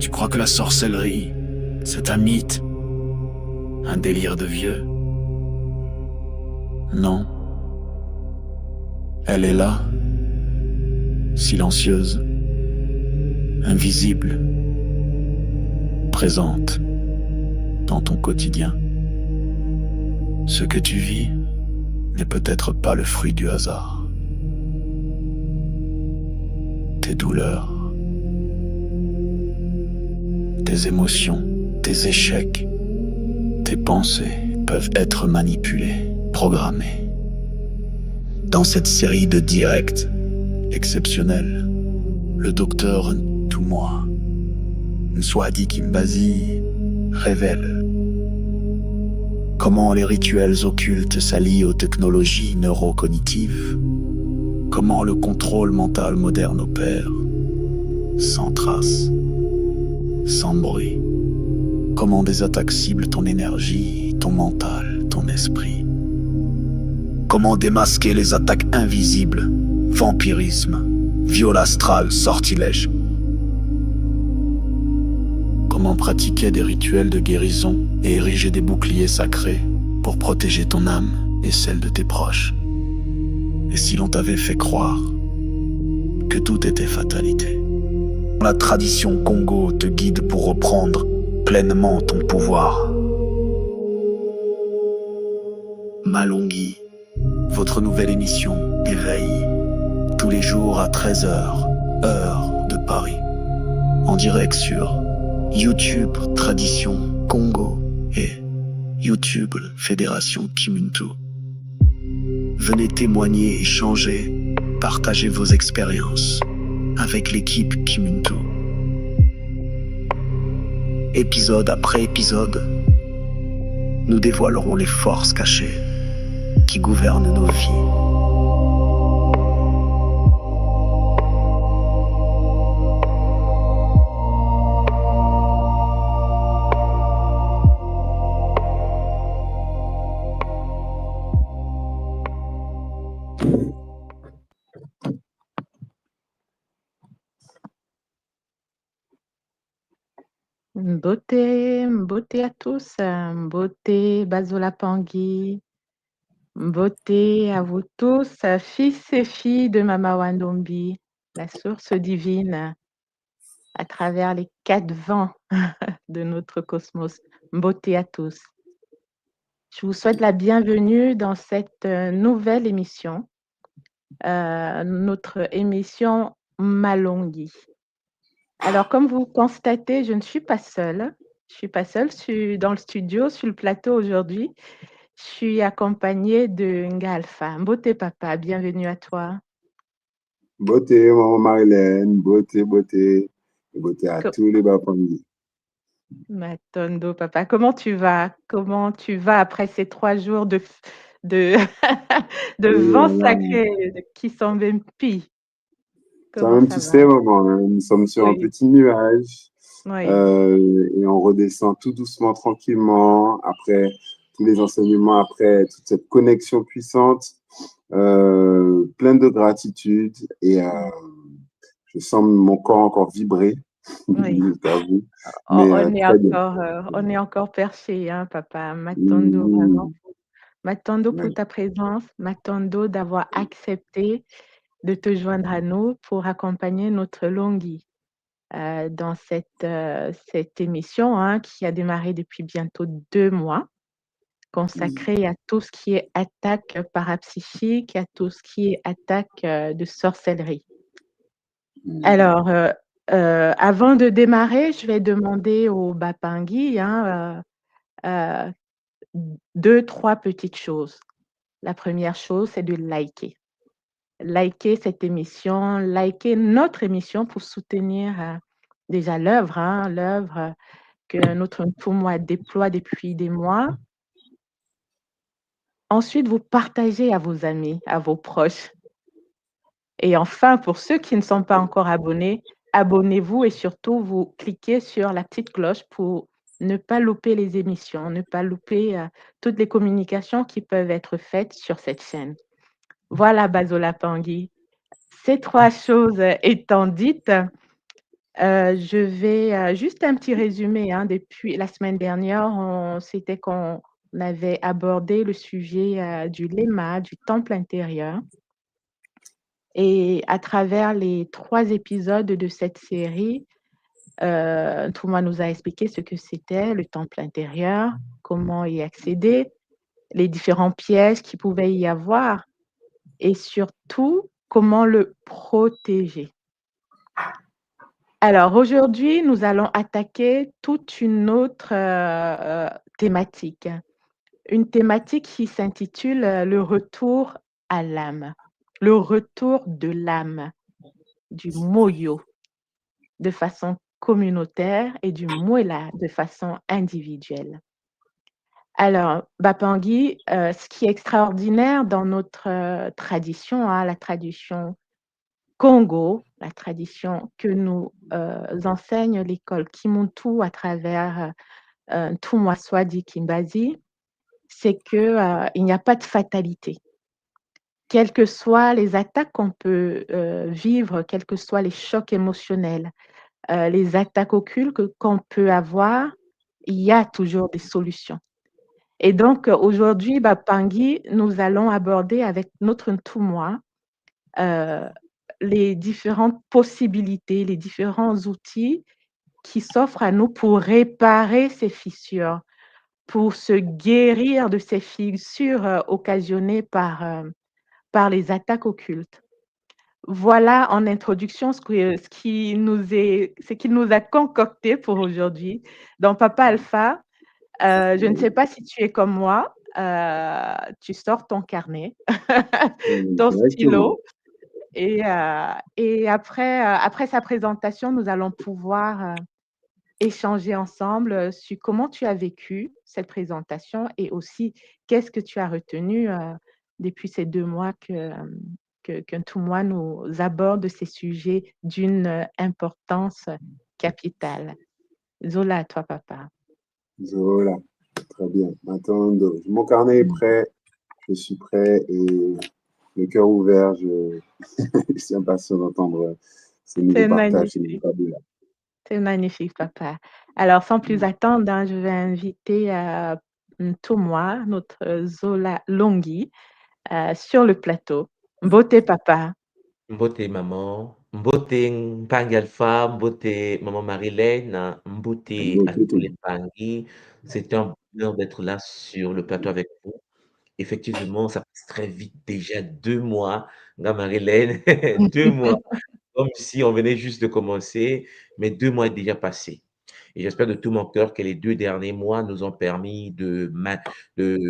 Tu crois que la sorcellerie, c'est un mythe, un délire de vieux? Non. Elle est là, silencieuse, invisible, présente dans ton quotidien. Ce que tu vis n'est peut-être pas le fruit du hasard. Tes douleurs, tes émotions, tes échecs, tes pensées peuvent être manipulées, programmées. Dans cette série de directs exceptionnels, le docteur Ntumwa Nswadi Kimbazi révèle comment les rituels occultes s'allient aux technologies neurocognitives, comment le contrôle mental moderne opère, sans trace, sans bruit, comment des attaques ciblent ton énergie, ton mental, ton esprit, comment démasquer les attaques invisibles, vampirisme, viol astral, sortilège, comment pratiquer des rituels de guérison et ériger des boucliers sacrés pour protéger ton âme et celle de tes proches. Et si l'on t'avait fait croire que tout était fatalité? La tradition Congo te guide pour reprendre pleinement ton pouvoir. Malongui, votre nouvelle émission Éveil, tous les jours à 13h, heure de Paris, en direct sur YouTube Tradition Congo et YouTube Fédération Kimuntu. Venez témoigner, échanger, partager vos expériences avec l'équipe Kimuntu. Épisode après épisode, nous dévoilerons les forces cachées qui gouvernent nos vies. Beauté à tous, beauté Bazola Pangui, beauté à vous tous, fils et filles de Mama Wandombi, la source divine à travers les 4 vents de notre cosmos. Beauté à tous. Je vous souhaite la bienvenue dans cette nouvelle émission, notre émission Malongui. Alors, comme vous constatez, je ne suis pas seule. Je suis dans le studio, sur le plateau aujourd'hui. Je suis accompagnée de Ngalfa. Beauté papa, bienvenue à toi. Beauté, maman Marilène, beauté, beauté, et beauté à tous les Bapangui. Matondo papa, comment tu vas? Comment tu vas après ces 3 jours de vent sacré qui s'embempit? Comment ça Tu va? sais, maman, nous sommes sur un petit nuage et on redescend tout doucement, tranquillement, après tous les enseignements, après toute cette connexion puissante, pleine de gratitude et je sens mon corps encore vibrer. Oui. On est encore perché, hein, papa. Matondo, vraiment. Matondo pour ta présence. Matondo d'avoir accepté de te joindre à nous pour accompagner notre Longui dans cette émission qui a démarré depuis bientôt 2 mois, consacrée à tout ce qui est attaque parapsychique, à tout ce qui est attaque de sorcellerie. Alors, avant de démarrer, je vais demander au Bapangui 2, 3 petites choses. La première chose, c'est de liker. Liker cette émission, liker notre émission pour soutenir déjà l'œuvre que notre Ntumwa déploie depuis des mois. Ensuite, vous partagez à vos amis, à vos proches. Et enfin, pour ceux qui ne sont pas encore abonnés, abonnez-vous et surtout, vous cliquez sur la petite cloche pour ne pas louper les émissions, ne pas louper toutes les communications qui peuvent être faites sur cette chaîne. Voilà, Bazola Pangui. Ces 3 choses étant dites, Je vais juste un petit résumé, hein. Depuis la semaine dernière, c'était qu'on avait abordé le sujet du Lema, du temple intérieur. Et à travers les 3 épisodes de cette série, Thomas nous a expliqué ce que c'était le temple intérieur, comment y accéder, les différents pièges qu'il pouvait y avoir et surtout comment le protéger. Alors aujourd'hui, nous allons attaquer toute une autre thématique. Une thématique qui s'intitule le retour à l'âme, le retour de l'âme, du moyo de façon communautaire et du moela de façon individuelle. Alors, Bapangui, ce qui est extraordinaire dans notre tradition, hein, la tradition Congo, la tradition que nous enseigne l'école Kimuntu à travers Tumwaswadi Kimbazi, c'est qu'il n'y a pas de fatalité. Quelles que soient les attaques qu'on peut vivre, quels que soient les chocs émotionnels, les attaques occultes qu'on peut avoir, il y a toujours des solutions. Et donc, aujourd'hui, Bapangui, nous allons aborder avec notre Ntumwa les différentes possibilités, les différents outils qui s'offrent à nous pour réparer ces fissures, pour se guérir de ces fissures occasionnées par les attaques occultes. Voilà en introduction ce qu'il nous a concocté pour aujourd'hui. Donc, Papa Alpha, je ne sais pas si tu es comme moi, tu sors ton carnet, ton stylo et après sa présentation, nous allons pouvoir échanger ensemble sur comment tu as vécu cette présentation et aussi qu'est-ce que tu as retenu depuis ces 2 mois que Ntumwa nous aborde ces sujets d'une importance capitale. Zola, à toi, papa. Zola, très bien. Maintenant, mon carnet est prêt, je suis prêt et le cœur ouvert, je suis impatient d'entendre ces nouveaux partages, ces nouveaux vocabulaires. C'est magnifique, papa. Alors, sans plus attendre, hein, je vais inviter Ntumwa, notre Zola Longi, sur le plateau. Beauté, papa. Mbote maman, mbote Mpangi Alpha, mbote maman Marilène, mbote à tous les Mpangi. C'est un bonheur d'être là sur le plateau avec vous. Effectivement, ça passe très vite, déjà 2 mois, Marilène, 2 mois, comme si on venait juste de commencer, mais 2 mois est déjà passé. Et j'espère de tout mon cœur que les 2 derniers mois nous ont permis de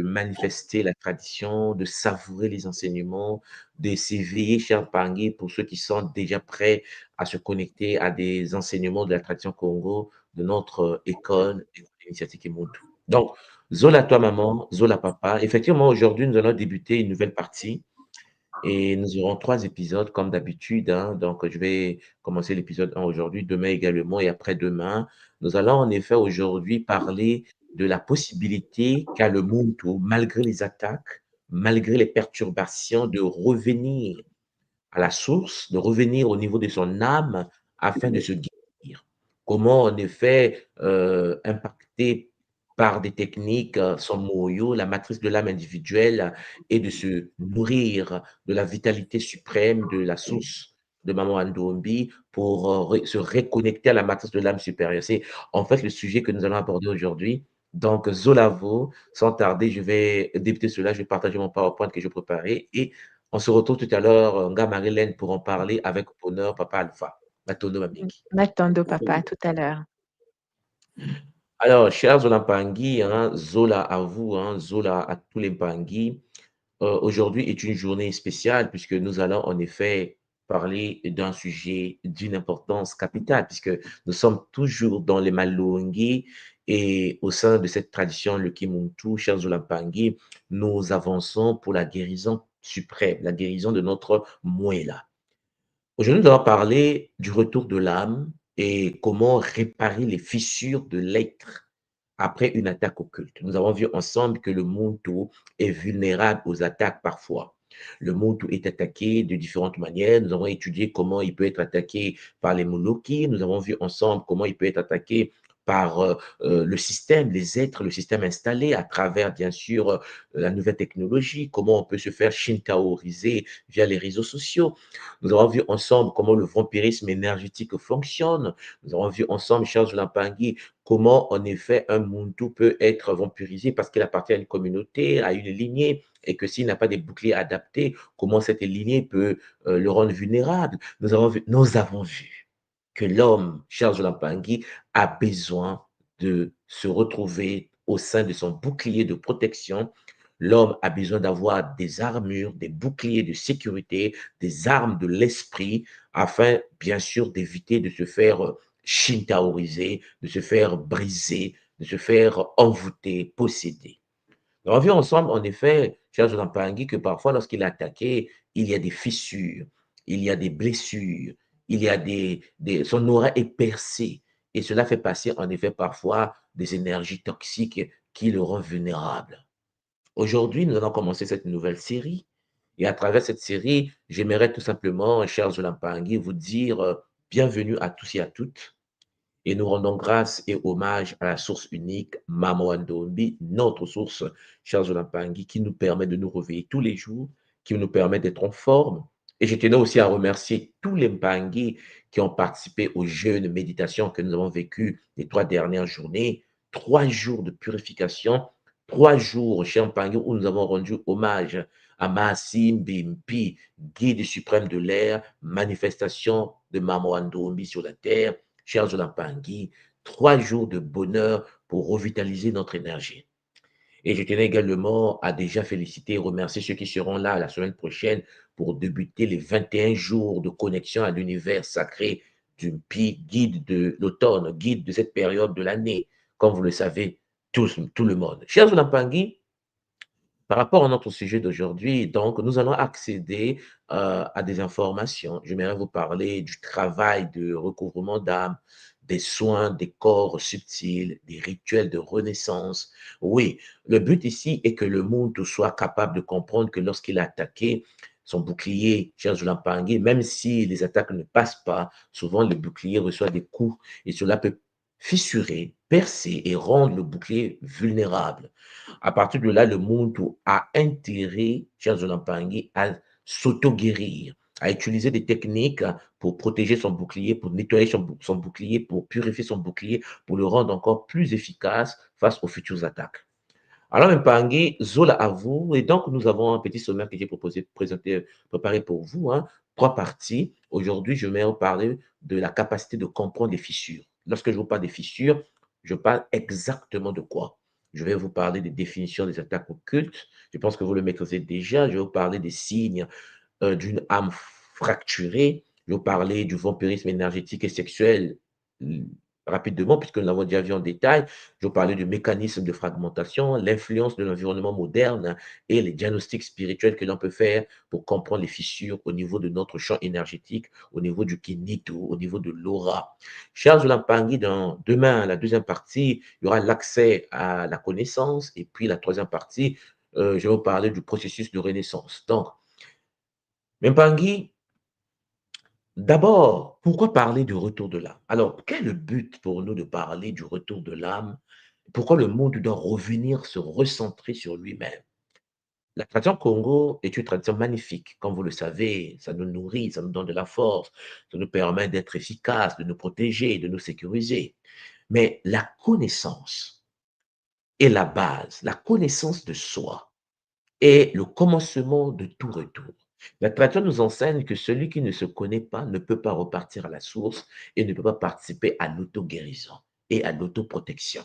manifester la tradition, de savourer les enseignements, de s'éveiller, cher Pangui, pour ceux qui sont déjà prêts à se connecter à des enseignements de la tradition Congo, de notre école initiative Kimuntu. Donc, Zola toi maman, Zola papa. Effectivement, aujourd'hui, nous allons débuter une nouvelle partie et nous aurons 3 épisodes comme d'habitude, hein. Donc, je vais commencer l'épisode 1 aujourd'hui, demain également et après-demain. Nous allons en effet aujourd'hui parler de la possibilité qu'a le Muntu, malgré les attaques, malgré les perturbations, de revenir à la source, de revenir au niveau de son âme afin de se guérir. Comment en effet impacter par des techniques son moyo, la matrice de l'âme individuelle, et de se nourrir de la vitalité suprême de la source de Maman Andombi pour se reconnecter à la matrice de l'âme supérieure. C'est en fait le sujet que nous allons aborder aujourd'hui. Donc, Zolavo, sans tarder, je vais débuter cela, je vais partager mon PowerPoint que j'ai préparé et on se retrouve tout à l'heure, Nga Marilène, pour en parler avec bonheur, Papa Alpha. Matondo Mamiki. Matondo, papa, à tout à l'heure. Alors, chers Zola-Pangui, hein, Zola à vous, hein, Zola à tous les Pangui. Aujourd'hui est une journée spéciale puisque nous allons en effet parler d'un sujet d'une importance capitale puisque nous sommes toujours dans les Malungi et au sein de cette tradition, le Kimuntu, chers Zola-Pangui, nous avançons pour la guérison suprême, la guérison de notre Moela. Aujourd'hui, nous allons parler du retour de l'âme et comment réparer les fissures de l'être après une attaque occulte. Nous avons vu ensemble que le Muntu est vulnérable aux attaques parfois. Le Motu est attaqué de différentes manières. Nous avons étudié comment il peut être attaqué par les Moloki. Nous avons vu ensemble comment il peut être attaqué par le système, les êtres, le système installé à travers, bien sûr, la nouvelle technologie, comment on peut se faire shintaoriser via les réseaux sociaux. Nous avons vu ensemble comment le vampirisme énergétique fonctionne. Nous avons vu ensemble, Charles Lampangui, comment, en effet, un Muntu peut être vampirisé parce qu'il appartient à une communauté, à une lignée, et que s'il n'a pas des boucliers adaptés, comment cette lignée peut le rendre vulnérable. Nous avons vu que l'homme, Charles Lampangui, a besoin de se retrouver au sein de son bouclier de protection. L'homme a besoin d'avoir des armures, des boucliers de sécurité, des armes de l'esprit, afin, bien sûr, d'éviter de se faire shintaoriser, de se faire briser, de se faire envoûter, posséder. On a vu ensemble, en effet, cher Jonathan Pangui, que parfois, lorsqu'il est attaqué, il y a des fissures, il y a des blessures, il y a son aura est percée. Et cela fait passer, en effet, parfois des énergies toxiques qui le rendent vulnérable. Aujourd'hui, nous allons commencer cette nouvelle série. Et à travers cette série, j'aimerais tout simplement, cher Jonathan Pangui, vous dire bienvenue à tous et à toutes. Et nous rendons grâce et hommage à la source unique, Mama Ndombi, notre source, Charles Olampangui, qui nous permet de nous réveiller tous les jours, qui nous permet d'être en forme. Et je tenais aussi à remercier tous les Mpangi qui ont participé aux jeûnes méditations que nous avons vécues les 3 dernières journées. 3 jours de purification, 3 jours, cher Mpangi, où nous avons rendu hommage à Massim Bimpi, guide suprême de l'air, manifestation de Mama Ndombi sur la terre. Cher Zolampangui, 3 jours de bonheur pour revitaliser notre énergie. Et je tenais également à déjà féliciter et remercier ceux qui seront là la semaine prochaine pour débuter les 21 jours de connexion à l'univers sacré du Pi, guide de l'automne, guide de cette période de l'année, comme vous le savez, tout le monde. Cher Zolampangui, par rapport à notre sujet d'aujourd'hui, donc, nous allons accéder à des informations. J'aimerais vous parler du travail de recouvrement d'âme, des soins des corps subtils, des rituels de renaissance. Oui, le but ici est que le monde soit capable de comprendre que lorsqu'il est attaqué, son bouclier, cher Zulampangui, même si les attaques ne passent pas, souvent le bouclier reçoit des coups et cela peut fissurer, percer et rendre le bouclier vulnérable. À partir de là, le monde a intérêt, chers Olampangui, à s'auto-guérir, à utiliser des techniques pour protéger son bouclier, pour nettoyer son bouclier, pour purifier son bouclier, pour le rendre encore plus efficace face aux futures attaques. Alors, Mpangui, Zola à vous. Et donc, nous avons un petit sommaire que j'ai proposé, présenter, préparé pour vous. 3 parties. Aujourd'hui, je vais vous parler de la capacité de comprendre les fissures. Lorsque je vous parle des fissures, je parle exactement de quoi? Je vais vous parler des définitions des attaques occultes. Je pense que vous le maîtrisez déjà. Je vais vous parler des signes d'une âme fracturée. Je vais vous parler du vampirisme énergétique et sexuel rapidement, puisque nous l'avons déjà vu en détail. Je vais vous parler du mécanisme de fragmentation, l'influence de l'environnement moderne et les diagnostics spirituels que l'on peut faire pour comprendre les fissures au niveau de notre champ énergétique, au niveau du kinito, au niveau de l'aura. Charles Lampangui, demain, la deuxième partie, il y aura l'accès à la connaissance. Et puis la troisième partie, je vais vous parler du processus de renaissance. Donc, Mpangui, d'abord, pourquoi parler du retour de l'âme? Alors, quel est le but pour nous de parler du retour de l'âme? Pourquoi le monde doit revenir se recentrer sur lui-même? La tradition Congo est une tradition magnifique. Comme vous le savez, ça nous nourrit, ça nous donne de la force, ça nous permet d'être efficaces, de nous protéger, de nous sécuriser. Mais la connaissance est la base, la connaissance de soi est le commencement de tout retour. La tradition nous enseigne que celui qui ne se connaît pas ne peut pas repartir à la source et ne peut pas participer à l'auto-guérison et à l'autoprotection.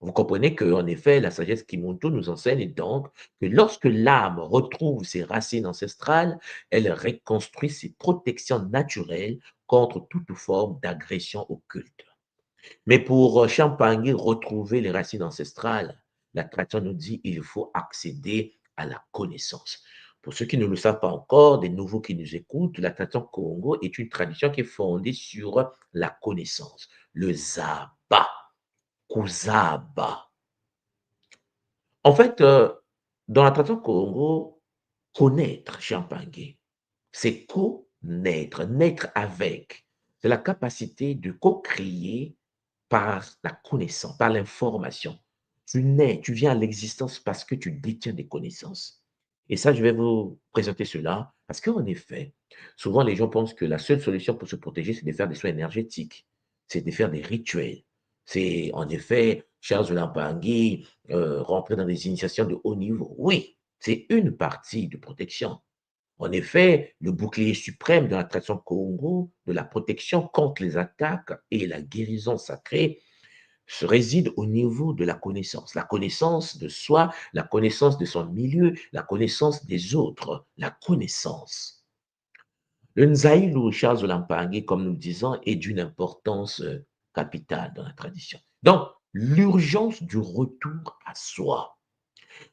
Vous comprenez qu'en effet, la sagesse Kimoto nous enseigne donc que lorsque l'âme retrouve ses racines ancestrales, elle reconstruit ses protections naturelles contre toute forme d'agression occulte. Mais pour Champagne retrouver les racines ancestrales, la tradition nous dit qu'il faut accéder à la connaissance. Pour ceux qui ne le savent pas encore, des nouveaux qui nous écoutent, la tradition Congo est une tradition qui est fondée sur la connaissance, le Zaba, Kuzaba. En fait, dans la tradition Congo, Connaître, Champagne, c'est connaître, naître avec. C'est la capacité de co-créer par la connaissance, par l'information. Tu nais, tu viens à l'existence parce que tu détiens des connaissances. Et ça, je vais vous présenter cela parce qu'en effet, souvent les gens pensent que la seule solution pour se protéger, c'est de faire des soins énergétiques, c'est de faire des rituels. C'est en effet, Charles Lampangui, rentrer dans des initiations de haut niveau. Oui, c'est une partie de protection. En effet, le bouclier suprême de la tradition Congo, de la protection contre les attaques et la guérison sacrée, se réside au niveau de la connaissance de soi, la connaissance de son milieu, la connaissance des autres, la connaissance. Le Nzaïlu Charles Lampangé, comme nous le disons, est d'une importance capitale dans la tradition. Donc, l'urgence du retour à soi.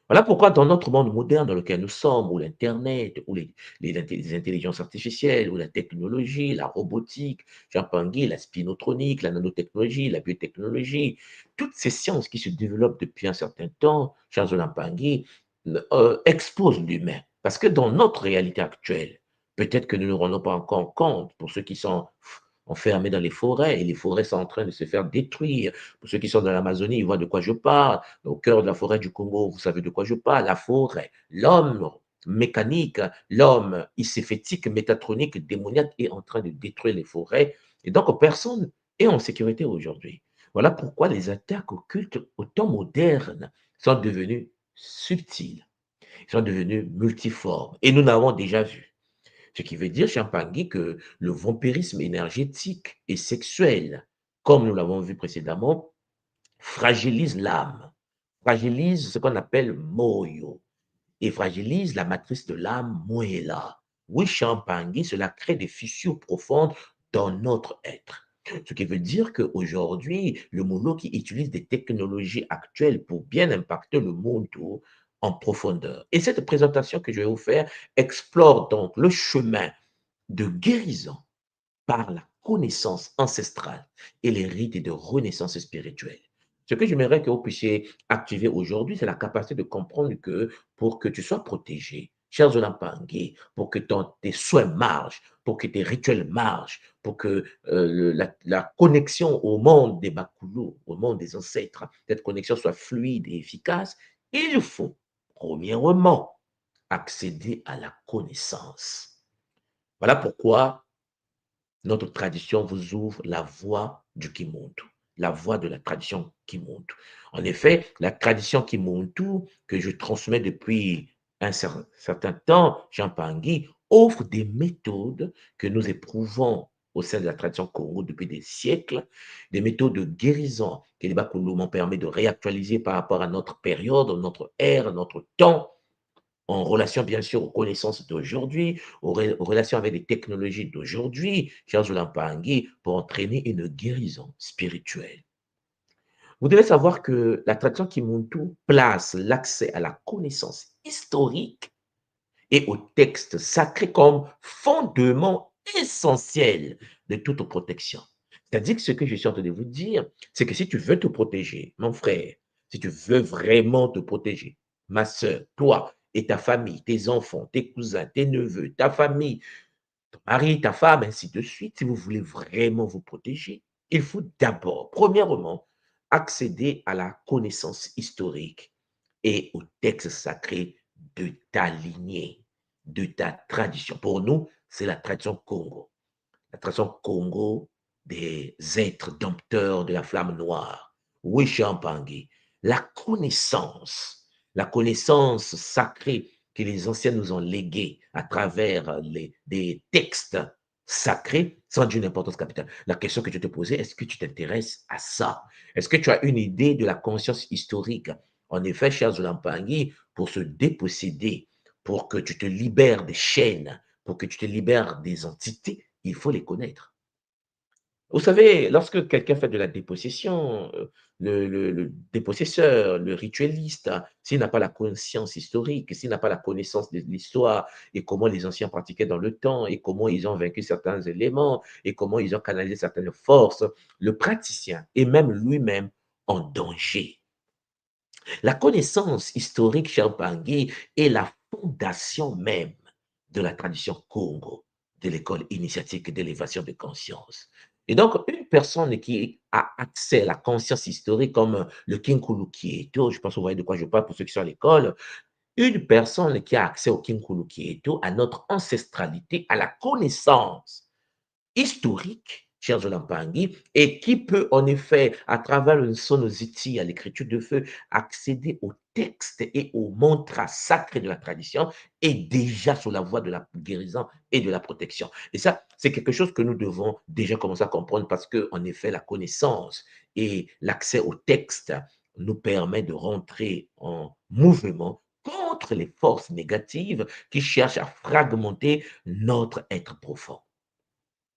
Voilà pourquoi dans notre monde moderne dans lequel nous sommes, où l'Internet, où les intelligences artificielles, où la technologie, la robotique, Jean-Pangui, la spinotronique, la nanotechnologie, la biotechnologie, toutes ces sciences qui se développent depuis un certain temps, Charles Lampangui, exposent l'humain. Parce que dans notre réalité actuelle, peut-être que nous ne nous rendons pas encore compte, pour ceux qui sont enfermés dans les forêts, et les forêts sont en train de se faire détruire. Pour ceux qui sont dans l'Amazonie, ils voient de quoi je parle. Au cœur de la forêt du Congo, vous savez de quoi je parle. La forêt, l'homme mécanique, l'homme iséfétique, métatronique, démoniaque est en train de détruire les forêts. Et donc, personne est en sécurité aujourd'hui. Voilà pourquoi les attaques occultes au temps moderne sont devenues subtiles, sont devenues multiformes. Et nous l'avons déjà vu. Ce qui veut dire, Champagny, que le vampirisme énergétique et sexuel, comme nous l'avons vu précédemment, fragilise l'âme, fragilise ce qu'on appelle moyo, et fragilise la matrice de l'âme, moella. Oui, Champagny, cela crée des fissures profondes dans notre être. Ce qui veut dire qu'aujourd'hui, le Molo qui utilise des technologies actuelles pour bien impacter le monde en profondeur. Et cette présentation que je vais vous faire explore donc le chemin de guérison par la connaissance ancestrale et les rites de renaissance spirituelle. Ce que j'aimerais que vous puissiez activer aujourd'hui, c'est la capacité de comprendre que pour que tu sois protégé, cher Zolampangue, pour que tes soins marchent, pour que tes rituels marchent, pour que la connexion au monde des Bakoulou, au monde des ancêtres, cette connexion soit fluide et efficace, il faut, premièrement, accéder à la connaissance. Voilà pourquoi notre tradition vous ouvre la voie du Kimuntu, la voie de la tradition Kimuntu. En effet, la tradition Kimuntu, que je transmets depuis un certain temps, Jean Pangui, offre des méthodes que nous éprouvons au sein de la tradition Congo depuis des siècles, des méthodes de guérison que les Bakulu m'ont permis de réactualiser par rapport à notre période, notre ère, notre temps, en relation bien sûr aux connaissances d'aujourd'hui, aux relations avec les technologies d'aujourd'hui, Charles Lampangui, pour entraîner une guérison spirituelle. Vous devez savoir que la tradition Kimuntu place l'accès à la connaissance historique et au texte sacré comme fondement essentiel de toute protection. C'est-à-dire que ce que je suis en train de vous dire, c'est que si tu veux te protéger, mon frère, si tu veux vraiment te protéger, ma soeur, toi et ta famille, tes enfants, tes cousins, tes neveux, ta famille, ton mari, ta femme, ainsi de suite, si vous voulez vraiment vous protéger, il faut d'abord, premièrement, accéder à la connaissance historique et au texte sacré de ta lignée, de ta tradition. Pour nous, c'est la tradition Congo. La tradition Congo des êtres dompteurs de la flamme noire. Oui, Champangui. La connaissance sacrée que les anciens nous ont léguée à travers des textes sacrés sont d'une importance capitale. La question que je te posais, est-ce que tu t'intéresses à ça? Est-ce que tu as une idée de la conscience historique? En effet, cher Zolampangui, pour se déposséder, pour que tu te libères des chaînes, pour que tu te libères des entités, il faut les connaître. Vous savez, lorsque quelqu'un fait de la dépossession, le dépossesseur, le ritualiste, s'il n'a pas la conscience historique, s'il n'a pas la connaissance de l'histoire et comment les anciens pratiquaient dans le temps et comment ils ont vaincu certains éléments et comment ils ont canalisé certaines forces, le praticien est même lui-même en danger. La connaissance historique, cher Bangui, est la fondation même de la tradition Congo, de l'école initiatique d'élévation de conscience. Et donc, une personne qui a accès à la conscience historique, comme le Kinkulu Kieto, je pense que vous voyez de quoi je parle pour ceux qui sont à l'école, une personne qui a accès au Kinkulu Kieto, à notre ancestralité, à la connaissance historique, cher Zolampangi, et qui peut en effet, à travers le sonosity, à l'écriture de feu, accéder au texte et au mantra sacré de la tradition, est déjà sur la voie de la guérison et de la protection. Et ça, c'est quelque chose que nous devons déjà commencer à comprendre parce que, en effet, la connaissance et l'accès au texte nous permet de rentrer en mouvement contre les forces négatives qui cherchent à fragmenter notre être profond.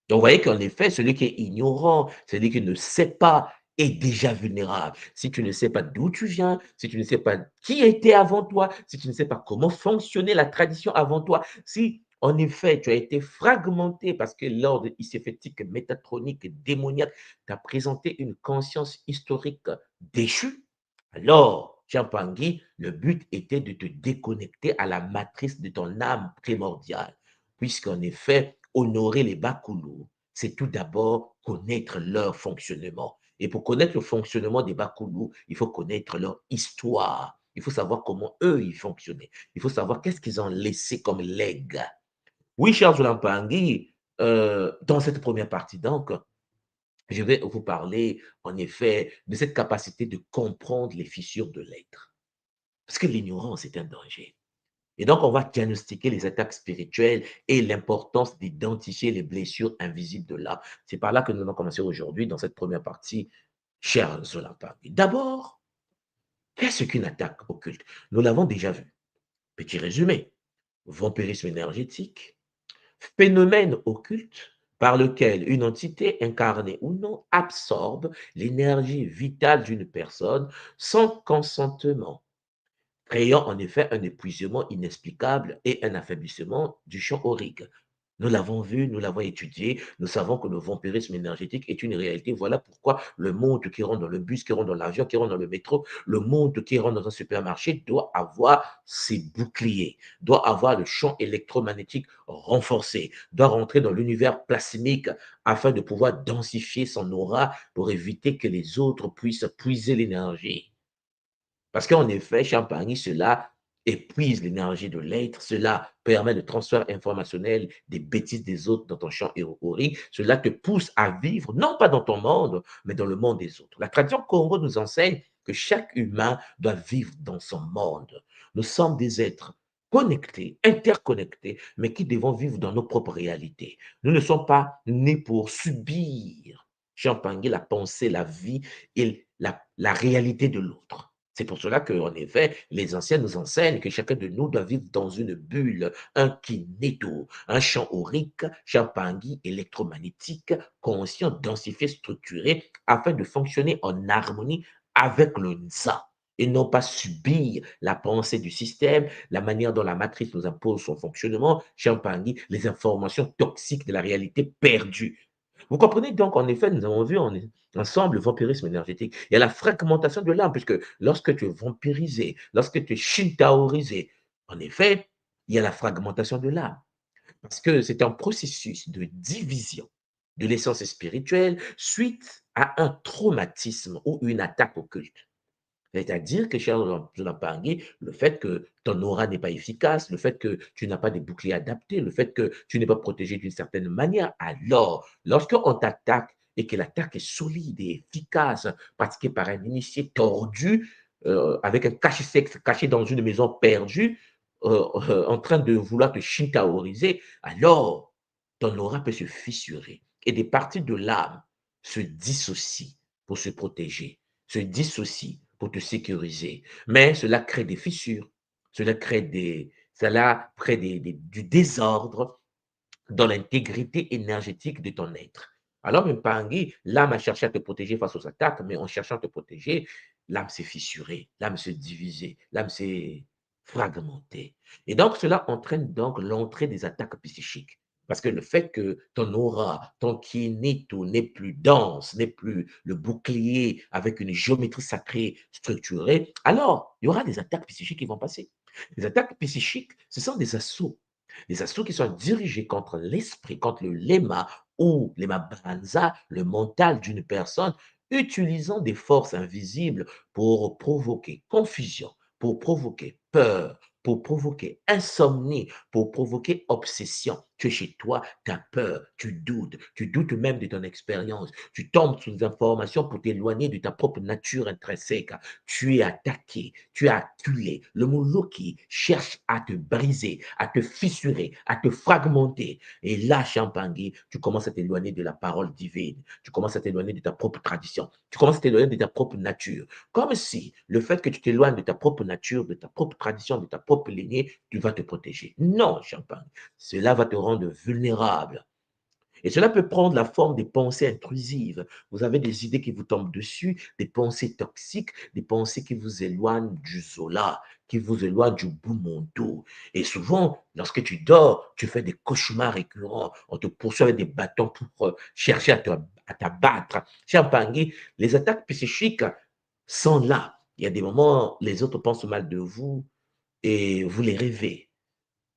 Donc, vous voyez qu'en effet, celui qui est ignorant, celui qui ne sait pas, est déjà vulnérable. Si tu ne sais pas d'où tu viens, si tu ne sais pas qui était avant toi, si tu ne sais pas comment fonctionnait la tradition avant toi, si en effet tu as été fragmenté parce que l'ordre iséphétique, métatronique, démoniaque t'a présenté une conscience historique déchue, alors, Champangui, le but était de te déconnecter à la matrice de ton âme primordiale, puisqu'en effet, honorer les Bakoulous, c'est tout d'abord connaître leur fonctionnement. Et pour connaître le fonctionnement des Bakoulous, il faut connaître leur histoire. Il faut savoir comment eux, ils fonctionnaient. Il faut savoir qu'est-ce qu'ils ont laissé comme legs. Oui, Charles Lampangui, dans cette première partie, donc, je vais vous parler, en effet, de cette capacité de comprendre les fissures de l'être. Parce que l'ignorance est un danger. Et donc, on va diagnostiquer les attaques spirituelles et l'importance d'identifier les blessures invisibles de l'âme. C'est par là que nous allons commencer aujourd'hui dans cette première partie, cher Zolampa. D'abord, qu'est-ce qu'une attaque occulte? Nous l'avons déjà vu. Petit résumé. Vampirisme énergétique, phénomène occulte par lequel une entité incarnée ou non absorbe l'énergie vitale d'une personne sans consentement, créant en effet un épuisement inexplicable et un affaiblissement du champ aurique. Nous l'avons vu, nous l'avons étudié, nous savons que le vampirisme énergétique est une réalité. Voilà pourquoi le monde qui rentre dans le bus, qui rentre dans l'avion, qui rentre dans le métro, le monde qui rentre dans un supermarché doit avoir ses boucliers, doit avoir le champ électromagnétique renforcé, doit rentrer dans l'univers plasmique afin de pouvoir densifier son aura pour éviter que les autres puissent puiser l'énergie. Parce qu'en effet, Champagny, cela épuise l'énergie de l'être, cela permet le transfert informationnel des bêtises des autres dans ton champ aurique, cela te pousse à vivre, non pas dans ton monde, mais dans le monde des autres. La tradition Congo nous enseigne que chaque humain doit vivre dans son monde. Nous sommes des êtres connectés, interconnectés, mais qui devons vivre dans nos propres réalités. Nous ne sommes pas nés pour subir, Champagny, la pensée, la vie et la réalité de l'autre. C'est pour cela qu'en effet, les anciens nous enseignent que chacun de nous doit vivre dans une bulle, un kinéto, un champ aurique, champangui électromagnétique, conscient, densifié, structuré, afin de fonctionner en harmonie avec le Nza et non pas subir la pensée du système, la manière dont la matrice nous impose son fonctionnement, champangui, les informations toxiques de la réalité perdue. Vous comprenez donc, en effet, nous avons vu ensemble le vampirisme énergétique. Il y a la fragmentation de l'âme, puisque lorsque tu es vampirisé, lorsque tu es shintaorisé, en effet, il y a la fragmentation de l'âme. Parce que c'est un processus de division de l'essence spirituelle suite à un traumatisme ou une attaque occulte. C'est-à-dire que, cher Zolapangui, le fait que ton aura n'est pas efficace, le fait que tu n'as pas des boucliers adaptés, le fait que tu n'es pas protégé d'une certaine manière, alors, lorsqu'on t'attaque et que l'attaque est solide et efficace, pratiquée par un initié tordu, avec un cache-sexe caché dans une maison perdue, en train de vouloir te shintaoriser, alors ton aura peut se fissurer et des parties de l'âme se dissocient pour se protéger, se dissocient pour te sécuriser. Mais cela crée des fissures, cela crée du désordre dans l'intégrité énergétique de ton être. Alors, Mpangui, l'âme a cherché à te protéger face aux attaques, mais en cherchant à te protéger, l'âme s'est fissurée, l'âme s'est divisée, l'âme s'est fragmentée. Et donc, cela entraîne donc l'entrée des attaques psychiques. Parce que le fait que ton aura, ton kinéto n'est plus dense, n'est plus le bouclier avec une géométrie sacrée structurée, alors il y aura des attaques psychiques qui vont passer. Les attaques psychiques, ce sont des assauts. Des assauts qui sont dirigés contre l'esprit, contre le lema ou lema banza, le mental d'une personne, utilisant des forces invisibles pour provoquer confusion, pour provoquer peur, pour provoquer insomnie, pour provoquer obsession. Tu es chez toi, tu as peur, tu doutes même de ton expérience, tu tombes sous des informations pour t'éloigner de ta propre nature intrinsèque. Tu es attaqué, tu es acculé. Le mot Loki cherche à te briser, à te fissurer, à te fragmenter. Et là, Champangui, tu commences à t'éloigner de la parole divine. Tu commences à t'éloigner de ta propre tradition. Tu commences à t'éloigner de ta propre nature. Comme si le fait que tu t'éloignes de ta propre nature, de ta propre tradition, de ta propre lignée, tu vas te protéger. Non, Champagne. Cela va te rendre vulnérable. Et cela peut prendre la forme des pensées intrusives. Vous avez des idées qui vous tombent dessus, des pensées toxiques, des pensées qui vous éloignent du Zola, qui vous éloignent du Boumondo. Et souvent, lorsque tu dors, tu fais des cauchemars récurrents. On te poursuit avec des bâtons pour chercher à t'abattre. Cher Bangui, les attaques psychiques sont là. Il y a des moments, les autres pensent mal de vous et vous les rêvez.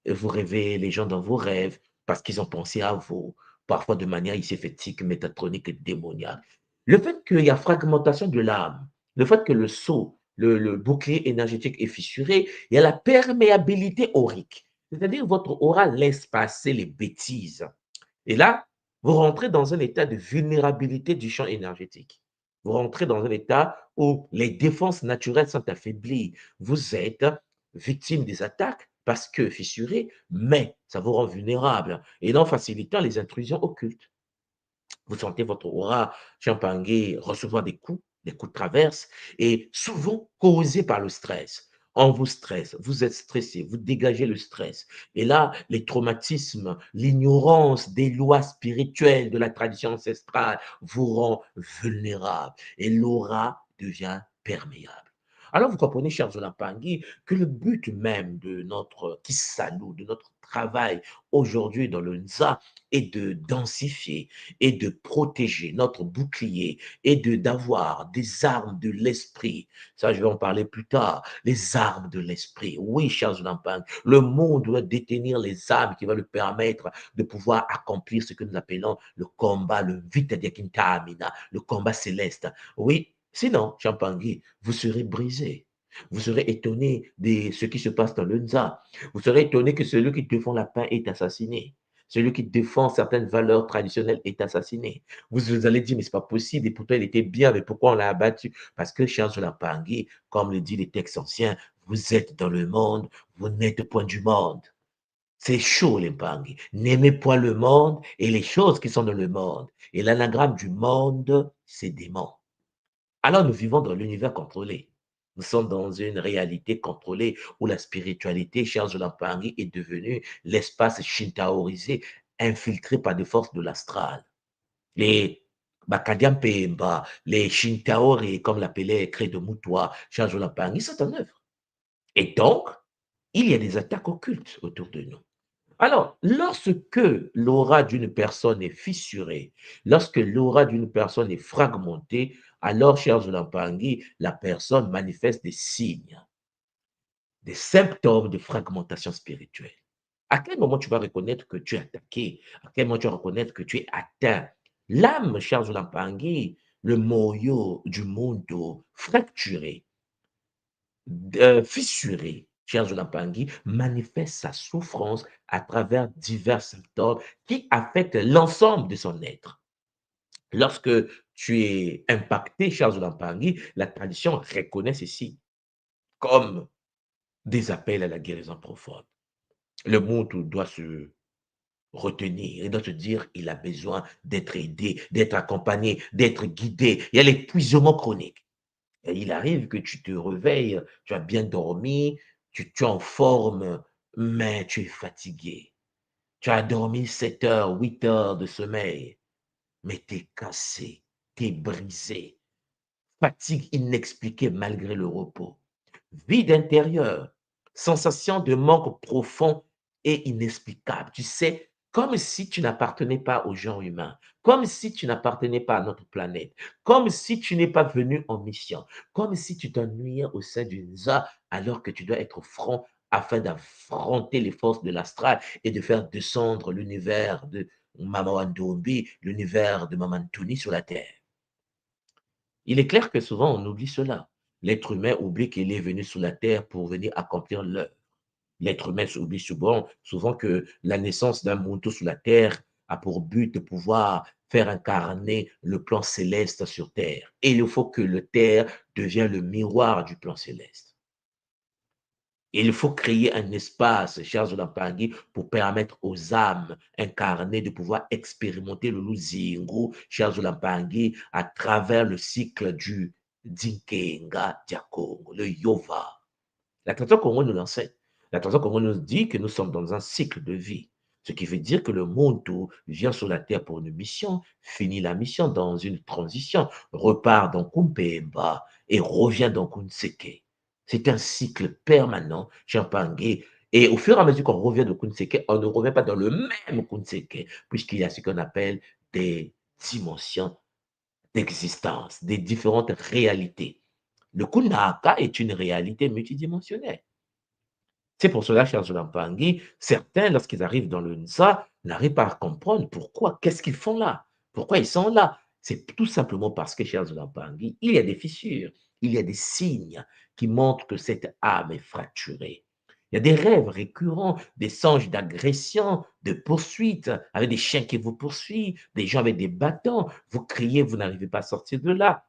Vous rêvez les gens dans vos rêves parce qu'ils ont pensé à vous, parfois de manière iséfétique, métatronique et démoniaque. Le fait qu'il y a fragmentation de l'âme, le fait que le sceau, le bouclier énergétique est fissuré, il y a la perméabilité aurique. C'est-à-dire votre aura laisse passer les bêtises. Et là, vous rentrez dans un état de vulnérabilité du champ énergétique. Vous rentrez dans un état où les défenses naturelles sont affaiblies. Vous êtes victime des attaques parce que fissuré, mais ça vous rend vulnérable et en facilitant les intrusions occultes. Vous sentez votre aura champangé recevoir des coups de traverse et souvent causés par le stress. On vous stresse, vous êtes stressé, vous dégagez le stress. Et là, les traumatismes, l'ignorance des lois spirituelles de la tradition ancestrale vous rend vulnérable et l'aura devient perméable. Alors, vous comprenez, chers Zolapangui, que le but même de notre Kissalou, de notre travail aujourd'hui dans le Nza, est de densifier et de protéger notre bouclier et d'avoir des armes de l'esprit. Ça, je vais en parler plus tard. Les armes de l'esprit. Oui, chers Lampang, le monde doit détenir les armes qui vont lui permettre de pouvoir accomplir ce que nous appelons le combat, le Vita Diakintamina, le combat céleste. Oui, sinon, Champangui, vous serez brisé. Vous serez étonné de ce qui se passe dans le Nza. Vous serez étonné que celui qui défend la paix est assassiné. Celui qui défend certaines valeurs traditionnelles est assassiné. Vous allez dire, mais ce n'est pas possible, et pourtant il était bien, mais pourquoi on l'a abattu? Parce que, cher Pangui, comme le dit les textes anciens, vous êtes dans le monde, vous n'êtes point du monde. C'est chaud, les Pangui. N'aimez point le monde et les choses qui sont dans le monde. Et l'anagramme du monde, c'est démon. Alors nous vivons dans l'univers contrôlé. Nous sommes dans une réalité contrôlée où la spiritualité, cher Paris, est devenue l'espace shintaorisé, infiltré par des forces de l'astral. Les Bakadian Pemba, les Shintaori, comme l'appelait Credo Mutua, cher Paris, sont en œuvre. Et donc, il y a des attaques occultes autour de nous. Alors, lorsque l'aura d'une personne est fissurée, lorsque l'aura d'une personne est fragmentée, alors, chers Zoulampangui, la personne manifeste des signes, des symptômes de fragmentation spirituelle. À quel moment tu vas reconnaître que tu es attaqué? À quel moment tu vas reconnaître que tu es atteint? L'âme, chers Zoulampangui, le moyo du monde fracturé, fissuré, cher Zoulapangui, manifeste sa souffrance à travers divers symptômes qui affectent l'ensemble de son être. Lorsque tu es impacté, cher Zoulapangui, la tradition reconnaît ceci comme des appels à la guérison profonde. Le monde doit se retenir, il doit se dire il a besoin d'être aidé, d'être accompagné, d'être guidé. Il y a l'épuisement chronique. Et il arrive que tu te réveilles, tu as bien dormi, tu es en forme, mais tu es fatigué. Tu as dormi 7 heures, 8 heures de sommeil, mais tu es cassé, tu es brisé. Fatigue inexpliquée malgré le repos. Vide intérieur, sensation de manque profond et inexplicable. Tu sais, comme si tu n'appartenais pas au genre humain, comme si tu n'appartenais pas à notre planète, comme si tu n'es pas venu en mission, comme si tu t'ennuyais au sein d'une ZA alors que tu dois être franc afin d'affronter les forces de l'astral et de faire descendre l'univers de Maman Ndombi, l'univers de Maman Touni sur la terre. Il est clair que souvent on oublie cela. L'être humain oublie qu'il est venu sur la terre pour venir accomplir l'œuvre. L'être humain oublie souvent que la naissance d'un Muntu sur la terre a pour but de pouvoir faire incarner le plan céleste sur terre. Et il faut que le terre devienne le miroir du plan céleste. Il faut créer un espace, chers Olampangui, pour permettre aux âmes incarnées de pouvoir expérimenter le Luzingu, chers Olampangui, à travers le cycle du Dinkenga Diakongo, le Yova. La tradition Congo nous l'enseigne. La tradition Congo nous dit que nous sommes dans un cycle de vie. Ce qui veut dire que le Muntu vient sur la terre pour une mission, finit la mission dans une transition, repart dans Kumpemba et revient dans Kunseke. C'est un cycle permanent, Champangé. Et au fur et à mesure qu'on revient de Kunseke, on ne revient pas dans le même Kunseke, puisqu'il y a ce qu'on appelle des dimensions d'existence, des différentes réalités. Le Kunaka est une réalité multidimensionnelle. C'est pour cela, chers Olampangui, certains, lorsqu'ils arrivent dans le Nsa, n'arrivent pas à comprendre pourquoi, qu'est-ce qu'ils font là, pourquoi ils sont là. C'est tout simplement parce que, chers Olampangui, il y a des fissures, il y a des signes qui montrent que cette âme est fracturée. Il y a des rêves récurrents, des songes d'agression, de poursuite, avec des chiens qui vous poursuivent, des gens avec des bâtons. Vous criez, vous n'arrivez pas à sortir de là.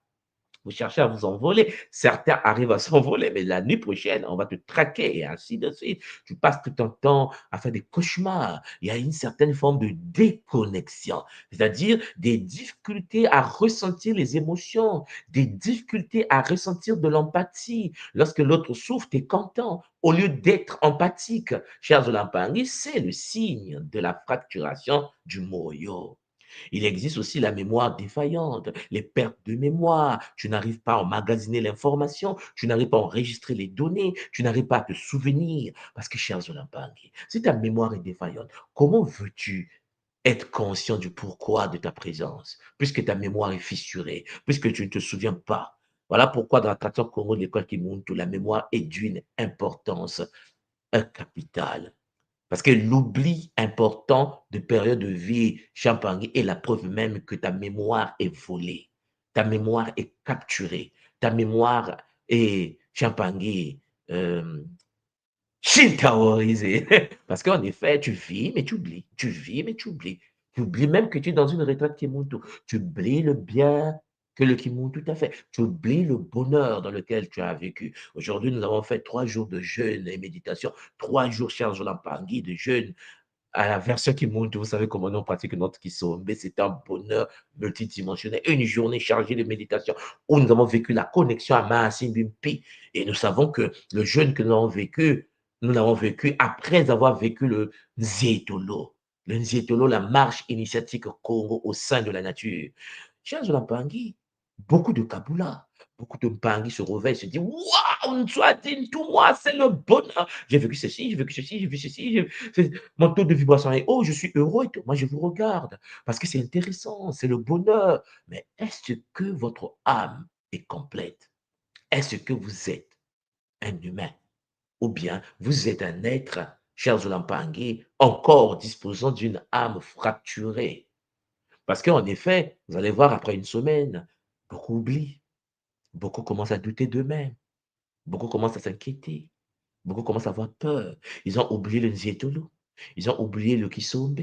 Vous cherchez à vous envoler. Certains arrivent à s'envoler, mais la nuit prochaine, on va te traquer et ainsi de suite. Tu passes tout ton temps à faire des cauchemars. Il y a une certaine forme de déconnexion, c'est-à-dire des difficultés à ressentir les émotions, des difficultés à ressentir de l'empathie. Lorsque l'autre souffre, tu es content. Au lieu d'être empathique, chers Olampangui, c'est le signe de la fracturation du moyo. Il existe aussi la mémoire défaillante, les pertes de mémoire. Tu n'arrives pas à emmagasiner l'information, tu n'arrives pas à enregistrer les données, tu n'arrives pas à te souvenir. Parce que, chers Olampangui, si ta mémoire est défaillante, comment veux-tu être conscient du pourquoi de ta présence, puisque ta mémoire est fissurée, puisque tu ne te souviens pas? Voilà pourquoi dans la tradition Congo de l'école Kimuntu, la mémoire est d'une importance capitale. Parce que l'oubli important de période de vie, Champangui, est la preuve même que ta mémoire est volée, ta mémoire est capturée, ta mémoire est, Champangui, shintaorisée. Parce qu'en effet, tu vis, mais tu oublies. Tu vis, mais tu oublies. Tu oublies même que tu es dans une retraite Kimuntu. Tu oublies le bien que le Kimuntu t'a fait. Tu oublies le bonheur dans lequel tu as vécu. Aujourd'hui, nous avons fait 3 jours de jeûne et méditation. 3 jours, chers Olampangui, de jeûne à la version Kimuntu. Vous savez comment nous on pratique notre Kisombe. C'est un bonheur multidimensionnel. Une journée chargée de méditation où nous avons vécu la connexion à Mahasimbimpi. Et nous savons que le jeûne que nous l'avons vécu après avoir vécu le Nzetolo. Le Nzetolo, la marche initiatique Congo au sein de la nature. Chers Olampangui, beaucoup de Kabula, beaucoup de Mpangi se réveillent, se disent waouh, Ntswatine, tout moi, c'est le bonheur. J'ai vécu ceci, j'ai vécu ceci, j'ai vu ceci, mon taux de vibration est haut, je suis heureux et tout. Moi, je vous regarde parce que c'est intéressant, c'est le bonheur. Mais est-ce que votre âme est complète? Est-ce que vous êtes un humain? Ou bien vous êtes un être, chers Olampangui, encore disposant d'une âme fracturée? Parce qu'en effet, vous allez voir après une semaine, beaucoup oublient, beaucoup commencent à douter d'eux-mêmes, beaucoup commencent à s'inquiéter, beaucoup commencent à avoir peur. Ils ont oublié le Nzietolo, ils ont oublié le Kisombe.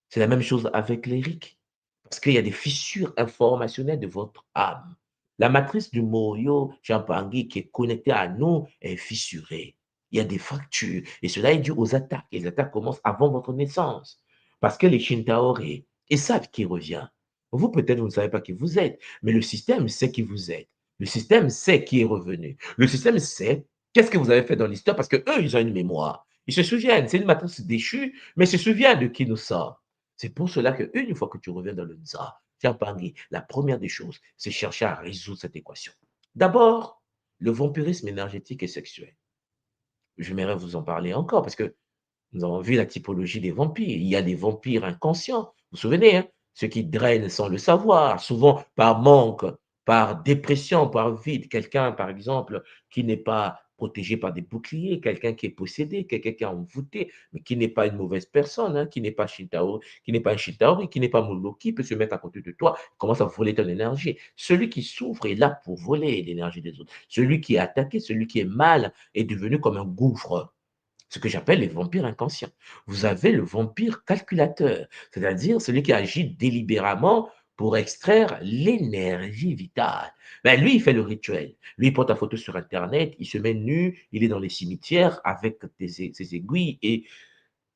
C'est la même chose avec l'Éric, parce qu'il y a des fissures informationnelles de votre âme. La matrice du Moyo Champangui qui est connectée à nous est fissurée. Il y a des fractures, et cela est dû aux attaques. Et les attaques commencent avant votre naissance, parce que les Shintaore, ils savent qui revient. Vous, peut-être, vous ne savez pas qui vous êtes, mais le système sait qui vous êtes. Le système sait qui est revenu. Le système sait qu'est-ce que vous avez fait dans l'histoire, parce qu'eux, ils ont une mémoire. Ils se souviennent, c'est une matrice déchue, mais ils se souviennent de qui nous sommes. C'est pour cela qu'une fois que tu reviens dans le Nza, Champangui, la première des choses, c'est chercher à résoudre cette équation. D'abord, le vampirisme énergétique et sexuel. J'aimerais vous en parler encore parce que nous avons vu la typologie des vampires. Il y a des vampires inconscients. Vous vous souvenez, hein? Ceux qui drainent sans le savoir, souvent par manque, par dépression, par vide. Quelqu'un, par exemple, qui n'est pas protégé par des boucliers, quelqu'un qui est possédé, quelqu'un qui est envoûté, mais qui n'est pas une mauvaise personne, hein, qui n'est pas Shintaori, qui n'est pas un Shintaori, qui n'est pas Moloki, peut se mettre à côté de toi, commence à voler ton énergie. Celui qui souffre est là pour voler l'énergie des autres. Celui qui est attaqué, celui qui est mal, est devenu comme un gouffre. Ce que j'appelle les vampires inconscients. Vous avez le vampire calculateur, c'est-à-dire celui qui agit délibérément pour extraire l'énergie vitale. Ben, lui, il fait le rituel. Lui, il porte la photo sur Internet, il se met nu, il est dans les cimetières avec ses aiguilles et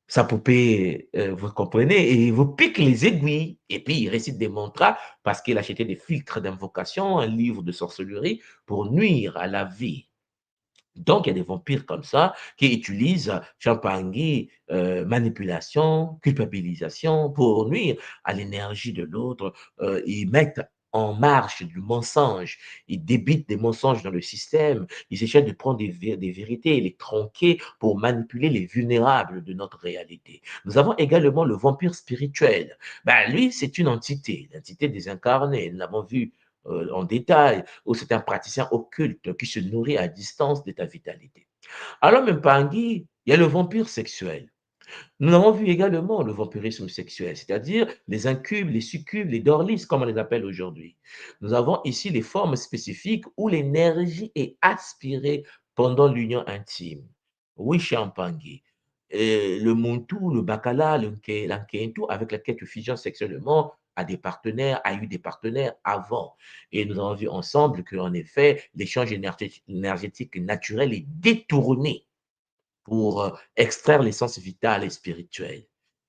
sa poupée, vous comprenez, et il vous pique les aiguilles. Et puis, il récite des mantras parce qu'il a acheté des filtres d'invocation, un livre de sorcellerie pour nuire à la vie. Donc, il y a des vampires comme ça qui utilisent champagné, manipulation, culpabilisation pour nuire à l'énergie de l'autre. Ils mettent en marche du mensonge. Ils débitent des mensonges dans le système. Ils essaient de prendre des vérités et les tronquer pour manipuler les vulnérables de notre réalité. Nous avons également le vampire spirituel. Ben, lui, c'est une entité, l'entité désincarnée. Nous l'avons vu en détail, où c'est un praticien occulte qui se nourrit à distance de ta vitalité. Alors, même Pangui, il y a le vampire sexuel. Nous avons vu également le vampirisme sexuel, c'est-à-dire les incubes, les succubes, les dorlis, comme on les appelle aujourd'hui. Nous avons ici les formes spécifiques où l'énergie est aspirée pendant l'union intime. Oui, Champangui. Le Muntu, le Bacala, l'Ankentu, avec lequel tu fusionnes sexuellement, a des partenaires, a eu des partenaires avant. Et nous avons vu ensemble qu'en effet, l'échange énergétique naturel est détourné pour extraire l'essence vitale et spirituelle.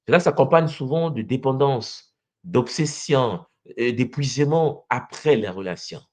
Cela s'accompagne souvent de dépendance, d'obsession, d'épuisement après les relations.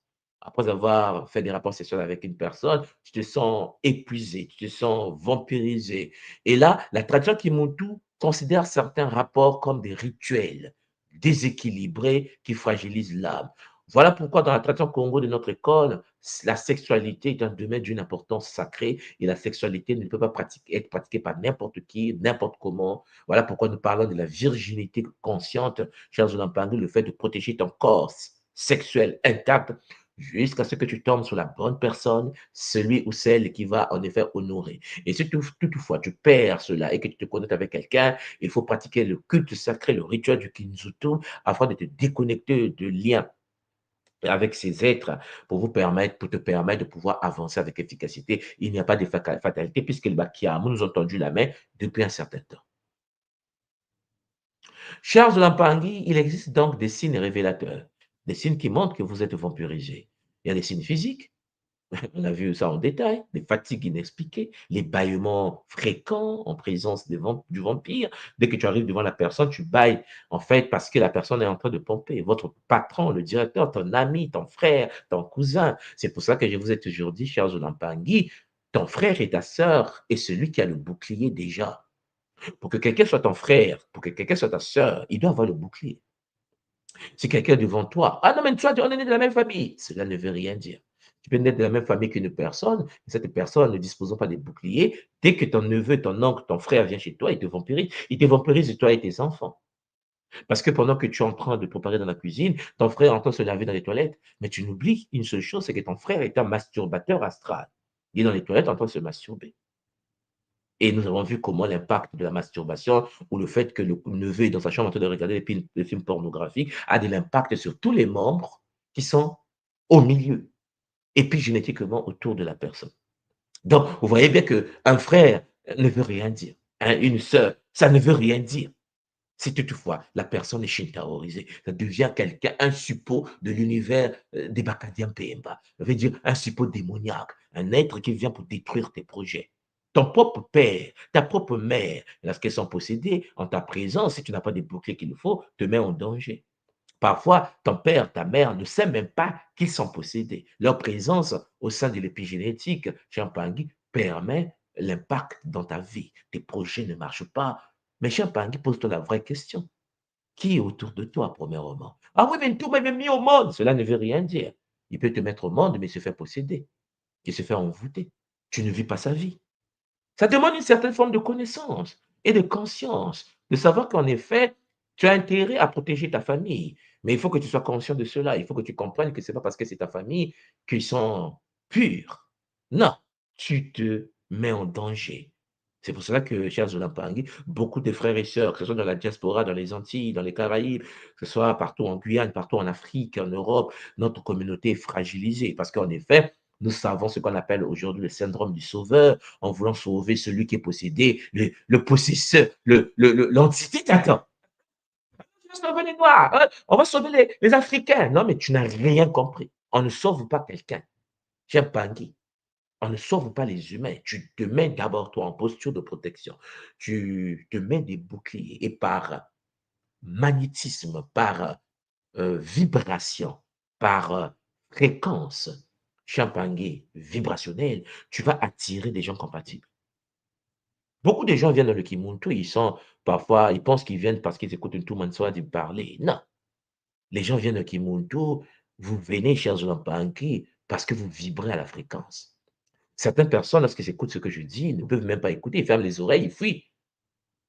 Après avoir fait des rapports sexuels avec une personne, tu te sens épuisé, tu te sens vampirisé. Et là, la tradition Kimuntu considère certains rapports comme des rituels déséquilibrés qui fragilisent l'âme. Voilà pourquoi dans la tradition Congo de notre école, la sexualité est un domaine d'une importance sacrée et la sexualité ne peut pas être pratiquée par n'importe qui, n'importe comment. Voilà pourquoi nous parlons de la virginité consciente, chers Olampangui, le fait de protéger ton corps sexuel intact jusqu'à ce que tu tombes sur la bonne personne, celui ou celle qui va en effet honorer. Et si toutefois tu perds cela et que tu te connectes avec quelqu'un, il faut pratiquer le culte sacré, le rituel du Kinzutu, afin de te déconnecter de liens avec ces êtres pour te permettre de pouvoir avancer avec efficacité. Il n'y a pas de fatalité puisque le Bakiamu nous ont tendu la main depuis un certain temps. Chers Lampangi, il existe donc des signes révélateurs, des signes qui montrent que vous êtes vampirisé. Il y a des signes physiques, on a vu ça en détail, des fatigues inexpliquées, les bâillements fréquents en présence du vampire. Dès que tu arrives devant la personne, tu bailles, en fait, parce que la personne est en train de pomper. Votre patron, le directeur, ton ami, ton frère, ton cousin. C'est pour ça que je vous ai toujours dit, chers Olampangui, ton frère et ta sœur est celui qui a le bouclier déjà. Pour que quelqu'un soit ton frère, pour que quelqu'un soit ta sœur, il doit avoir le bouclier. Si quelqu'un est devant toi, ah non, mais toi, on est né de la même famille, cela ne veut rien dire. Tu peux naître de la même famille qu'une personne, et cette personne ne disposant pas de bouclier, dès que ton neveu, ton oncle, ton frère vient chez toi, il te vampirise toi et tes enfants. Parce que pendant que tu es en train de préparer dans la cuisine, ton frère entend se laver dans les toilettes, mais tu n'oublies une seule chose, c'est que ton frère est un masturbateur astral. Il est dans les toilettes en train de se masturber. Et nous avons vu comment l'impact de la masturbation ou le fait que le neveu est dans sa chambre en train de regarder des films pornographiques a de l'impact sur tous les membres qui sont au milieu, épigénétiquement autour de la personne. Donc, vous voyez bien qu'un frère ne veut rien dire. Une sœur, ça ne veut rien dire. Si toutefois la personne est shintaorisée, ça devient quelqu'un, un suppôt de l'univers des Bacadiens Pemba. Ça veut dire un suppôt démoniaque, un être qui vient pour détruire tes projets. Ton propre père, ta propre mère, lorsqu'elles sont possédées, en ta présence, si tu n'as pas des boucliers qu'il faut, te met en danger. Parfois, ton père, ta mère ne sait même pas qu'ils sont possédés. Leur présence au sein de l'épigénétique, Champangui, permet l'impact dans ta vie. Tes projets ne marchent pas. Mais Champangui, pose-toi la vraie question. Qui est autour de toi, premièrement? Ah oui, mais tout m'a mis au monde. Cela ne veut rien dire. Il peut te mettre au monde, mais se faire posséder. Il se fait envoûter. Tu ne vis pas sa vie. Ça demande une certaine forme de connaissance et de conscience, de savoir qu'en effet, tu as intérêt à protéger ta famille. Mais il faut que tu sois conscient de cela. Il faut que tu comprennes que ce n'est pas parce que c'est ta famille qu'ils sont purs. Non. tu te mets en danger. C'est pour cela que, cher Zolampangi, beaucoup de frères et sœurs, que ce soit dans la diaspora, dans les Antilles, dans les Caraïbes, que ce soit partout en Guyane, partout en Afrique, en Europe, notre communauté est fragilisée. Parce qu'en effet, nous savons ce qu'on appelle aujourd'hui le syndrome du sauveur, en voulant sauver celui qui est possédé, le possesseur, l'entité. Attends, on va sauver les Noirs, hein, on va sauver les Africains. Non, mais tu n'as rien compris. On ne sauve pas quelqu'un. Cher Pangui, on ne sauve pas les humains. Tu te mets d'abord, toi, en posture de protection. Tu te mets des boucliers et par magnétisme, par vibration, par fréquence champagne vibrationnelle, tu vas attirer des gens compatibles. Beaucoup de gens viennent dans le Kimuntu, parfois, ils pensent qu'ils viennent parce qu'ils écoutent une Toumansouadi parler. Non. Les gens viennent au Kimuntu, vous venez, chers Zolampanki, parce que vous vibrez à la fréquence. Certaines personnes, lorsqu'ils écoutent ce que je dis, ne peuvent même pas écouter, ils ferment les oreilles, ils fuient.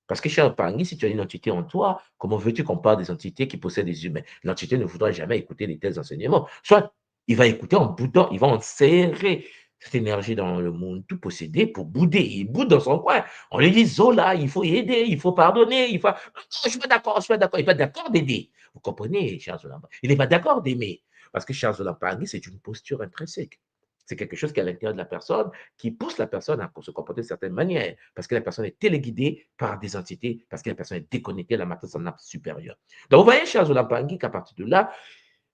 Parce que, cher Pangui, si tu as une entité en toi, comment veux-tu qu'on parle des entités qui possèdent des humains? L'entité ne voudra jamais écouter de tels enseignements. Soit il va écouter en boudant, il va en serrer cette énergie dans le monde tout possédé pour bouder. Il boude dans son coin. On lui dit, Zola, il faut aider, il faut pardonner, il faut. Non, je ne suis pas d'accord, je suis pas d'accord. Il n'est pas d'accord d'aider. Vous comprenez, cher Zola? Il n'est pas d'accord d'aimer. Parce que, cher Zola Pangui, c'est une posture intrinsèque. C'est quelque chose qui est à l'intérieur de la personne, qui pousse la personne à se comporter de certaines manières, parce que la personne est téléguidée par des entités, parce que la personne est déconnectée de la matrice en nappe supérieure. Donc, vous voyez, cher Zolampangi, qu'à partir de là,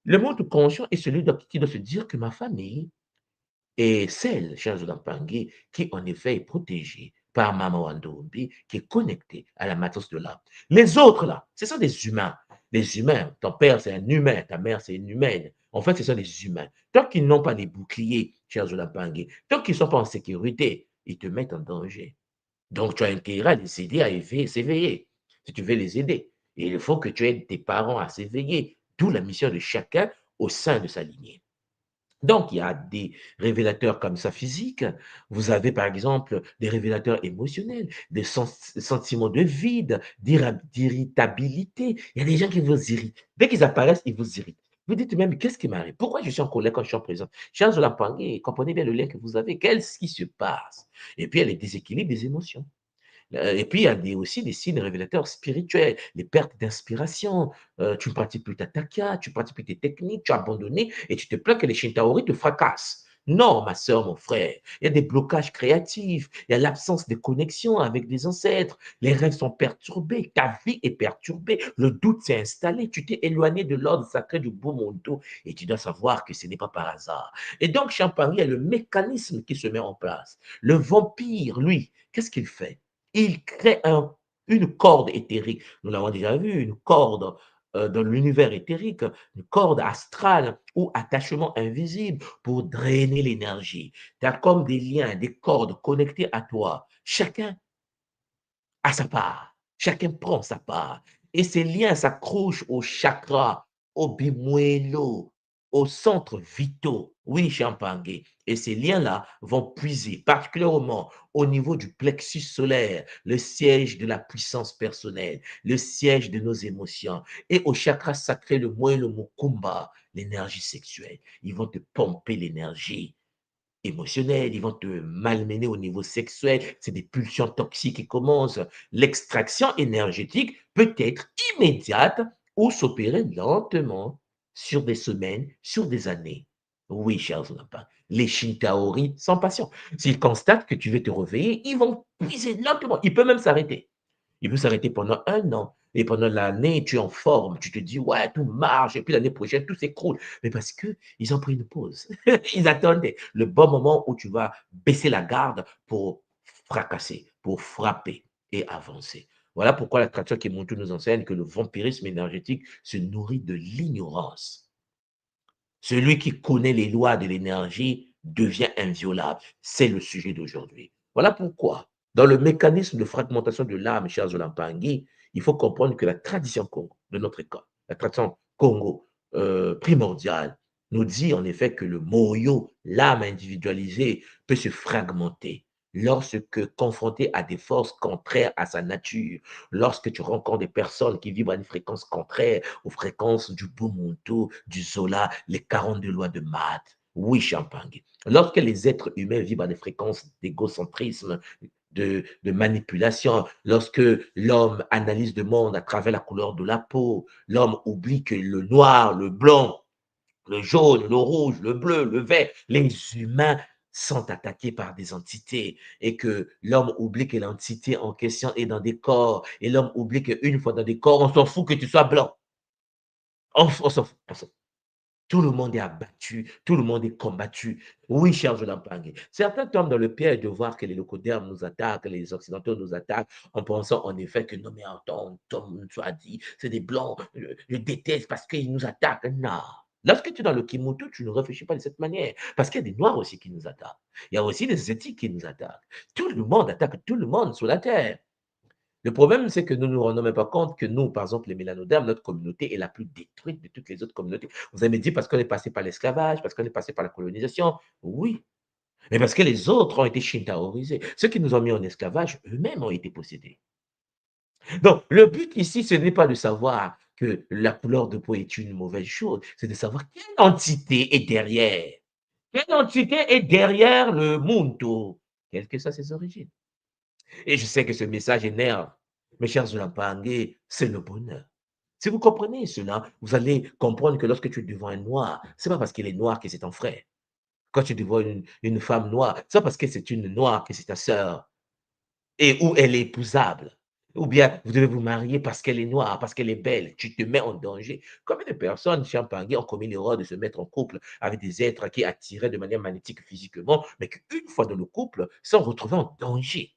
le monde conscient est celui qui doit se dire que ma famille est celle, cher Zolampangi, qui en effet est protégée par Mama Wandombi, qui est connectée à la matrice de l'âme. Les autres, là, ce sont des humains. Les humains, ton père, c'est un humain, ta mère, c'est une humaine. En fait, ce sont des humains. Tant qu'ils n'ont pas les boucliers, cher Zolampangi, tant qu'ils ne sont pas en sécurité, ils te mettent en danger. Donc, tu as intérêt à les aider à s'éveiller, si tu veux les aider. Et il faut que tu aides tes parents à s'éveiller, d'où la mission de chacun au sein de sa lignée. Donc, il y a des révélateurs comme ça physiques. Vous avez, par exemple, des révélateurs émotionnels, des sentiments de vide, d'irritabilité. Il y a des gens qui vous irritent. Dès qu'ils apparaissent, ils vous irritent. Vous dites même, qu'est-ce qui m'arrive? Pourquoi je suis en colère quand je suis en présence? Chers Olapangé, comprenez bien le lien que vous avez. Qu'est-ce qui se passe? Et puis, il y a les déséquilibres des émotions. Et puis, il y a aussi des signes révélateurs spirituels, les pertes d'inspiration. Tu ne pratiques plus ta takia, tu ne pratiques plus tes techniques, tu as abandonné et tu te plains que les Shintaori te fracassent. Non, ma soeur, mon frère, il y a des blocages créatifs, il y a l'absence de connexion avec des ancêtres, les rêves sont perturbés, ta vie est perturbée, le doute s'est installé, tu t'es éloigné de l'ordre sacré du Bumonto et tu dois savoir que ce n'est pas par hasard. Et donc, Champagne, il y a le mécanisme qui se met en place. Le vampire, lui, qu'est-ce qu'il fait? Il crée une corde éthérique. Nous l'avons déjà vu, une corde dans l'univers éthérique, une corde astrale ou attachement invisible pour drainer l'énergie. Tu as comme des liens, des cordes connectées à toi. Chacun a sa part. Chacun prend sa part. Et ces liens s'accrochent au chakra, au bimuelo, aux centres vitaux. Oui, Champagne. Et ces liens-là vont puiser particulièrement au niveau du plexus solaire, le siège de la puissance personnelle, le siège de nos émotions, et au chakra sacré, le muelo mukumba, l'énergie sexuelle. Ils vont te pomper l'énergie émotionnels, ils vont te malmener au niveau sexuel, c'est des pulsions toxiques qui commencent. L'extraction énergétique peut être immédiate ou s'opérer lentement sur des semaines, sur des années. Oui, chers enfants, les Shintaori sont patients. S'ils constatent que tu veux te réveiller, ils vont puiser lentement. Il peut même s'arrêter. Il peut s'arrêter pendant 1 an. Et pendant l'année, tu es en forme. Tu te dis, ouais, tout marche. Et puis l'année prochaine, tout s'écroule. Mais parce qu'ils ont pris une pause. Ils attendaient le bon moment où tu vas baisser la garde pour fracasser, pour frapper et avancer. Voilà pourquoi la tradition qui nous enseigne que le vampirisme énergétique se nourrit de l'ignorance. Celui qui connaît les lois de l'énergie devient inviolable. C'est le sujet d'aujourd'hui. Voilà pourquoi, dans le mécanisme de fragmentation de l'âme, cher Zolampangi, il faut comprendre que la tradition Congo, de notre école, la tradition Congo primordiale, nous dit en effet que le moyo, l'âme individualisée, peut se fragmenter lorsque confronté à des forces contraires à sa nature, lorsque tu rencontres des personnes qui vivent à une fréquence contraire aux fréquences du Bumuntu, du Zola, les 42 lois de Math. Oui, Champagne. Lorsque les êtres humains vivent à des fréquences d'égocentrisme, de manipulation, lorsque l'homme analyse le monde à travers la couleur de la peau, l'homme oublie que le noir, le blanc, le jaune, le rouge, le bleu, le vert, les humains sont attaqués par des entités et que l'homme oublie que l'entité en question est dans des corps et l'homme oublie qu'une fois dans des corps, on s'en fout que tu sois blanc. On s'en fout. Tout le monde est abattu, tout le monde est combattu. Oui, cher Jonathan Pang. Certains tombent dans le piège de voir que les locodèrmes nous attaquent, les occidentaux nous attaquent, en pensant en effet que non, mais attends, Tom soit dit, c'est des blancs, je déteste parce qu'ils nous attaquent. Non. Lorsque tu es dans le Kimoto, tu ne réfléchis pas de cette manière. Parce qu'il y a des Noirs aussi qui nous attaquent. Il y a aussi des Asiatiques qui nous attaquent. Tout le monde attaque tout le monde sur la terre. Le problème, c'est que nous ne nous rendons même pas compte que nous, par exemple, les mélanodermes, notre communauté est la plus détruite de toutes les autres communautés. Vous avez dit parce qu'on est passé par l'esclavage, parce qu'on est passé par la colonisation. Oui, mais parce que les autres ont été shintaorisés. Ceux qui nous ont mis en esclavage, eux-mêmes ont été possédés. Donc, le but ici, ce n'est pas de savoir que la couleur de peau est une mauvaise chose, c'est de savoir quelle entité est derrière. Quelle entité est derrière le Muntu, quelles que soient ses origines. Et je sais que ce message énerve. Mes chers Zulapangue, c'est le bonheur. Si vous comprenez cela, vous allez comprendre que lorsque tu es devant un noir, ce n'est pas parce qu'il est noir que c'est ton frère. Quand tu es devant une femme noire, ce n'est pas parce que c'est une noire que c'est ta sœur et où elle est épousable. Ou bien vous devez vous marier parce qu'elle est noire, parce qu'elle est belle. Tu te mets en danger. Combien de personnes, Champagne, ont commis l'erreur de se mettre en couple avec des êtres qui attiraient de manière magnétique physiquement, mais qu'une fois dans le couple, sont retrouvés en danger.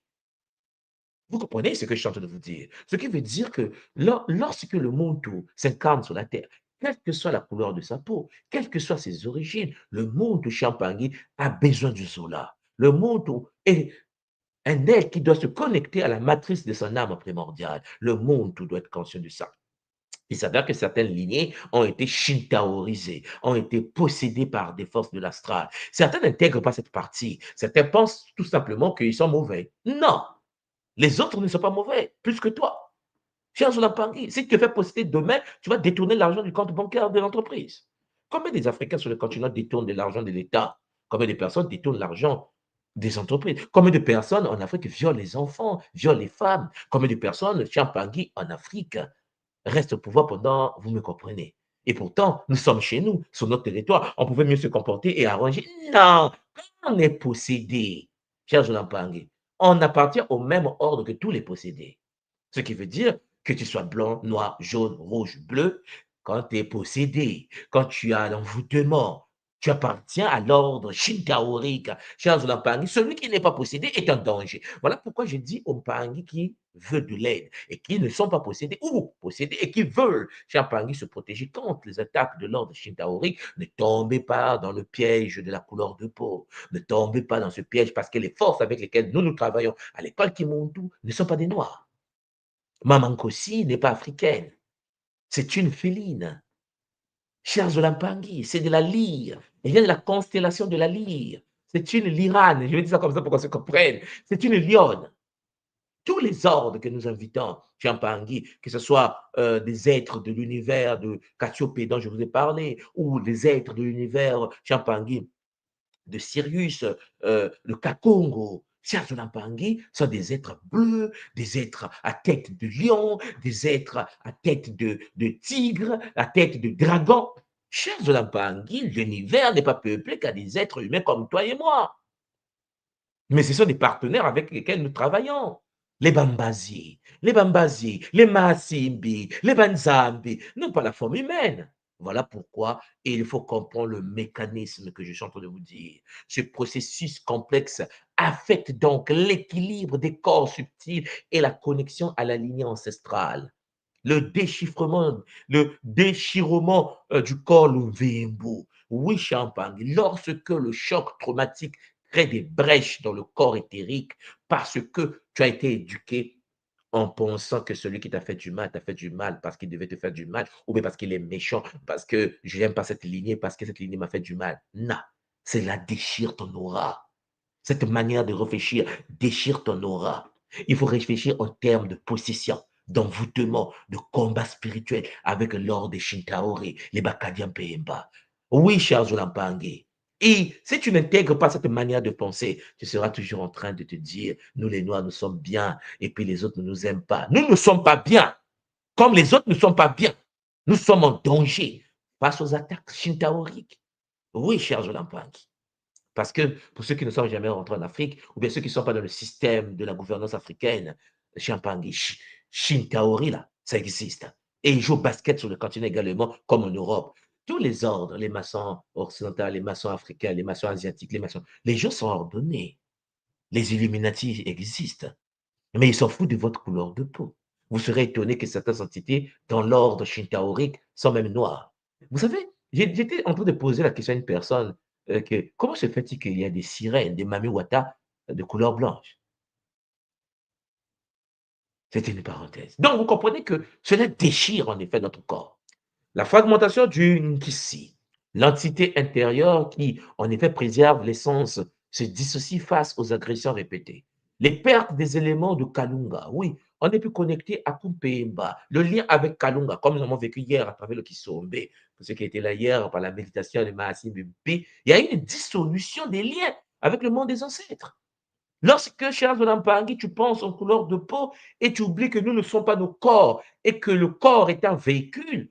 Vous comprenez ce que je suis en train de vous dire? Ce qui veut dire que lorsque le Muntu s'incarne sur la terre, quelle que soit la couleur de sa peau, quelles que soient ses origines, le Muntu Champangui a besoin du Zola. Le Muntu est un être qui doit se connecter à la matrice de son âme primordiale. Le Muntu doit être conscient de ça. Il s'avère que certaines lignées ont été shintaorisées, ont été possédées par des forces de l'astral. Certains n'intègrent pas cette partie. Certains pensent tout simplement qu'ils sont mauvais. Non! Les autres ne sont pas mauvais, plus que toi. Cher Zolapangui, si tu te fais posséder demain, tu vas détourner l'argent du compte bancaire de l'entreprise. Combien des Africains sur le continent détournent de l'argent de l'État? Combien de personnes détournent l'argent des entreprises? Combien de personnes en Afrique violent les enfants, violent les femmes? Combien de personnes, Champangui, en Afrique, restent au pouvoir pendant, vous me comprenez? Et pourtant, nous sommes chez nous, sur notre territoire. On pouvait mieux se comporter et arranger. Non, quand on est possédé, cher Zolapangui, on appartient au même ordre que tous les possédés. Ce qui veut dire que tu sois blanc, noir, jaune, rouge, bleu, quand tu es possédé, quand tu as l'envoûtement, tu appartiens à l'ordre shintaorique. Cher Zulapangi, celui qui n'est pas possédé est un danger. Voilà pourquoi je dis aux Mpangi qui veulent de l'aide et qui ne sont pas possédés ou possédés et qui veulent, cher Mpangi, se protéger contre les attaques de l'ordre shintaorique, ne tombez pas dans le piège de la couleur de peau. Ne tombez pas dans ce piège parce que les forces avec lesquelles nous travaillons à l'école Kimuntu ne sont pas des noirs. Maman Kossi n'est pas africaine. C'est une féline. Cher Zolampangi, c'est de la lyre. Elle vient de la constellation de la lyre. C'est une lirane. Je vais dire ça comme ça pour qu'on se comprenne. C'est une lionne. Tous les ordres que nous invitons, Champangui, que ce soit des êtres de l'univers de Cassiopée dont je vous ai parlé, ou des êtres de l'univers, Champangui, de Sirius, le Kakongo, Xiazolapangui sont des êtres bleus, des êtres à tête de lion, des êtres à tête de tigre, à tête de dragon. Xiazolapangui, l'univers n'est pas peuplé qu'à des êtres humains comme toi et moi. Mais ce sont des partenaires avec lesquels nous travaillons. Les Bambazi, les Masimbi, les Banzambi n'ont pas la forme humaine. Voilà pourquoi il faut comprendre le mécanisme que je suis en train de vous dire. Ce processus complexe affecte donc l'équilibre des corps subtils et la connexion à la lignée ancestrale. Le déchirement du corps Lumvimbu. Oui, Champagne, lorsque le choc traumatique crée des brèches dans le corps éthérique parce que tu as été éduqué en pensant que celui qui t'a fait du mal parce qu'il devait te faire du mal, ou bien parce qu'il est méchant, parce que je n'aime pas cette lignée, parce que cette lignée m'a fait du mal. Non, cela déchire ton aura. Cette manière de réfléchir déchire ton aura. Il faut réfléchir en termes de possession, d'envoûtement, de combat spirituel avec l'ordre des Shintaori, les Bakadian Pemba. Oui, cher Zolampangue, Et si tu n'intègres pas cette manière de penser, tu seras toujours en train de te dire, nous les Noirs, nous sommes bien, et puis les autres ne nous aiment pas. Nous ne sommes pas bien, comme les autres ne sont pas bien. Nous sommes en danger face aux attaques shintaoriques. Oui, cher Jolampangi. Parce que pour ceux qui ne sont jamais rentrés en Afrique, ou bien ceux qui ne sont pas dans le système de la gouvernance africaine, Champangi, Shintaori, là, ça existe. Et ils jouent au basket sur le continent également, comme en Europe. Tous les ordres, les maçons occidentaux, les maçons africains, les maçons asiatiques, les gens sont ordonnés. Les Illuminati existent. Mais ils s'en foutent de votre couleur de peau. Vous serez étonné que certaines entités dans l'ordre shintaorique sont même noires. Vous savez, j'étais en train de poser la question à une personne comment se fait-il qu'il y a des sirènes, des mamiwata de couleur blanche? C'était une parenthèse. Donc, vous comprenez que cela déchire en effet notre corps. La fragmentation du Nkisi, l'entité intérieure qui, en effet, préserve l'essence, se dissocie face aux agressions répétées. Les pertes des éléments de Kalunga, oui, on est plus connecté à Kumpemba, le lien avec Kalunga, comme nous avons vécu hier à travers le Kisombe, pour ceux qui étaient là hier par la méditation de Mahasim Bimpi, il y a une dissolution des liens avec le monde des ancêtres. Lorsque, cher Zolampangi, tu penses en couleur de peau et tu oublies que nous ne sommes pas nos corps et que le corps est un véhicule,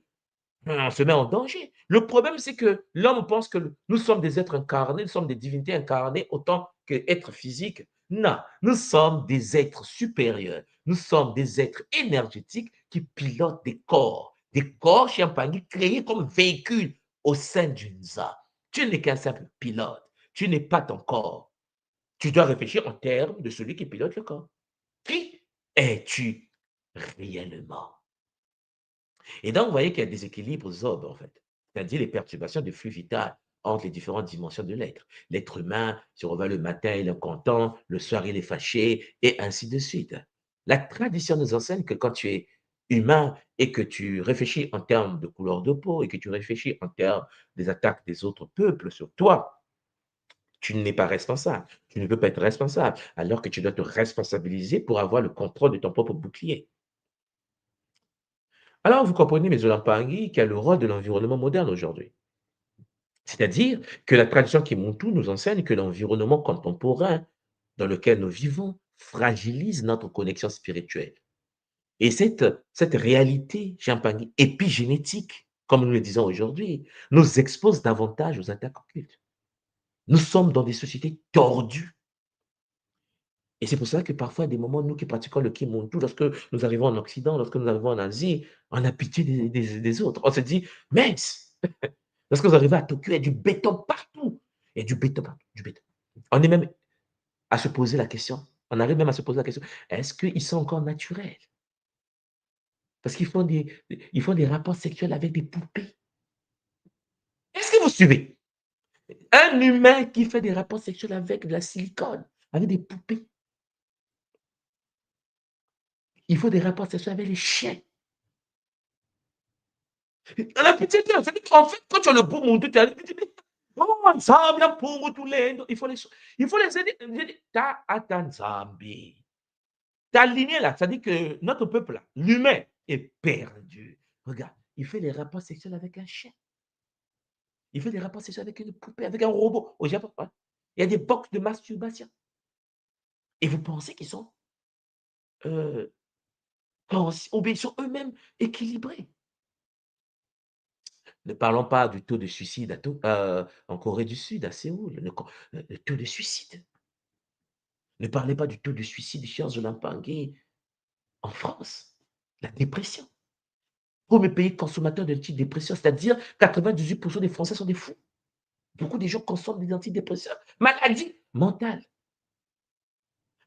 on se met en danger. Le problème, c'est que l'homme pense que nous sommes des êtres incarnés, nous sommes des divinités incarnées autant qu'êtres physiques. Non, nous sommes des êtres supérieurs. Nous sommes des êtres énergétiques qui pilotent des corps champagne créés comme véhicules au sein d'une ZA. Tu n'es qu'un simple pilote. Tu n'es pas ton corps. Tu dois réfléchir en termes de celui qui pilote le corps. Qui es-tu réellement? Et donc, vous voyez qu'il y a des équilibres ZOB, en fait, c'est-à-dire les perturbations de flux vital entre les différentes dimensions de l'être. L'être humain se réveille le matin, il est content, le soir, il est fâché, et ainsi de suite. La tradition nous enseigne que quand tu es humain et que tu réfléchis en termes de couleur de peau et que tu réfléchis en termes des attaques des autres peuples sur toi, tu n'es pas responsable. Tu ne peux pas être responsable, alors que tu dois te responsabiliser pour avoir le contrôle de ton propre bouclier. Alors, vous comprenez, mes Olampangui, quel est le rôle de l'environnement moderne aujourd'hui. C'est-à-dire que la tradition Kimuntu nous enseigne que l'environnement contemporain dans lequel nous vivons fragilise notre connexion spirituelle. Et cette réalité, Champagny, épigénétique, comme nous le disons aujourd'hui, nous expose davantage aux attaques occultes. Nous sommes dans des sociétés tordues. Et c'est pour ça que parfois, à des moments, nous qui pratiquons le Kimuntu, lorsque nous arrivons en Occident, lorsque nous arrivons en Asie, on a pitié des autres. On se dit, mince, lorsque vous arrivez à Tokyo, il y a du béton partout. Il y a du béton partout, du béton. On est même à se poser la question, on arrive même à se poser la question, est-ce qu'ils sont encore naturels? Parce ils font des rapports sexuels avec des poupées. Est-ce que vous suivez? Un humain qui fait des rapports sexuels avec de la silicone, avec des poupées. Il faut des rapports sexuels avec les chiens. On a pitié d'eux. En fait, quand tu as le beau monde, tu as oh, ça vient pour tous les. Il faut les aider. Ta atanzambi. Ta lignée là, ça dit que notre peuple là, l'humain, est perdu. Regarde, il fait des rapports sexuels avec un chien. Il fait des rapports sexuels avec une poupée, avec un robot. Au Japon, hein. Il y a des box de masturbation. Et vous pensez qu'ils sont, ou bien ils sont eux-mêmes équilibrés. Ne parlons pas du taux de suicide en Corée du Sud, à Séoul, le taux de suicide. Ne parlez pas du taux de suicide chez Zolampangué en France, la dépression. Premier pays consommateur d'antidépresseurs, c'est-à-dire 98% des Français sont des fous. Beaucoup de gens consomment des antidépresseurs. Maladie mentale.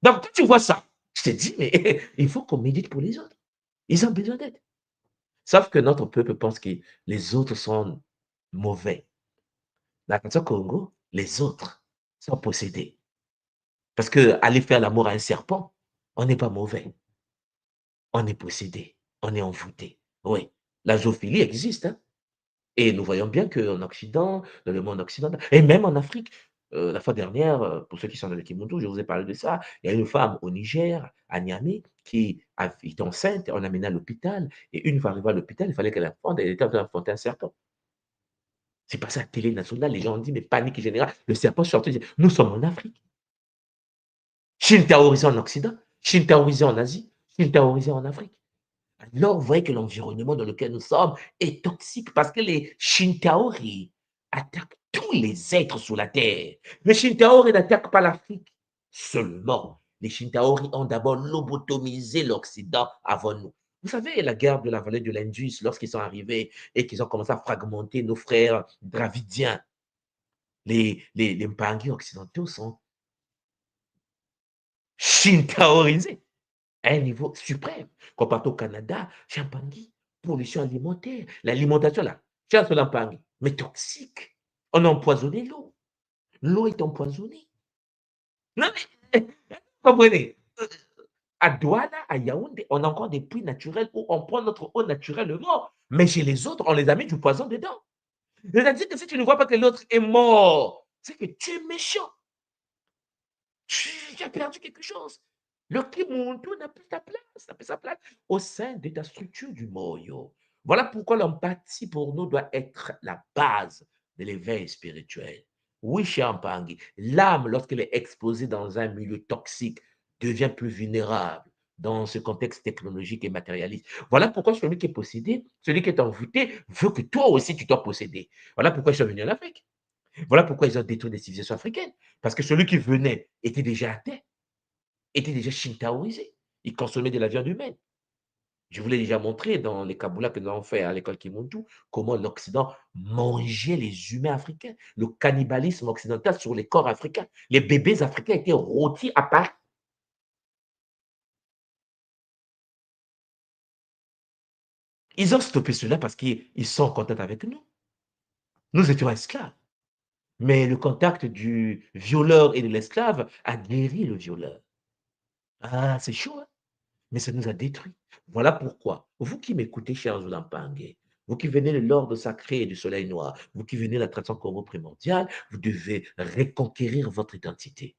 Donc, quand tu vois ça, je te dis, mais il faut qu'on médite pour les autres. Ils ont besoin d'aide. Sauf que notre peuple pense que les autres sont mauvais. Dans le Congo, les autres sont possédés. Parce qu'aller faire l'amour à un serpent, on n'est pas mauvais. On est possédé. On est envoûté. Oui, la zoophilie existe. Hein? Et nous voyons bien qu'en Occident, dans le monde occidental, et même en Afrique, la fois dernière, pour ceux qui sont dans le Kimuntu, je vous ai parlé de ça, il y a une femme au Niger, à Niamey, qui est enceinte, on l'a amenée à l'hôpital, et une fois arrivée à l'hôpital, il fallait qu'elle enfonte, elle était en train d'enfanter un serpent. C'est passé à la télé nationale, les gens ont dit, mais panique générale, le serpent sorti, nous sommes en Afrique. Chine terrorisée en Occident, Chine terrorisée en Asie, Chine terrorisée en Afrique. Alors, vous voyez que l'environnement dans lequel nous sommes est toxique parce que les Shintaori attaquent tous les êtres sur la Terre. Les Shintaori n'attaquent pas l'Afrique seulement. Les Shintaori ont d'abord lobotomisé l'Occident avant nous. Vous savez, la guerre de la vallée de l'Indus, lorsqu'ils sont arrivés et qu'ils ont commencé à fragmenter nos frères dravidiens, les Mpangi occidentaux sont Shintaorisés à un niveau suprême. Quand on part au Canada, Champangui, pollution alimentaire, l'alimentation là, tiens, sur Champangui, mais toxique. On a empoisonné l'eau. L'eau est empoisonnée. Non, mais, vous comprenez? À Douala, à Yaoundé, on a encore des puits naturels où on prend notre eau naturellement. Mais chez les autres, on les a mis du poison dedans. C'est-à-dire que si tu ne vois pas que l'autre est mort, c'est que tu es méchant. Tu as perdu quelque chose. Le Kimuntu n'a plus sa place, n'a plus sa place au sein de ta structure du Moyo. Voilà pourquoi l'empathie pour nous doit être la base de l'éveil spirituel. Oui, cher Mpangi, l'âme, lorsqu'elle est exposée dans un milieu toxique, devient plus vulnérable dans ce contexte technologique et matérialiste. Voilà pourquoi celui qui est possédé, celui qui est envoûté, veut que toi aussi tu sois possédé. Voilà pourquoi je suis venu en Afrique. Voilà pourquoi ils ont détruit les civilisations africaines. Parce que celui qui venait était déjà athée, était déjà shintaoisé. Il consommait de la viande humaine. Je vous l'ai déjà montré dans les Kabbalah que nous avons fait à l'école Kimuntu, comment l'Occident mangeait les humains africains. Le cannibalisme occidental sur les corps africains. Les bébés africains étaient rôtis à Paris. Ils ont stoppé cela parce qu'ils sont en contact avec nous. Nous étions esclaves. Mais le contact du violeur et de l'esclave a guéri le violeur. Ah, c'est chaud, hein? Mais ça nous a détruits. Voilà pourquoi, vous qui m'écoutez, chers Olampangue, vous qui venez de l'ordre sacré du soleil noir, vous qui venez de la tradition coraux primordiale, vous devez reconquérir votre identité.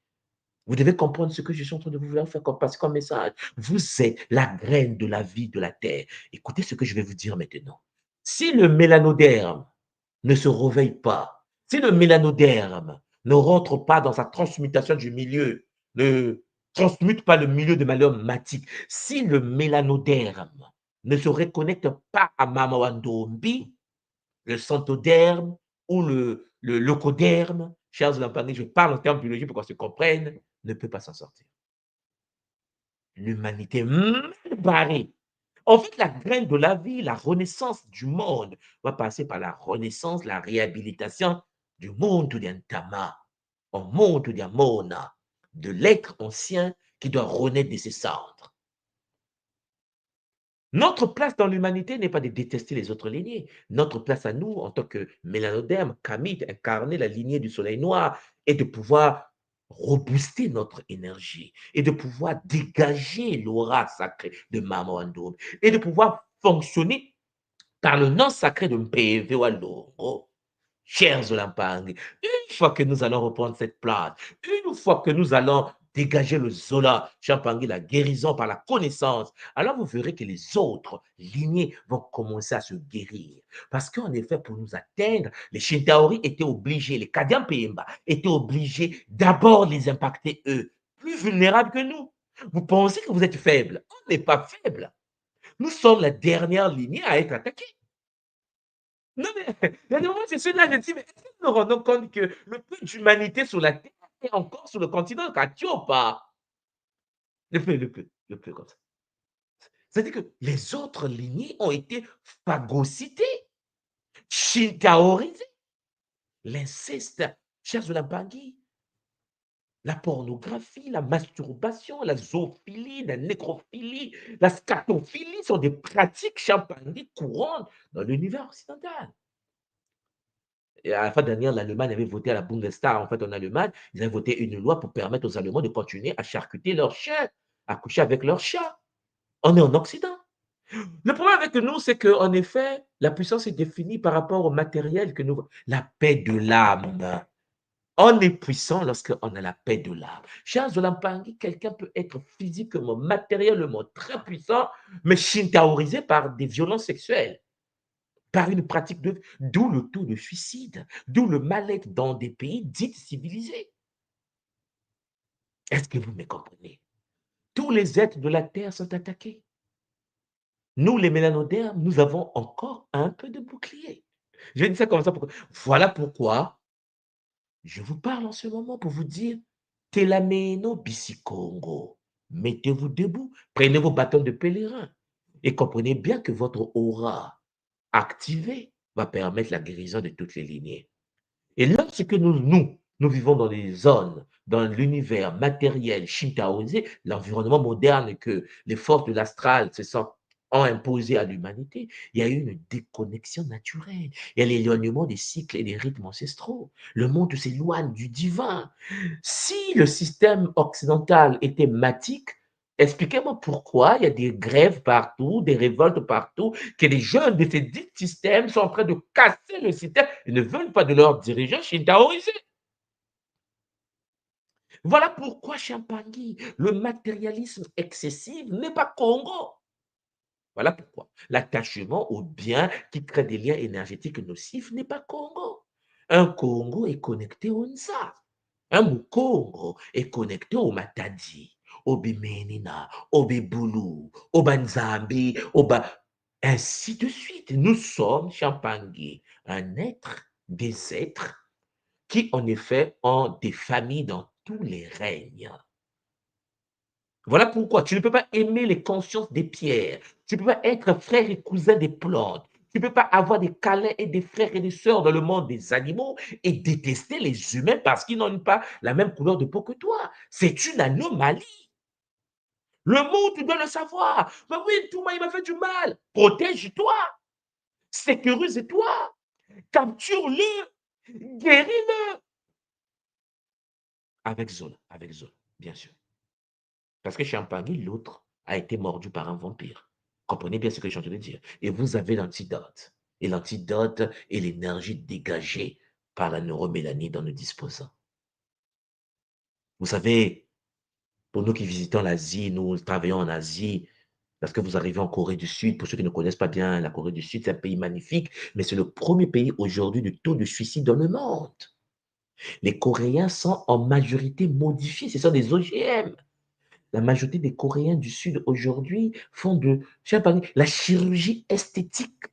Vous devez comprendre ce que je suis en train de vous faire passer comme message. Vous êtes la graine de la vie de la terre. Écoutez ce que je vais vous dire maintenant. Si le mélanoderme ne se réveille pas, si le mélanoderme ne rentre pas dans sa transmutation du milieu, ne transmute pas le milieu de manière matique, si le mélanoderme ne se reconnecte pas à Mamawandombi, le centoderme ou le leucoderme, chers Lampani, je parle en termes biologiques pour qu'on se comprenne, ne peut pas s'en sortir. L'humanité mal barrée. En fait, la graine de la vie, la renaissance du monde va passer par la renaissance, la réhabilitation du monde d'Antama, au monde d'Amona, de l'être ancien qui doit renaître de ses cendres. Notre place dans l'humanité n'est pas de détester les autres lignées. Notre place à nous, en tant que mélanoderme, kamite, incarner la lignée du soleil noir, est de pouvoir rebooster notre énergie et de pouvoir dégager l'aura sacrée de Mama Wandoum et de pouvoir fonctionner par le nom sacré de Mpeve Walongo. Chers Olampang, une fois que nous allons reprendre cette place, une fois que nous allons dégager le Zola, Champangui, la guérison par la connaissance, alors vous verrez que les autres lignées vont commencer à se guérir. Parce qu'en effet, pour nous atteindre, les Shintaori étaient obligés, les Kadian Pemba étaient obligés d'abord les impacter eux, plus vulnérables que nous. Vous pensez que vous êtes faible? On n'est pas faible. Nous sommes la dernière lignée à être attaquée. Non, mais il y a des moments, je suis là, je dis, mais est-ce que nous nous rendons compte que le peu d'humanité sur la Terre est encore sur le continent de ou pas? Le peu comme ça. C'est-à-dire que les autres lignées ont été phagocytées, shintaorisées. L'inceste, chers Olampangui, la pornographie, la masturbation, la zoophilie, la nécrophilie, la scatophilie sont des pratiques champangui courantes dans l'univers occidental. Et à la fin dernière, l'Allemagne avait voté à la Bundestag, en fait, en Allemagne, ils avaient voté une loi pour permettre aux Allemands de continuer à charcuter leurs chiens, à coucher avec leurs chats. On est en Occident. Le problème avec nous, c'est qu'en effet, la puissance est définie par rapport au matériel que nous... La paix de l'âme. On est puissant lorsqu'on a la paix de l'âme. Chers Olampangui, quelqu'un peut être physiquement, matériellement très puissant, mais shintaorisé par des violences sexuelles. par une pratique d'où le taux de suicide, d'où le mal-être dans des pays dits civilisés. Est-ce que vous me comprenez? Tous les êtres de la Terre sont attaqués. Nous, les mélanodermes, nous avons encore un peu de bouclier. Je vais dire ça comme ça. Voilà pourquoi je vous parle en ce moment pour vous dire, Telameno Bisikongo, mettez-vous debout, prenez vos bâtons de pèlerin et comprenez bien que votre aura activée va permettre la guérison de toutes les lignées. Et lorsque nous vivons dans les zones, dans l'univers matériel, shintaoisé, l'environnement moderne que les forces de l'astral ont imposé à l'humanité, il y a eu une déconnexion naturelle. Il y a l'éloignement des cycles et des rythmes ancestraux. Le monde s'éloigne du divin. Si le système occidental était matique, expliquez-moi pourquoi il y a des grèves partout, des révoltes partout, que les jeunes de ces dix systèmes sont en train de casser le système et ne veulent pas de leurs dirigeants shintaoisés. Voilà pourquoi, Champagny, le matérialisme excessif n'est pas Congo. Voilà pourquoi l'attachement au bien qui crée des liens énergétiques nocifs n'est pas Congo. Un Congo est connecté au Nsa. Un Mukongo est connecté au Matadi, au Bimenina, au Bibulu, au Banzambi, ainsi de suite. Nous sommes, Champangui, des êtres qui, en effet, ont des familles dans tous les règnes. Voilà pourquoi tu ne peux pas aimer les consciences des pierres. Tu ne peux pas être frère et cousin des plantes. Tu ne peux pas avoir des câlins et des frères et des sœurs dans le monde des animaux et détester les humains parce qu'ils n'ont pas la même couleur de peau que toi. C'est une anomalie. Le monde, tu dois le savoir. Mais oui, tout moi, il m'a fait du mal. Protège-toi. Sécurise-toi. Capture-le. Guéris-le. Avec Zola, bien sûr. Parce que Champagny, l'autre, a été mordu par un vampire. Comprenez bien ce que je suis en train de dire. Et vous avez l'antidote. Et l'antidote est l'énergie dégagée par la neuromélanie dont nous disposons. Vous savez, pour nous qui visitons l'Asie, nous travaillons en Asie, parce que vous arrivez en Corée du Sud, pour ceux qui ne connaissent pas bien la Corée du Sud, c'est un pays magnifique, mais c'est le premier pays aujourd'hui du taux de suicide dans le monde. Les Coréens sont en majorité modifiés, ce sont des OGM. La majorité des Coréens du Sud aujourd'hui font la chirurgie esthétique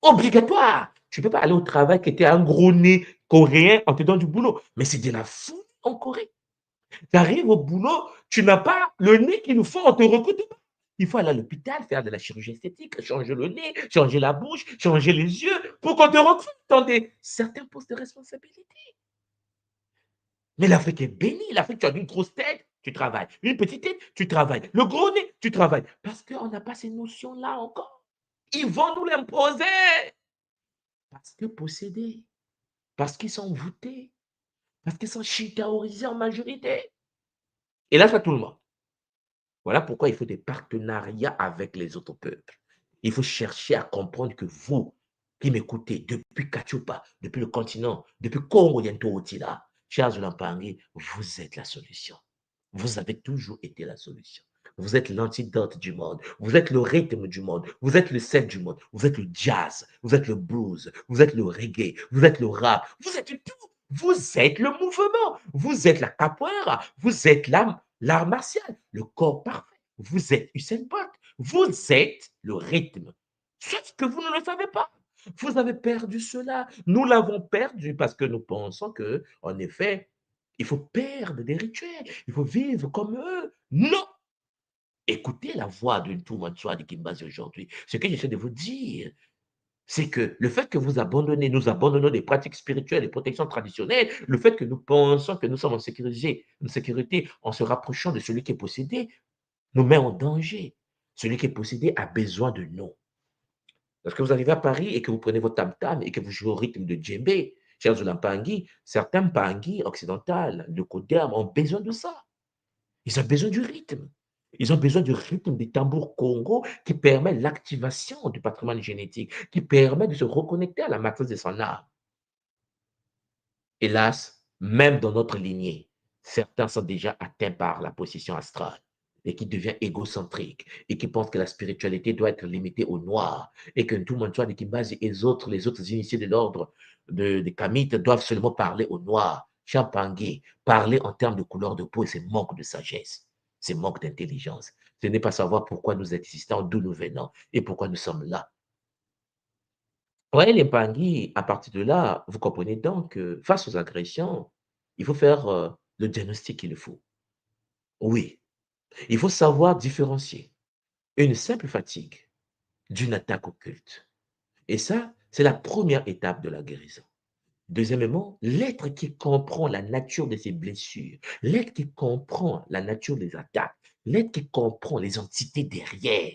obligatoire. Tu ne peux pas aller au travail qui était un gros nez coréen en te donnant du boulot. Mais c'est de la folie en Corée. Tu arrives au boulot, tu n'as pas le nez qu'il nous faut, on te recrute pas. Il faut aller à l'hôpital, faire de la chirurgie esthétique, changer le nez, changer la bouche, changer les yeux pour qu'on te recrute dans certains postes de responsabilité. Mais l'Afrique est bénie. L'Afrique, tu as une grosse tête, tu travailles. Une petite tête, tu travailles. Le gros nez, tu travailles. Parce qu'on n'a pas ces notions-là encore. Ils vont nous l'imposer. Parce que possédés. Parce qu'ils sont voûtés. Parce qu'ils sont chitaorisés en majorité. Et là, c'est tout le monde. Voilà pourquoi il faut des partenariats avec les autres peuples. Il faut chercher à comprendre que vous, qui m'écoutez depuis Kachupa, depuis le continent, depuis Congo, Yentotila, chers Olampangui, vous êtes la solution. Vous avez toujours été la solution. Vous êtes l'antidote du monde. Vous êtes le rythme du monde. Vous êtes le sel du monde. Vous êtes le jazz. Vous êtes le blues. Vous êtes le reggae. Vous êtes le rap. Vous êtes tout. Vous êtes le mouvement. Vous êtes la capoeira. Vous êtes l'art martial. Le corps parfait. Vous êtes Usain Bolt. Vous êtes le rythme. Sauf que vous ne le savez pas. Vous avez perdu cela. Nous l'avons perdu parce que nous pensons que, en effet, il faut perdre des rituels. Il faut vivre comme eux. Non! Écoutez la voix de Ntumanswa de Kimbazi aujourd'hui. Ce que j'essaie de vous dire, c'est que le fait que nous abandonnons des pratiques spirituelles, des protections traditionnelles, le fait que nous pensons que nous sommes en sécurité en se rapprochant de celui qui est possédé, nous met en danger. Celui qui est possédé a besoin de nous. Lorsque vous arrivez à Paris et que vous prenez votre tam-tam et que vous jouez au rythme de djembé, chers Olampangui, certains Pangui occidentales, de Kodam, ont besoin de ça. Ils ont besoin du rythme. Ils ont besoin du rythme des tambours Congo qui permet l'activation du patrimoine génétique, qui permet de se reconnecter à la matrice de son âme. Hélas, même dans notre lignée, certains sont déjà atteints par la position astrale. et qui devient égocentrique et qui pense que la spiritualité doit être limitée au noir et que tout le monde soit des Kimbas et les autres initiés de l'ordre des Kamites doivent seulement parler au noir. Champangui, parler en termes de couleur de peau, c'est manque de sagesse, c'est manque d'intelligence. Ce n'est pas savoir pourquoi nous existons, d'où nous venons et pourquoi nous sommes là. Ouais, les Pangui, à partir de là, vous comprenez donc que face aux agressions, il faut faire le diagnostic qu'il faut. Oui, il faut savoir différencier une simple fatigue d'une attaque occulte. Et ça, c'est la première étape de la guérison. Deuxièmement, l'être qui comprend la nature de ses blessures, l'être qui comprend la nature des attaques, l'être qui comprend les entités derrière,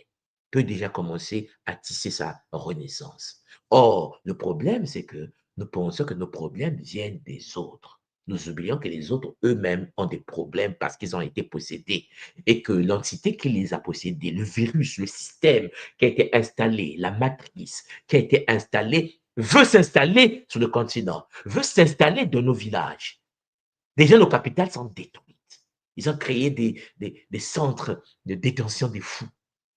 peut déjà commencer à tisser sa renaissance. Or, le problème, c'est que nous pensons que nos problèmes viennent des autres. Nous oublions que les autres eux-mêmes ont des problèmes parce qu'ils ont été possédés et que l'entité qui les a possédés, le virus, le système qui a été installé, la matrice qui a été installée, veut s'installer sur le continent, veut s'installer dans nos villages. Déjà, nos capitales sont détruites. Ils ont créé des centres de détention des fous.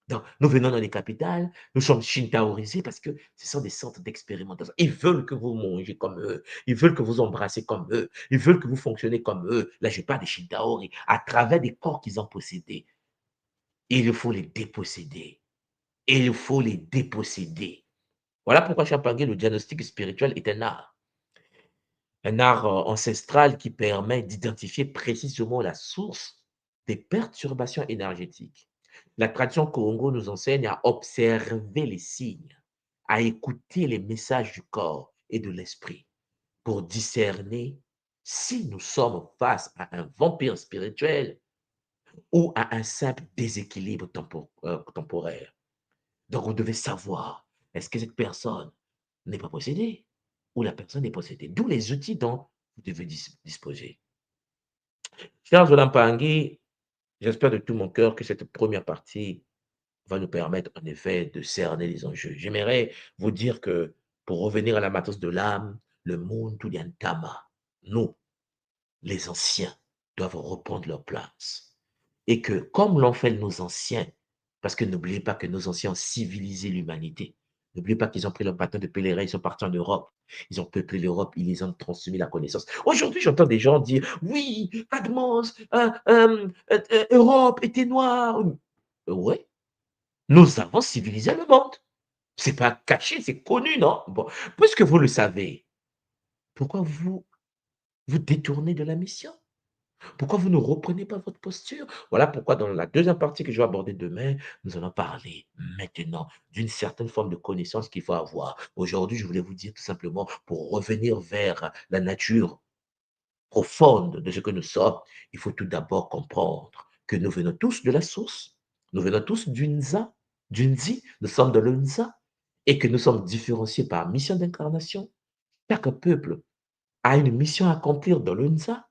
Donc, nous venons dans les capitales, nous sommes shintaorisés parce que ce sont des centres d'expérimentation. Ils veulent que vous mangez comme eux, ils veulent que vous embrassez comme eux, ils veulent que vous fonctionnez comme eux. Là, je parle des shintaori, à travers des corps qu'ils ont possédés. Il faut les déposséder. Il faut les déposséder. Voilà pourquoi Champangui, le diagnostic spirituel est un art. Un art ancestral qui permet d'identifier précisément la source des perturbations énergétiques. La tradition Congo nous enseigne à observer les signes, à écouter les messages du corps et de l'esprit pour discerner si nous sommes face à un vampire spirituel ou à un simple déséquilibre temporaire. Donc, vous devez savoir, est-ce que cette personne n'est pas possédée ou la personne est possédée? D'où les outils dont vous devez disposer. Chers Olampangui, j'espère de tout mon cœur que cette première partie va nous permettre en effet de cerner les enjeux. J'aimerais vous dire que pour revenir à la matrice de l'âme, le monde tout Tama, nous, les anciens, doivent reprendre leur place. Et que comme l'ont fait nos anciens, parce que n'oubliez pas que nos anciens ont civilisé l'humanité. N'oubliez pas qu'ils ont pris leur bâton de pèlerin, ils sont partis en Europe. Ils ont peuplé l'Europe, ils les ont transmis la connaissance. Aujourd'hui, j'entends des gens dire, oui, Admos, Europe était noire. Oui, nous avons civilisé le monde. Ce n'est pas caché, c'est connu, non? Bon, puisque vous le savez, pourquoi vous détournez de la mission? Pourquoi vous ne reprenez pas votre posture? Voilà pourquoi dans la deuxième partie que je vais aborder demain, nous allons parler maintenant d'une certaine forme de connaissance qu'il faut avoir. Aujourd'hui, je voulais vous dire tout simplement, pour revenir vers la nature profonde de ce que nous sommes, il faut tout d'abord comprendre que nous venons tous de la source, nous venons tous d'une Zi, nous sommes de l'Unza, et que nous sommes différenciés par mission d'incarnation. Chaque peuple a une mission à accomplir dans l'UNSA.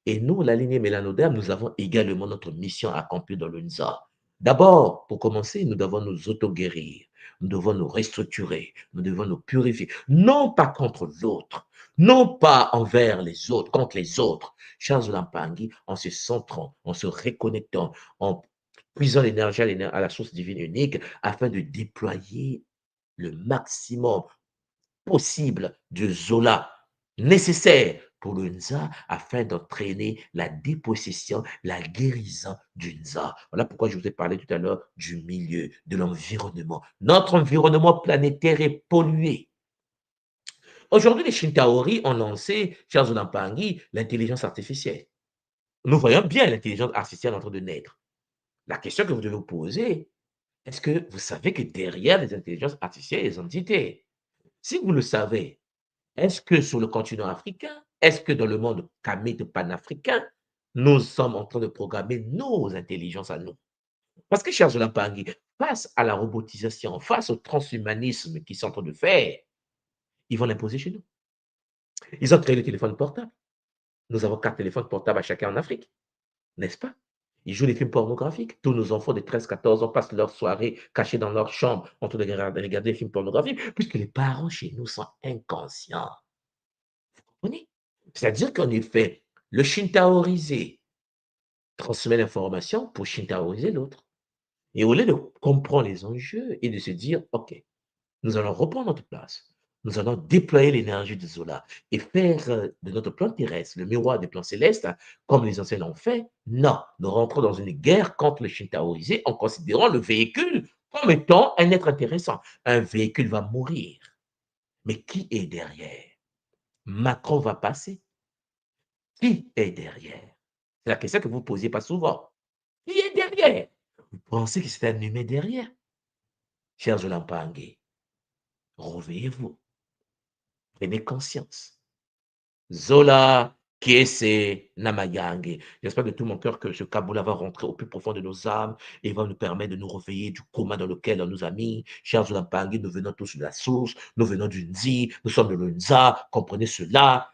Et nous, la lignée mélanoderme, nous avons également notre mission à accomplir dans l'UNSA. D'abord, pour commencer, nous devons nous auto-guérir. Nous devons nous restructurer. Nous devons nous purifier. Non pas contre l'autre. Non pas envers les autres, contre les autres. Charles Lampangi, en se centrant, en se reconnectant, en puisant l'énergie à la source divine unique afin de déployer le maximum possible de Zola nécessaire pour le Nza afin d'entraîner la dépossession, la guérison du Nza. Voilà pourquoi je vous ai parlé tout à l'heure du milieu, de l'environnement. Notre environnement planétaire est pollué. Aujourd'hui, les Shintaori ont lancé, chers Olampangi, l'intelligence artificielle. Nous voyons bien l'intelligence artificielle en train de naître. La question que vous devez vous poser, est-ce que vous savez que derrière les intelligences artificielles, il y a des entités? Si vous le savez, est-ce que sur le continent africain, est-ce que dans le monde kamite panafricain, nous sommes en train de programmer nos intelligences à nous? Parce que, chers Olampangui, face à la robotisation, face au transhumanisme qu'ils sont en train de faire, ils vont l'imposer chez nous. Ils ont créé le téléphone portable. Nous avons 4 téléphones portables à chacun en Afrique, n'est-ce pas? Ils jouent des films pornographiques. Tous nos enfants de 13-14 ans passent leur soirée cachés dans leur chambre en train de regarder des films pornographiques, puisque les parents chez nous sont inconscients. Vous comprenez? C'est-à-dire qu'en effet, le shintaorisé transmet l'information pour shintaoiser l'autre. Et au lieu de comprendre les enjeux et de se dire, OK, nous allons reprendre notre place. Nous allons déployer l'énergie de Zola et faire de notre plan terrestre le miroir des plans célestes, comme les anciens l'ont fait. Non, nous rentrons dans une guerre contre le shintaoisé en considérant le véhicule comme étant un être intéressant. Un véhicule va mourir. Mais qui est derrière? Macron va passer. Qui est derrière? C'est la question que vous ne posiez pas souvent. Qui est derrière? Vous pensez que c'est un humain derrière? Chers Olampangé, réveillez-vous. Prenez conscience. Zola, Kiese, Namayange. J'espère de tout mon cœur que ce Kaboula va rentrer au plus profond de nos âmes et va nous permettre de nous réveiller du coma dans lequel on nous a mis. Chers Zolampangi, nous venons tous de la source, nous venons du Nzi, nous sommes de l'Unza, comprenez cela.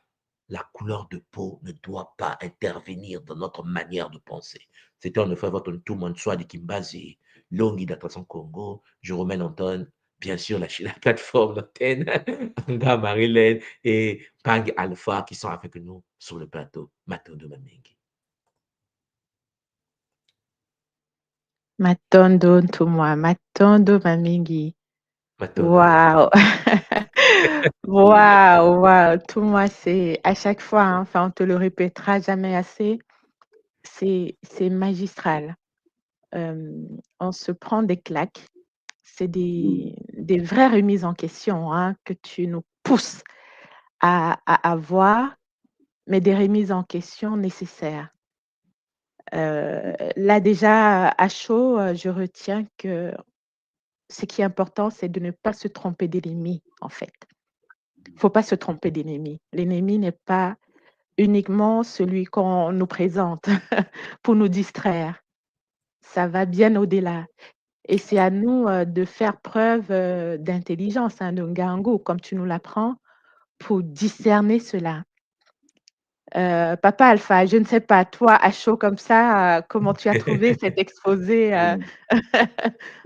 La couleur de peau ne doit pas intervenir dans notre manière de penser. C'était en effet votre tout le monde soit de Kimbazi, Longi d'Attraction Congo, je remets Anton, bien sûr la plateforme d'antenne, Anga Marilyn et Pang Alpha qui sont avec nous sur le plateau. Matondo Mamengi. Matondo Ntumwa, Matondo Mamingi. Matondo. Waouh! Waouh, waouh! Ntumwa, c'est à chaque fois, hein, enfin, on te le répétera jamais assez, c'est magistral. On se prend des claques. C'est des vraies remises en question, hein, que tu nous pousses à avoir, mais des remises en question nécessaires. Là déjà à chaud, je retiens que ce qui est important, c'est de ne pas se tromper d'ennemi, en fait. Il faut pas se tromper d'ennemi. L'ennemi n'est pas uniquement celui qu'on nous présente pour nous distraire. Ça va bien au-delà et c'est à nous, de faire preuve, d'intelligence, hein, de ngango, comme tu nous l'apprends, pour discerner cela. Papa Alpha, je ne sais pas, toi, à chaud comme ça, comment tu as trouvé cet exposé, À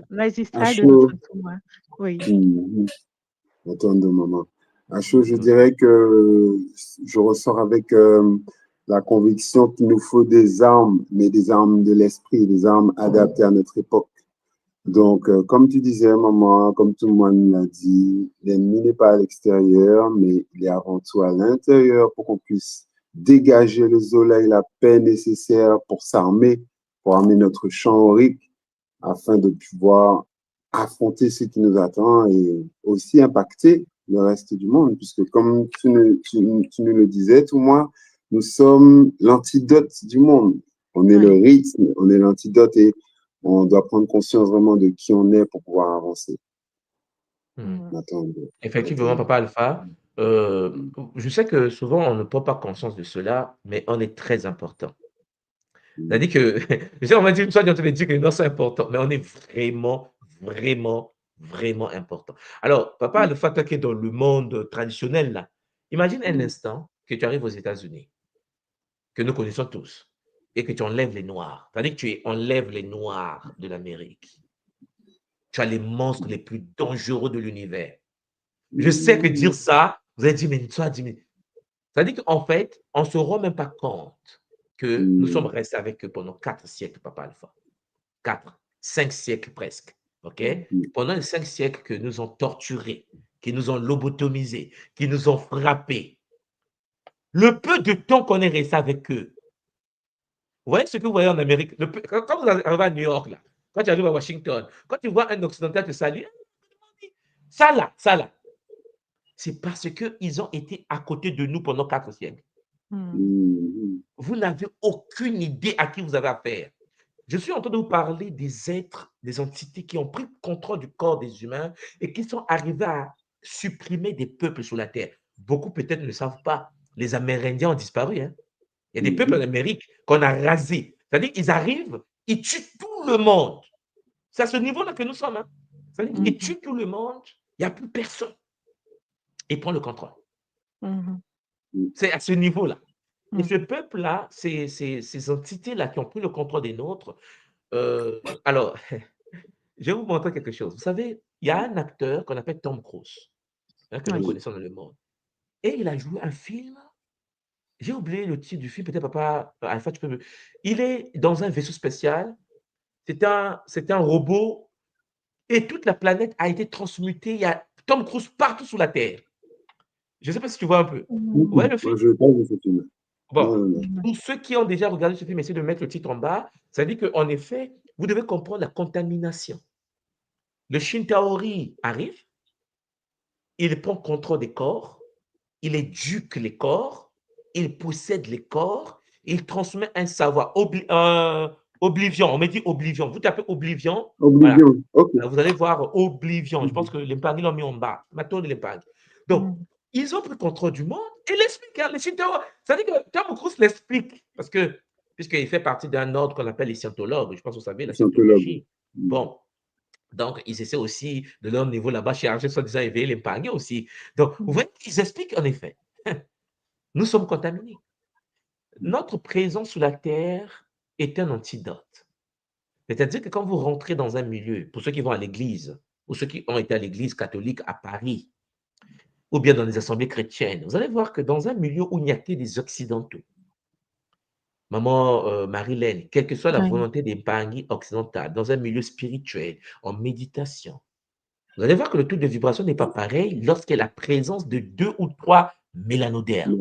magistral de notre chaud, témoin? Oui. attends de maman. À chaud, je Mm. dirais que je ressors avec la conviction qu'il nous faut des armes, mais des armes de l'esprit, des armes adaptées à notre époque. Donc, comme tu disais, maman, comme tout le monde l'a dit, l'ennemi n'est pas à l'extérieur, mais il est avant tout à l'intérieur pour qu'on puisse dégager le soleil, la paix nécessaire pour s'armer, pour armer notre champ aurique, afin de pouvoir affronter ce qui nous attend et aussi impacter le reste du monde, puisque comme tu nous le disais, tout moi, nous sommes l'antidote du monde. On est le rythme, on est l'antidote et on doit prendre conscience vraiment de qui on est pour pouvoir avancer. Effectivement, Papa Alpha, je sais que souvent on ne prend pas conscience de cela, mais on est très important. C'est-à-dire que, on va dire, soit on te dit que non, c'est important, mais on est vraiment, vraiment, vraiment important. Alors, Papa Alpha, toi qui es dans le monde traditionnel, là, imagine un instant que tu arrives aux États-Unis, que nous connaissons tous, et que tu enlèves les Noirs. C'est-à-dire que tu enlèves les Noirs de l'Amérique. Tu as les monstres les plus dangereux de l'univers. Je sais que dire ça, vous allez dire, mais toi, dis, c'est-à-dire qu'en fait, on ne se rend même pas compte que nous sommes restés avec eux pendant 4 siècles, Papa Alpha. 4, 5 siècles presque. OK? Pendant les 5 siècles que nous ont torturés, qui nous ont lobotomisés, qui nous ont frappés. Le peu de temps qu'on est resté avec eux. Vous voyez ce que vous voyez en Amérique? Quand vous arrivez à New York, là, quand tu arrives à Washington, quand tu vois un Occidental te saluer, ça là. C'est parce qu'ils ont été à côté de nous pendant 4 siècles. Vous n'avez aucune idée à qui vous avez affaire. Je suis en train de vous parler des êtres, des entités qui ont pris le contrôle du corps des humains et qui sont arrivés à supprimer des peuples sur la Terre. Beaucoup peut-être ne le savent pas. Les Amérindiens ont disparu. Hein. Il y a des peuples en Amérique qu'on a rasés. C'est-à-dire qu'ils arrivent, ils tuent tout le monde. C'est à ce niveau-là que nous sommes. Hein. C'est-à-dire qu'ils tuent tout le monde, il n'y a plus personne. Ils prennent le contrôle. C'est à ce niveau-là. Et ce peuple-là, ces entités-là qui ont pris le contrôle des nôtres, alors, je vais vous montrer quelque chose. Vous savez, il y a un acteur qu'on appelle Tom Cruise, hein, que nous connaissons dans le monde. Et il a joué un film J'ai oublié le titre du film, peut-être papa, Alpha, tu peux me. Il est dans un vaisseau spécial. C'est un robot et toute la planète a été transmutée. Il y a Tom Cruise partout sur la Terre. Je ne sais pas si tu vois un peu. Ouais, le film. Moi, je n'ai pas vu ce film. Bon, Non. pour ceux qui ont déjà regardé ce film, essayez de mettre le titre en bas. Ça dit qu'en effet, vous devez comprendre la contamination. Le Shintaori arrive, il prend contrôle des corps, il éduque les corps, il possède les corps, il transmet un savoir. Oblivion, on me dit Oblivion. Vous tapez Oblivion, voilà. Oblivion, ok. Vous allez voir Oblivion. Je pense que l'Empang, ils l'ont mis en bas. Maintenant, l'Empang. Donc, ils ont pris contrôle du monde et l'expliquent. Hein, les Shintaori. Ça veut dire que Tom Cruise l'explique. Parce que, puisqu'il fait partie d'un ordre qu'on appelle les scientologues. Je pense que vous savez, la scientologie. Bon. Donc, ils essaient aussi, de leur niveau là-bas, chercher, soi-disant, éveiller les Mpangais aussi. Donc, vous voyez, ils expliquent en effet. Nous sommes contaminés. Notre présence sur la Terre est un antidote. C'est-à-dire que quand vous rentrez dans un milieu, pour ceux qui vont à l'église, ou ceux qui ont été à l'église catholique à Paris, ou bien dans les assemblées chrétiennes, vous allez voir que dans un milieu où il n'y a que des occidentaux, maman Marilène, quelle que soit la volonté des Mpangais occidentales, dans un milieu spirituel, en méditation, vous allez voir que le taux de vibration n'est pas pareil lorsqu'il y a la présence de 2 ou 3 mélanodermes.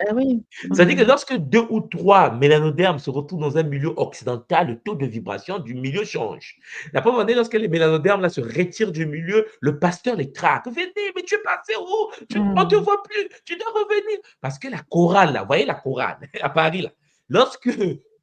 Ah oui. C'est-à-dire que lorsque 2 ou 3 mélanodermes se retrouvent dans un milieu occidental, le taux de vibration du milieu change. La première année, lorsque les mélanodermes là, se retirent du milieu, le pasteur les traque. Venez, mais tu es passé où? On ne te voit plus, tu dois revenir. Parce que la chorale, là, vous voyez la chorale à Paris, là, lorsque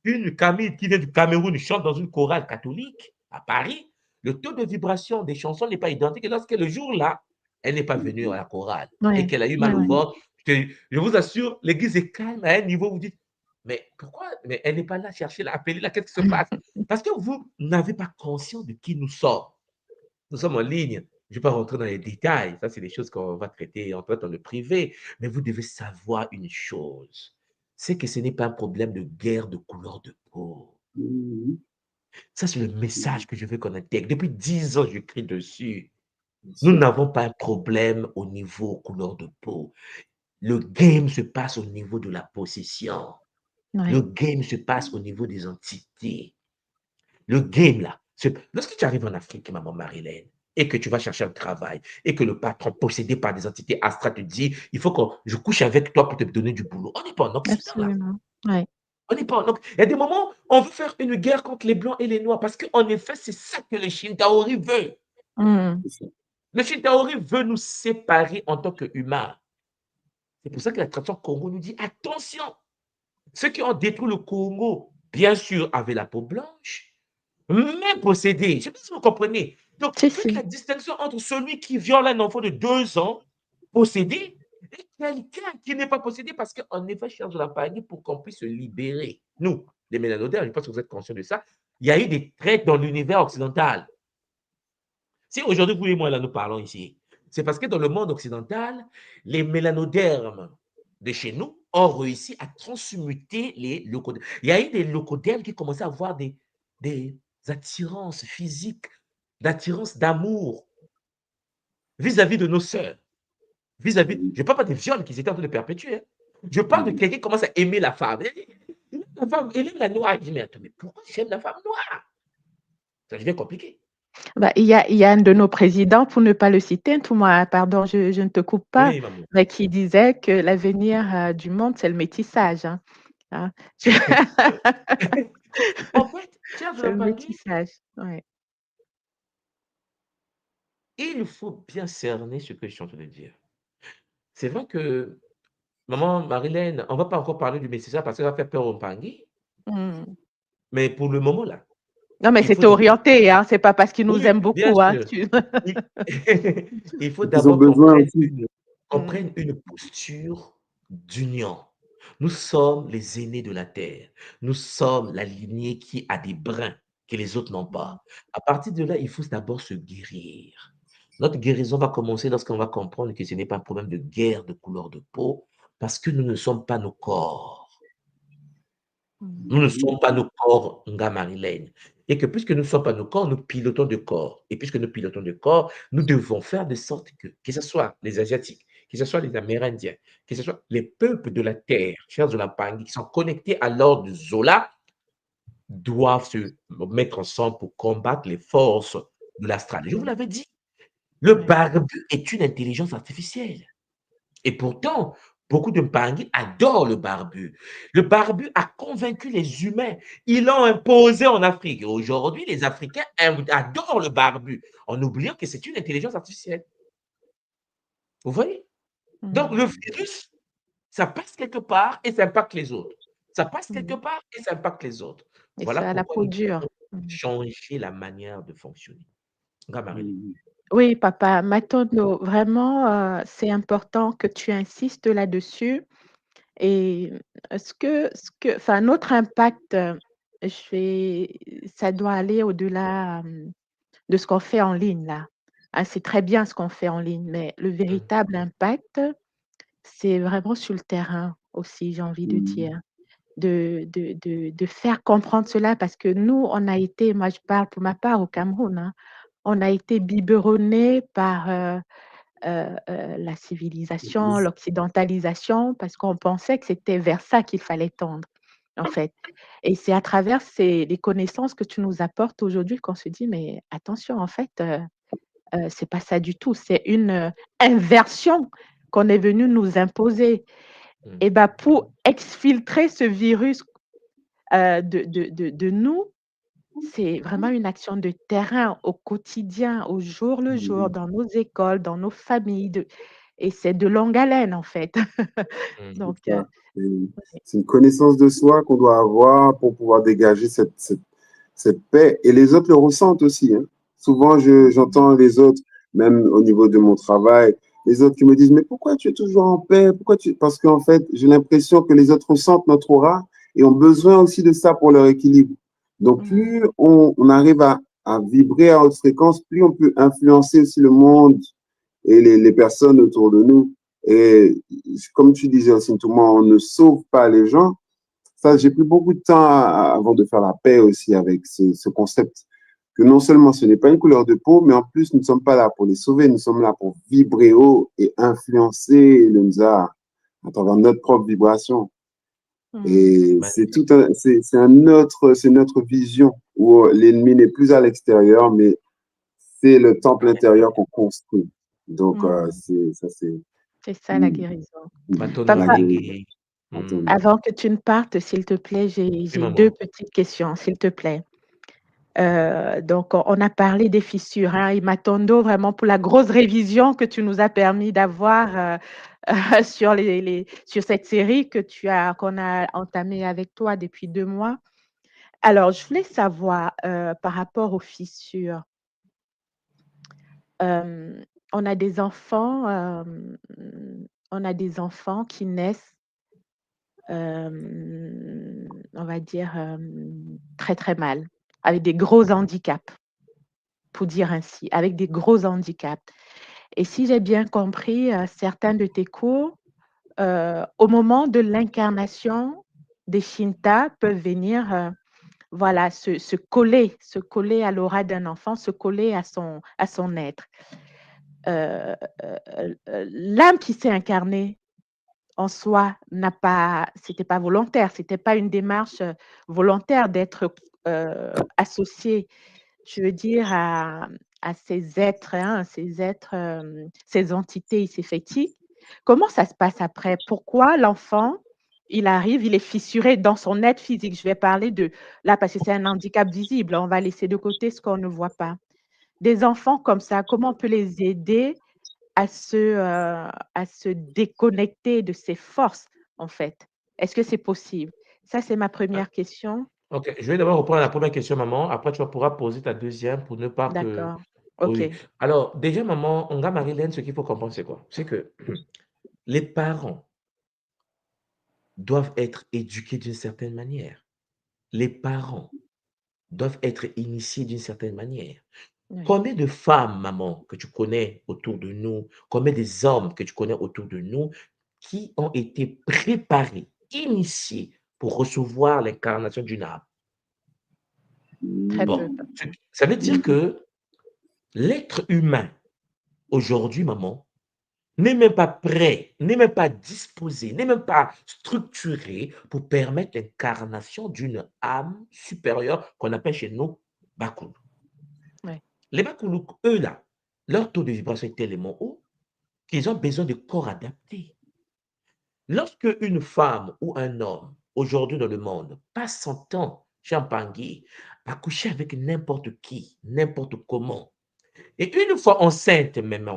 une Camille qui vient du Cameroun chante dans une chorale catholique à Paris, le taux de vibration des chansons n'est pas identique. Et lorsque le jour-là, elle n'est pas venue à la chorale et qu'elle a eu mal au ventre, je vous assure, l'église est calme à un niveau où vous dites, mais pourquoi? Mais elle n'est pas là, cherchez-la, appelez-la, qu'est-ce qui se passe? Parce que vous n'avez pas conscience de qui nous sommes. Nous sommes en ligne. Je ne vais pas rentrer dans les détails. Ça, c'est des choses qu'on va traiter en fait dans le privé. Mais vous devez savoir une chose. C'est que ce n'est pas un problème de guerre de couleur de peau. Ça, c'est le message que je veux qu'on intègre. Depuis 10 ans, je crie dessus. Nous n'avons pas un problème au niveau couleur de peau. Le game se passe au niveau de la possession. Le game se passe au niveau des entités. Le game, là, lorsque tu arrives en Afrique, maman Marilène, et que tu vas chercher un travail, et que le patron possédé par des entités astrales te dit, il faut que je couche avec toi pour te donner du boulot. On n'est pas en Occident, là. On n'est pas en Occident. Il y a des moments, on veut faire une guerre contre les Blancs et les Noirs, parce qu'en effet, c'est ça que le Shintaori veut. Le Shintaori veut nous séparer en tant qu'humains. C'est pour ça que la tradition Congo nous dit, attention, ceux qui ont détruit le Congo, bien sûr, avaient la peau blanche, mais possédés. Je ne sais pas si vous comprenez. Donc, faites la distinction entre celui qui viole un enfant de 2 ans, possédé, et quelqu'un qui n'est pas possédé parce qu'en effet, cherche la paradis pour qu'on puisse se libérer. Nous, les mélanodermes, je pense que vous êtes conscients de ça, il y a eu des traites dans l'univers occidental. Si aujourd'hui, vous et moi, là, nous parlons ici, c'est parce que dans le monde occidental, les mélanodermes de chez nous ont réussi à transmuter les leucodermes. Il y a eu des leucodermes qui commençaient à avoir des attirances physiques, d'attirance d'amour vis-à-vis de nos sœurs. Vis-à-vis, je ne parle pas des viols qu'ils étaient en train de perpétuer. Hein. Je parle de quelqu'un qui commence à aimer la femme. La femme, elle aime la noire. Il dit, mais attends, mais pourquoi j'aime la femme noire? Ça devient compliqué. Il y a un de nos présidents, pour ne pas le citer, pardon, je ne te coupe pas, Oui, mais qui disait que l'avenir du monde, c'est le métissage. Hein. En fait, c'est le métissage. Ouais. Il faut bien cerner ce que je suis en train de dire. C'est vrai que, maman Marilène, on ne va pas encore parler du métissage parce que ça va faire peur aux Mpangui. Mais pour le moment, là. Non, mais c'est orienté, hein. C'est pas parce qu'ils nous aiment beaucoup. Hein. Il faut d'abord qu'on prenne une posture d'union. Nous sommes les aînés de la terre. Nous sommes la lignée qui a des brins que les autres n'ont pas. À partir de là, il faut d'abord se guérir. Notre guérison va commencer lorsqu'on va comprendre que ce n'est pas un problème de guerre de couleur de peau, parce que nous ne sommes pas nos corps. Nous ne sommes pas nos corps, Nga Marilène. Et que puisque nous ne sommes pas nos corps, nous pilotons de corps. Et puisque nous pilotons de corps, nous devons faire de sorte que ce soit les Asiatiques, que ce soit les Amérindiens, que ce soit les peuples de la terre, chers Zola-Pangui, qui sont connectés à l'ordre de Zola, doivent se mettre ensemble pour combattre les forces de l'astral. Je vous l'avais dit, le barbu est une intelligence artificielle. Et pourtant, beaucoup de Mpangi adorent le barbu. Le barbu a convaincu les humains. Ils l'ont imposé en Afrique. Et aujourd'hui, les Africains adorent le barbu, en oubliant que c'est une intelligence artificielle. Vous voyez? Donc, le virus, ça passe quelque part et ça impacte les autres. Ça passe quelque part et ça impacte les autres. Et Voilà ça a la pourquoi peau nous dure. devons changer la manière de fonctionner. Marie. Oui, papa, Matondo, vraiment, c'est important que tu insistes là-dessus. Et enfin, notre impact, ça doit aller au-delà de ce qu'on fait en ligne là. Hein, c'est très bien ce qu'on fait en ligne, mais le véritable impact, c'est vraiment sur le terrain aussi, j'ai envie de dire. De faire comprendre cela parce que nous, on a été, moi je parle pour ma part au Cameroun, hein, on a été biberonnés par la civilisation, l'occidentalisation, parce qu'on pensait que c'était vers ça qu'il fallait tendre, en fait. Et c'est à travers les connaissances que tu nous apportes aujourd'hui qu'on se dit, mais attention, en fait, c'est pas ça du tout, c'est une inversion qu'on est venu nous imposer. Et ben, pour exfiltrer ce virus de nous, c'est vraiment une action de terrain au quotidien, au jour le jour, dans nos écoles, dans nos familles, et c'est de longue haleine, en fait. Donc, c'est une connaissance de soi qu'on doit avoir pour pouvoir dégager cette paix. Et les autres le ressentent aussi. Hein. Souvent, j'entends les autres, même au niveau de mon travail, les autres qui me disent, mais pourquoi tu es toujours en paix? Parce qu'en fait, j'ai l'impression que les autres ressentent notre aura et ont besoin aussi de ça pour leur équilibre. Donc, plus on arrive à vibrer à haute fréquence, plus on peut influencer aussi le monde et les personnes autour de nous. Et comme tu disais aussi, moi, on ne sauve pas les gens. Ça, j'ai pris beaucoup de temps avant de faire la paix aussi avec ce concept que non seulement ce n'est pas une couleur de peau, mais en plus, nous ne sommes pas là pour les sauver, nous sommes là pour vibrer haut et influencer le Nza à travers notre propre vibration. Et c'est notre vision où l'ennemi n'est plus à l'extérieur, mais c'est le temple intérieur qu'on construit. Donc, c'est ça la guérison. Papa, avant que tu ne partes, s'il te plaît, j'ai deux petites questions, s'il te plaît. Donc, on a parlé des fissures. Hein, et Matondo, vraiment, pour la grosse révision que tu nous as permis d'avoir sur cette série qu'on a entamée avec toi depuis 2 mois. Alors, je voulais savoir, par rapport aux fissures, on a des enfants qui naissent, on va dire, très, très mal, avec des gros handicaps, pour dire ainsi, avec des gros handicaps. Et si j'ai bien compris, certains de tes cours, au moment de l'incarnation des Shinta peuvent venir, voilà, se coller à l'aura d'un enfant, se coller à son être. L'âme qui s'est incarnée en soi c'était pas volontaire, c'était pas une démarche volontaire d'être associée, je veux dire, à ces êtres, hein, ces entités ici-fétiques. Comment ça se passe après? Pourquoi l'enfant, il arrive, il est fissuré dans son être physique? Je vais parler là, parce que c'est un handicap visible, on va laisser de côté ce qu'on ne voit pas. Des enfants comme ça, comment on peut les aider à se déconnecter de ces forces, en fait? Est-ce que c'est possible? Ça, c'est ma première question. Ok, je vais d'abord reprendre la première question, maman. Après, tu pourras poser ta deuxième pour ne pas que... D'accord. Ok. Oui. Alors, déjà, maman, on a Marilène, ce qu'il faut comprendre, c'est quoi? C'est que les parents doivent être éduqués d'une certaine manière. Les parents doivent être initiés d'une certaine manière. Oui. Combien de femmes, maman, que tu connais autour de nous, combien des hommes que tu connais autour de nous qui ont été préparés, initiés pour recevoir l'incarnation d'une âme? Très peu. Bon, ça veut dire que l'être humain, aujourd'hui, maman, n'est même pas prêt, n'est même pas disposé, n'est même pas structuré pour permettre l'incarnation d'une âme supérieure qu'on appelle chez nous Bakulu. Ouais. Les Bakulu, eux là, leur taux de vibration est tellement haut qu'ils ont besoin de corps adaptés. Lorsque une femme ou un homme, aujourd'hui dans le monde, passe son temps, Champangui, à coucher avec n'importe qui, n'importe comment, et une fois enceinte même,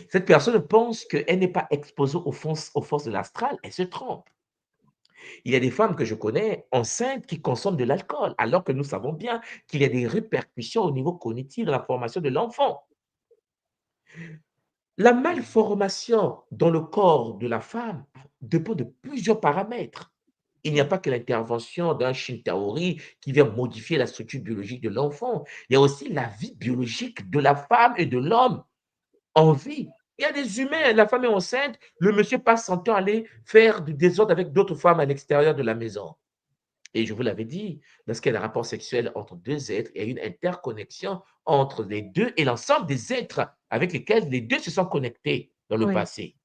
cette personne pense qu'elle n'est pas exposée aux forces de l'astral, elle se trompe. Il y a des femmes que je connais enceintes qui consomment de l'alcool, alors que nous savons bien qu'il y a des répercussions au niveau cognitif de la formation de l'enfant. La malformation dans le corps de la femme dépend de plusieurs paramètres. Il n'y a pas que l'intervention d'un Shintaori qui vient modifier la structure biologique de l'enfant. Il y a aussi la vie biologique de la femme et de l'homme en vie. Il y a des humains, la femme est enceinte, le monsieur passe son temps à aller faire du désordre avec d'autres femmes à l'extérieur de la maison. Et je vous l'avais dit, lorsqu'il y a un rapport sexuel entre deux êtres, il y a une interconnexion entre les deux et l'ensemble des êtres avec lesquels les deux se sont connectés dans le Oui. passé.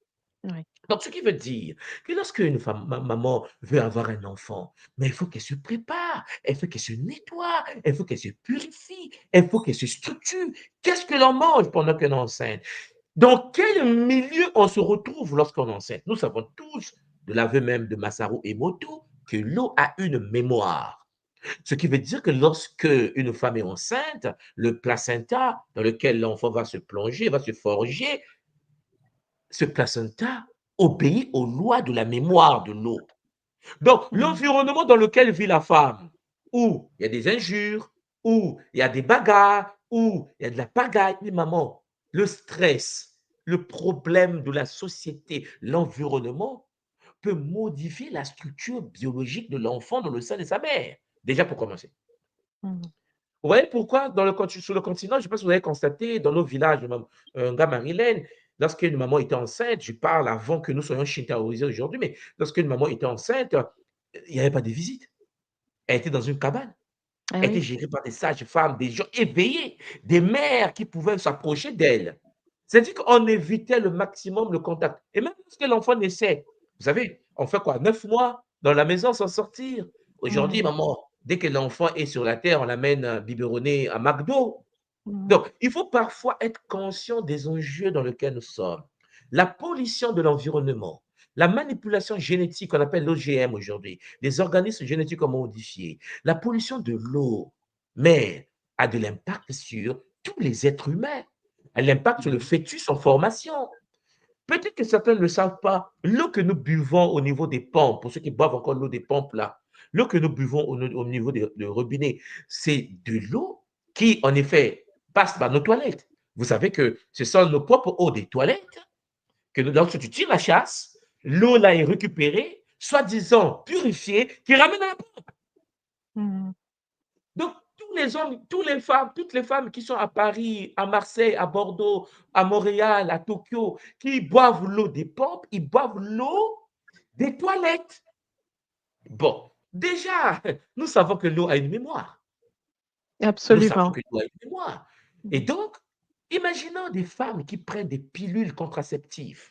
Oui. Donc, ce qui veut dire que lorsque une femme, maman veut avoir un enfant, mais il faut qu'elle se prépare, il faut qu'elle se nettoie, il faut qu'elle se purifie, il faut qu'elle se structure. Qu'est-ce que l'on mange pendant qu'on est enceinte? Dans quel milieu on se retrouve lorsqu'on est enceinte? Nous savons tous, de l'aveu même de Masaru Emoto, que l'eau a une mémoire. Ce qui veut dire que lorsque une femme est enceinte, le placenta dans lequel l'enfant va se plonger, va se forger, ce placenta obéit aux lois de la mémoire de l'eau. Donc, l'environnement dans lequel vit la femme, où il y a des injures, où il y a des bagarres, où il y a de la pagaille, mais maman, le stress, le problème de la société, l'environnement peut modifier la structure biologique de l'enfant dans le sein de sa mère. Déjà pour commencer. Vous voyez pourquoi sur le continent, je ne sais pas si vous avez constaté, dans nos villages, Marilène, lorsqu'une maman était enceinte, je parle avant que nous soyons shintaoisés aujourd'hui, mais lorsqu'une maman était enceinte, il n'y avait pas de visite. Elle était dans une cabane. Ah Elle était oui. gérée par des sages-femmes, des gens éveillés, des mères qui pouvaient s'approcher d'elle. C'est-à-dire qu'on évitait le maximum le contact. Et même lorsque l'enfant naissait, vous savez, on fait quoi? 9 mois dans la maison sans sortir. Aujourd'hui, maman, dès que l'enfant est sur la terre, on l'amène biberonner à McDo. Donc, il faut parfois être conscient des enjeux dans lesquels nous sommes. La pollution de l'environnement, la manipulation génétique qu'on appelle l'OGM aujourd'hui, les organismes génétiques modifiés, la pollution de l'eau, mais a de l'impact sur tous les êtres humains, a l'impact sur le fœtus en formation. Peut-être que certains ne le savent pas, l'eau que nous buvons au niveau des pompes, pour ceux qui boivent encore l'eau des pompes là, l'eau que nous buvons au niveau des robinets, c'est de l'eau qui, en effet, passe par nos toilettes. Vous savez que ce sont nos propres eaux des toilettes que lorsque tu tires la chasse, l'eau là est récupérée, soi-disant purifiée, qui ramène à la pompe. Donc, tous les hommes, toutes les femmes qui sont à Paris, à Marseille, à Bordeaux, à Montréal, à Tokyo, qui boivent l'eau des pompes, ils boivent l'eau des toilettes. Bon, déjà, nous savons que l'eau a une mémoire. Nous savons Absolument. que l'eau a une mémoire. Et donc, imaginons des femmes qui prennent des pilules contraceptives.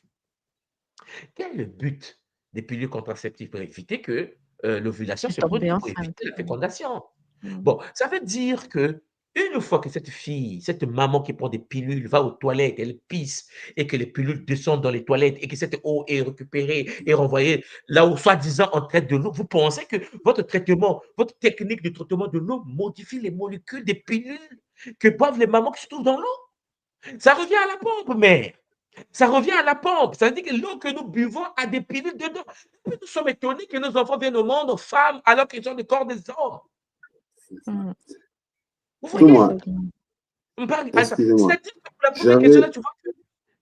Quel est le but des pilules contraceptives? Pour éviter que l'ovulation De se tomber produise, pour enceinte. éviter la fécondation. Bon, ça veut dire que une fois que cette fille, cette maman qui prend des pilules va aux toilettes, elle pisse et que les pilules descendent dans les toilettes et que cette eau est récupérée et renvoyée là où soi-disant on traite de l'eau, vous pensez que votre traitement, votre technique de traitement de l'eau modifie les molécules des pilules que boivent les mamans qui se trouvent dans l'eau? Ça revient à la pompe, mère. Ça revient à la pompe. Ça veut dire que l'eau que nous buvons a des pilules dedans. Nous sommes étonnés que nos enfants viennent au monde femmes alors qu'ils sont le corps des hommes. Vous voyez? Excusez-moi. C'est-à-dire que pour la première question, là, tu vois que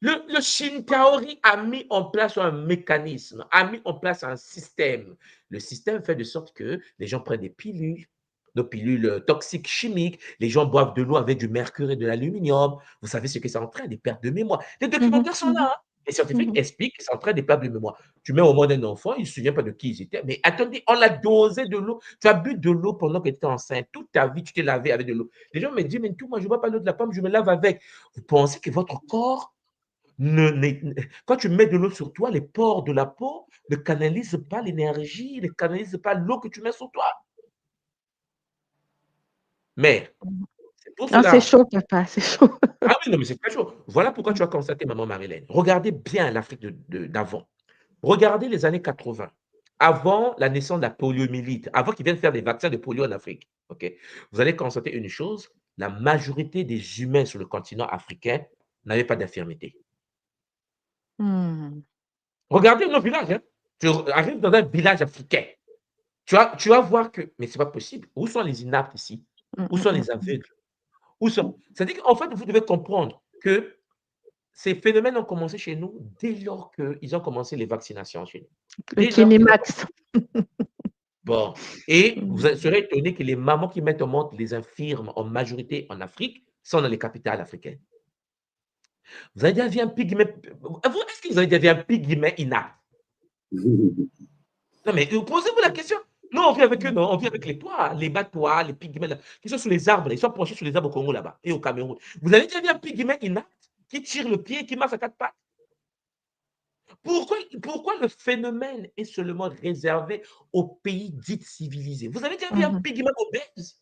le Shintaori a mis en place un mécanisme, a mis en place un système. Le système fait de sorte que les gens prennent des pilules, nos pilules toxiques chimiques, les gens boivent de l'eau avec du mercure et de l'aluminium. Vous savez ce que ça entraîne, des pertes de mémoire. Les documentaires sont là. Hein? Les scientifiques expliquent que ça entraîne des pertes de mémoire. Tu mets au monde un enfant, il ne se souvient pas de qui ils étaient. Mais attendez, on l'a dosé de l'eau. Tu as bu de l'eau pendant que tu étais enceinte. Toute ta vie, tu t'es lavé avec de l'eau. Les gens me disent, mais tout, moi, je ne bois pas l'eau de la pomme, je me lave avec. Vous pensez que votre corps quand tu mets de l'eau sur toi, les pores de la peau ne canalisent pas l'énergie, ne canalisent pas l'eau que tu mets sur toi. Mais c'est pour Non, c'est cela. chaud, papa, c'est chaud. Ah oui, non, mais c'est très chaud. Voilà pourquoi tu as constaté, maman Marilène. Regardez bien l'Afrique d'avant. Regardez les années 80. Avant la naissance de la poliomyélite, avant qu'ils viennent faire des vaccins de polio en Afrique, ok, vous allez constater une chose, la majorité des humains sur le continent africain n'avaient pas d'infirmité. Mmh. Regardez nos villages. Hein. Tu arrives dans un village africain, tu vas voir que, mais c'est pas possible. Où sont les inaptes ici? Mmh, Où mmh, sont mmh, les aveugles? Où sont? C'est-à-dire qu'en fait, vous devez comprendre que ces phénomènes ont commencé chez nous dès lors qu'ils ont commencé les vaccinations chez nous. le Dès lors qu'ils ont Kinimax. bon, et vous Mmh. serez étonné que les mamans qui mettent au monde les infirmes en majorité en Afrique sont dans les capitales africaines. Vous avez déjà vu un pygmée, est-ce que vous avez déjà vu un pygmée inapte? Non, mais posez-vous la question. Nous, on vit avec eux, non, on vit avec les toits, les batois, les pygmées, là, qui sont sous les arbres, ils sont penchés sur les arbres au Congo là-bas et au Cameroun. Vous avez déjà vu un pygmée inapte qui tire le pied et qui marche à quatre pattes? Pourquoi le phénomène est seulement réservé aux pays dits civilisés? Vous avez déjà vu un Mmh. pygmée obèse?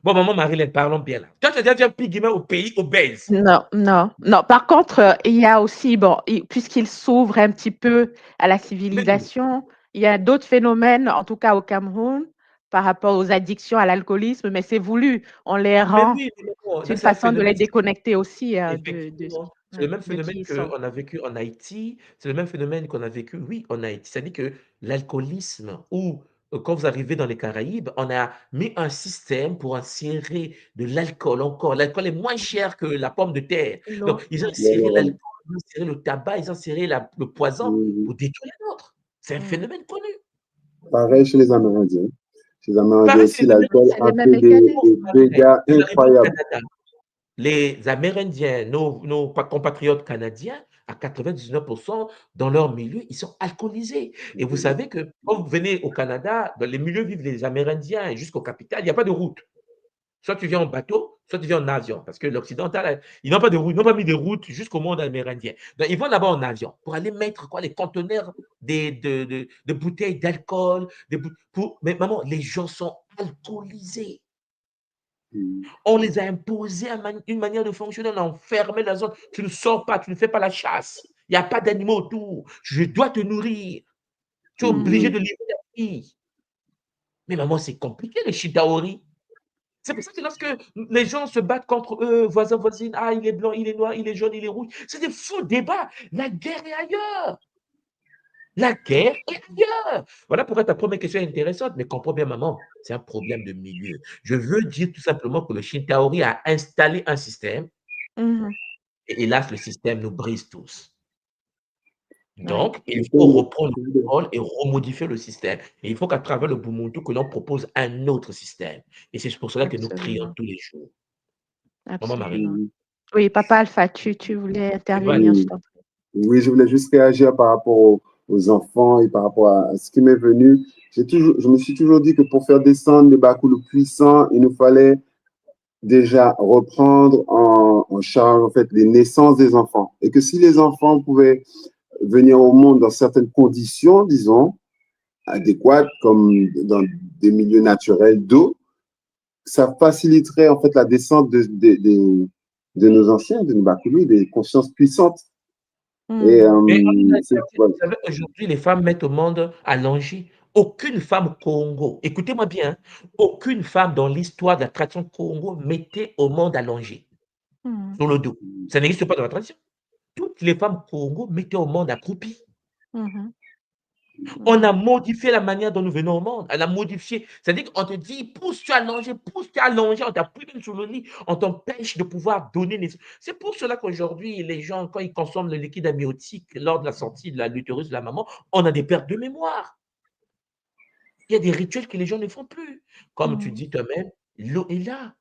Bon, maman Marilyn, parlons bien là. Toi, tu as déjà vu un pygmée au pays obèse? Non, non, non. Par contre, il y a aussi, bon, puisqu'il s'ouvre un petit peu à la Mais, civilisation, il y a d'autres phénomènes, en tout cas au Cameroun, par rapport aux addictions à l'alcoolisme, mais c'est voulu. On les mais rend, oui, mais bon, c'est là, une c'est un façon de les phénomène. déconnecter aussi Effectivement, c'est le ouais, même de phénomène qui ils sont. qu'on a vécu en Haïti, c'est le même phénomène qu'on a vécu, oui, en Haïti. C'est-à-dire que l'alcoolisme ou quand vous arrivez dans les Caraïbes, on a mis un système pour insérer de l'alcool encore. L'alcool est moins cher que la pomme de terre. L'eau, Donc, ils ont ouais. inséré l'alcool, ils ont inséré le tabac, ils ont inséré le poison Mhm. pour détruire l'autre. C'est un Mmh. phénomène connu. Pareil chez les Amérindiens. Chez les Amérindiens Pareil, c'est aussi, les l'alcool C'est a les mêmes fait mécanismes. des dégâts Vous arrivez au incroyables. Canada. Les Amérindiens, nos compatriotes canadiens, à 99%, dans leur milieu, ils sont alcoolisés. Et vous savez que quand vous venez au Canada, dans les milieux vivent les Amérindiens et jusqu'au capital, il n'y a pas de route. Soit tu viens en bateau, soit tu viens en avion. Parce que l'occidental, ils n'ont pas de route, ils n'ont pas mis de route jusqu'au monde amérindien. Donc, ils vont là-bas en avion pour aller mettre quoi, les conteneurs de bouteilles d'alcool. Mais maman, les gens sont alcoolisés. Mhm. On les a imposés une manière de fonctionner, on a enfermé la zone. Tu ne sors pas, tu ne fais pas la chasse. Il n'y a pas d'animaux autour. Je dois te nourrir. Tu es obligé Mmh. de livrer ta fille. Mais maman, c'est compliqué, les Shitaori. C'est pour ça que lorsque les gens se battent contre eux, voisins, voisines, ah, il est blanc, il est noir, il est jaune, il est rouge, c'est des faux débats. La guerre est ailleurs. La guerre est ailleurs. Voilà pourquoi ta première question est intéressante, mais comprends bien, maman, c'est un problème de milieu. Je veux dire tout simplement que le Shintaori a installé un système. Mmh. Et hélas, le système nous brise tous. Ouais, Donc, il faut reprendre le contrôle et remodifier le système. Et il faut qu'à travers le Ubuntu, que l'on propose un autre système. Et c'est pour cela que nous crions absolument, tous les jours. Maman Marie, absolument. Mhm. Oui, papa Alpha, tu voulais tu peux aller. intervenir, je Oui, t'en prie. oui, je voulais juste réagir par rapport aux enfants et par rapport à ce qui m'est venu. Je me suis toujours dit que pour faire descendre les Bakoulou puissants, il nous fallait déjà reprendre en charge en fait les naissances des enfants. Et que si les enfants pouvaient venir au monde dans certaines conditions, disons, adéquates, comme dans des milieux naturels d'eau, ça faciliterait en fait la descente de nos anciens, de nos Bakoulou, des consciences puissantes. Et Mmh. Mais on a voilà. vous savez, aujourd'hui, les femmes mettent au monde allongées. Aucune femme Congo, écoutez-moi bien, hein, aucune femme dans l'histoire de la tradition Congo mettait au monde allongée, Mmh. sur le dos. Ça n'existe pas dans la tradition. Toutes les femmes Congo mettaient au monde accroupies. Mmh. On a Mmh. modifié la manière dont nous venons au monde. On a modifié. C'est-à-dire qu'on te dit, pousse-tu allongé, on t'appuie même sur le lit, on t'empêche de pouvoir donner naissance. C'est pour cela qu'aujourd'hui, les gens, quand ils consomment le liquide amniotique lors de la sortie de l'utérus de la maman, on a des pertes de mémoire. Il y a des rituels que les gens ne font plus. Comme tu Mmh. dis toi-même, l'eau est là.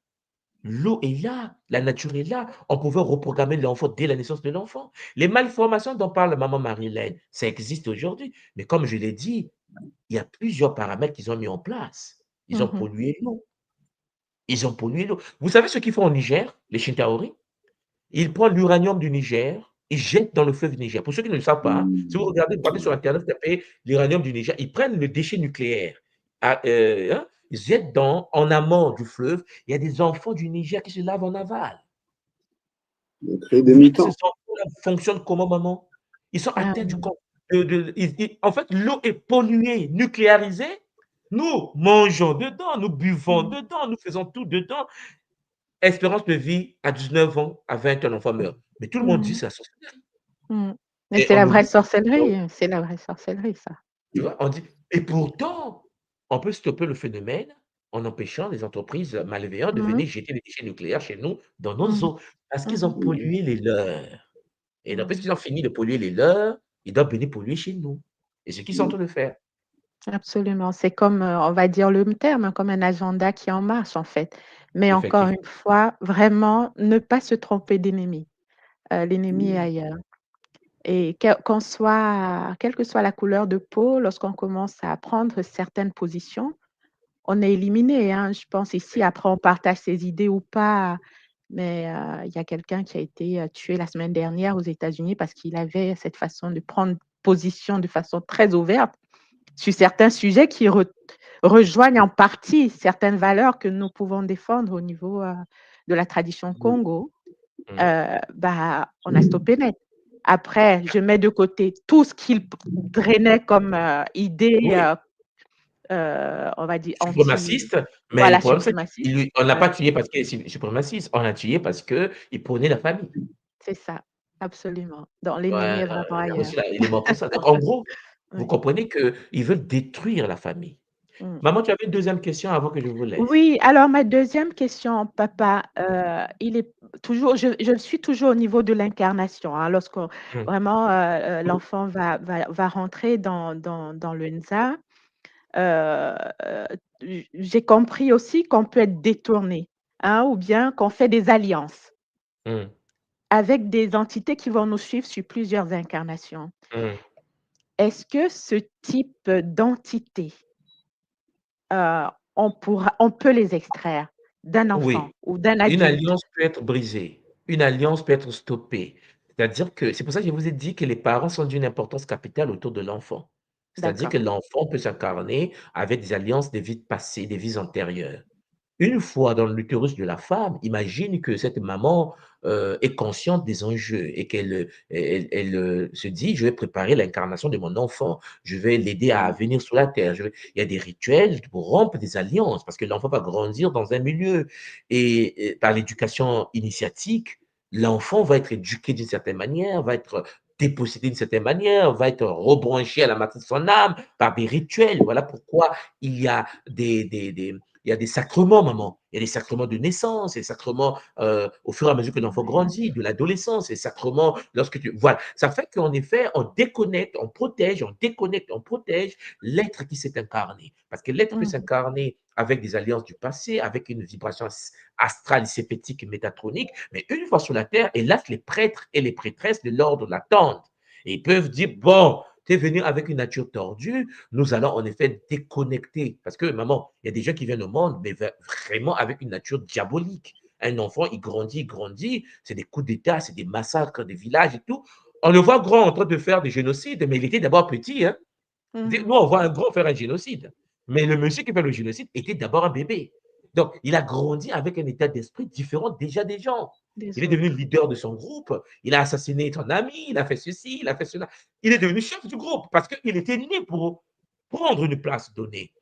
L'eau est là, la nature est là. On pouvait reprogrammer l'enfant dès la naissance de l'enfant. Les malformations dont parle maman Marie-Hélène, ça existe aujourd'hui. Mais comme je l'ai dit, il y a plusieurs paramètres qu'ils ont mis en place. Ils ont Mmh. pollué l'eau. Ils ont pollué l'eau. Vous savez ce qu'ils font au Niger, les Shintaori? Ils prennent l'uranium du Niger, ils jettent dans le fleuve Niger. Pour ceux qui ne le savent pas, si vous regardez, vous partez sur Internet, vous tapez l'uranium du Niger, ils prennent le déchet nucléaire, ils jettent en amont du fleuve. Il y a des enfants du Niger qui se lavent en aval. Vous voyez que ces enfants-là fonctionnent comment, maman? Ils sont atteints du corps. En fait, l'eau est polluée, nucléarisée. Nous mangeons dedans, nous buvons dedans, nous faisons tout dedans. Espérance de vie à 19 ans, à 20 ans, l'enfant meurt. Mais tout le monde dit c'est la sorcellerie. Mais c'est la vraie sorcellerie, c'est la vraie sorcellerie, ça. Tu vois, on dit, et pourtant, on peut stopper le phénomène en empêchant les entreprises malveillantes de venir jeter des déchets nucléaires chez nous dans nos eaux, parce qu'ils ont pollué les leurs. Et donc, puisqu'ils ont fini de polluer les leurs, ils doivent venir polluer chez nous. Et c'est ce qu'ils sont en train de faire. Absolument. C'est comme, on va dire le terme, comme un agenda qui est en marche, en fait. Mais encore une fois, vraiment, ne pas se tromper d'ennemi. L'ennemi est ailleurs. Et quelle que soit la couleur de peau, lorsqu'on commence à prendre certaines positions, on est éliminé. Hein. Je pense ici, après, on partage ses idées ou pas. Mais il y a quelqu'un qui a été tué la semaine dernière aux États-Unis parce qu'il avait cette façon de prendre position de façon très ouverte sur certains sujets qui rejoignent en partie certaines valeurs que nous pouvons défendre au niveau de la tradition Congo. On a stoppé net. Après, je mets de côté tout ce qu'il drainait comme idée, on va dire, suprémaciste. Mais voilà, le problème, c'est suprémaciste. qu'on ne l'a pas tué parce qu'il est suprémaciste, on l'a tué parce qu'il prônait la famille. C'est ça, absolument. Donc, l'ennemi est vraiment ailleurs. Il est mort pour ça. Donc, en gros, vous comprenez qu'ils veulent détruire la famille. Maman, tu avais une deuxième question avant que je vous laisse. Oui, alors ma deuxième question, papa, il est toujours, je suis toujours au niveau de l'incarnation. Hein, lorsque vraiment l'enfant va rentrer dans le NSA, j'ai compris aussi qu'on peut être détourné, hein, ou bien qu'on fait des alliances avec des entités qui vont nous suivre sur plusieurs incarnations. Est-ce que ce type d'entité, on peut les extraire d'un enfant ou d'un adulte? Une alliance peut être brisée, une alliance peut être stoppée. C'est-à-dire que c'est pour ça que je vous ai dit que les parents sont d'une importance capitale autour de l'enfant. C'est-à-dire que l'enfant peut s'incarner avec des alliances des vies passées, des vies antérieures. Une fois dans l'utérus de la femme, imagine que cette maman est consciente des enjeux et qu'elle se dit, je vais préparer l'incarnation de mon enfant, je vais l'aider à venir sur la terre. Il y a des rituels pour rompre des alliances parce que l'enfant va grandir dans un milieu et par l'éducation initiatique, l'enfant va être éduqué d'une certaine manière, va être dépossédé d'une certaine manière, va être rebranché à la matrice de son âme par des rituels. Voilà pourquoi il y a il y a des sacrements, maman. Il y a des sacrements de naissance, des sacrements au fur et à mesure que l'enfant grandit, de l'adolescence, des sacrements lorsque tu... Voilà. Ça fait qu'en effet, on déconnecte, on protège, on déconnecte, on protège l'être qui s'est incarné. Parce que l'être peut s'incarner avec des alliances du passé, avec une vibration astrale, sépétique, métatronique, mais une fois sur la terre, hélas, les prêtres et les prêtresses de l'ordre l'attendent. Et ils peuvent dire, bon, tu es venu avec une nature tordue, nous allons en effet déconnecter. Parce que, maman, il y a des gens qui viennent au monde, mais vraiment avec une nature diabolique. Un enfant, il grandit, c'est des coups d'État, c'est des massacres des villages et tout. On le voit grand en train de faire des génocides, mais il était d'abord petit. Hein. Nous, on voit un grand faire un génocide. Mais le monsieur qui fait le génocide était d'abord un bébé. Donc, il a grandi avec un état d'esprit différent déjà des gens. Il est devenu leader de son groupe. Il a assassiné son ami, il a fait ceci, il a fait cela. Il est devenu chef du groupe parce qu'il était né pour prendre une place donnée.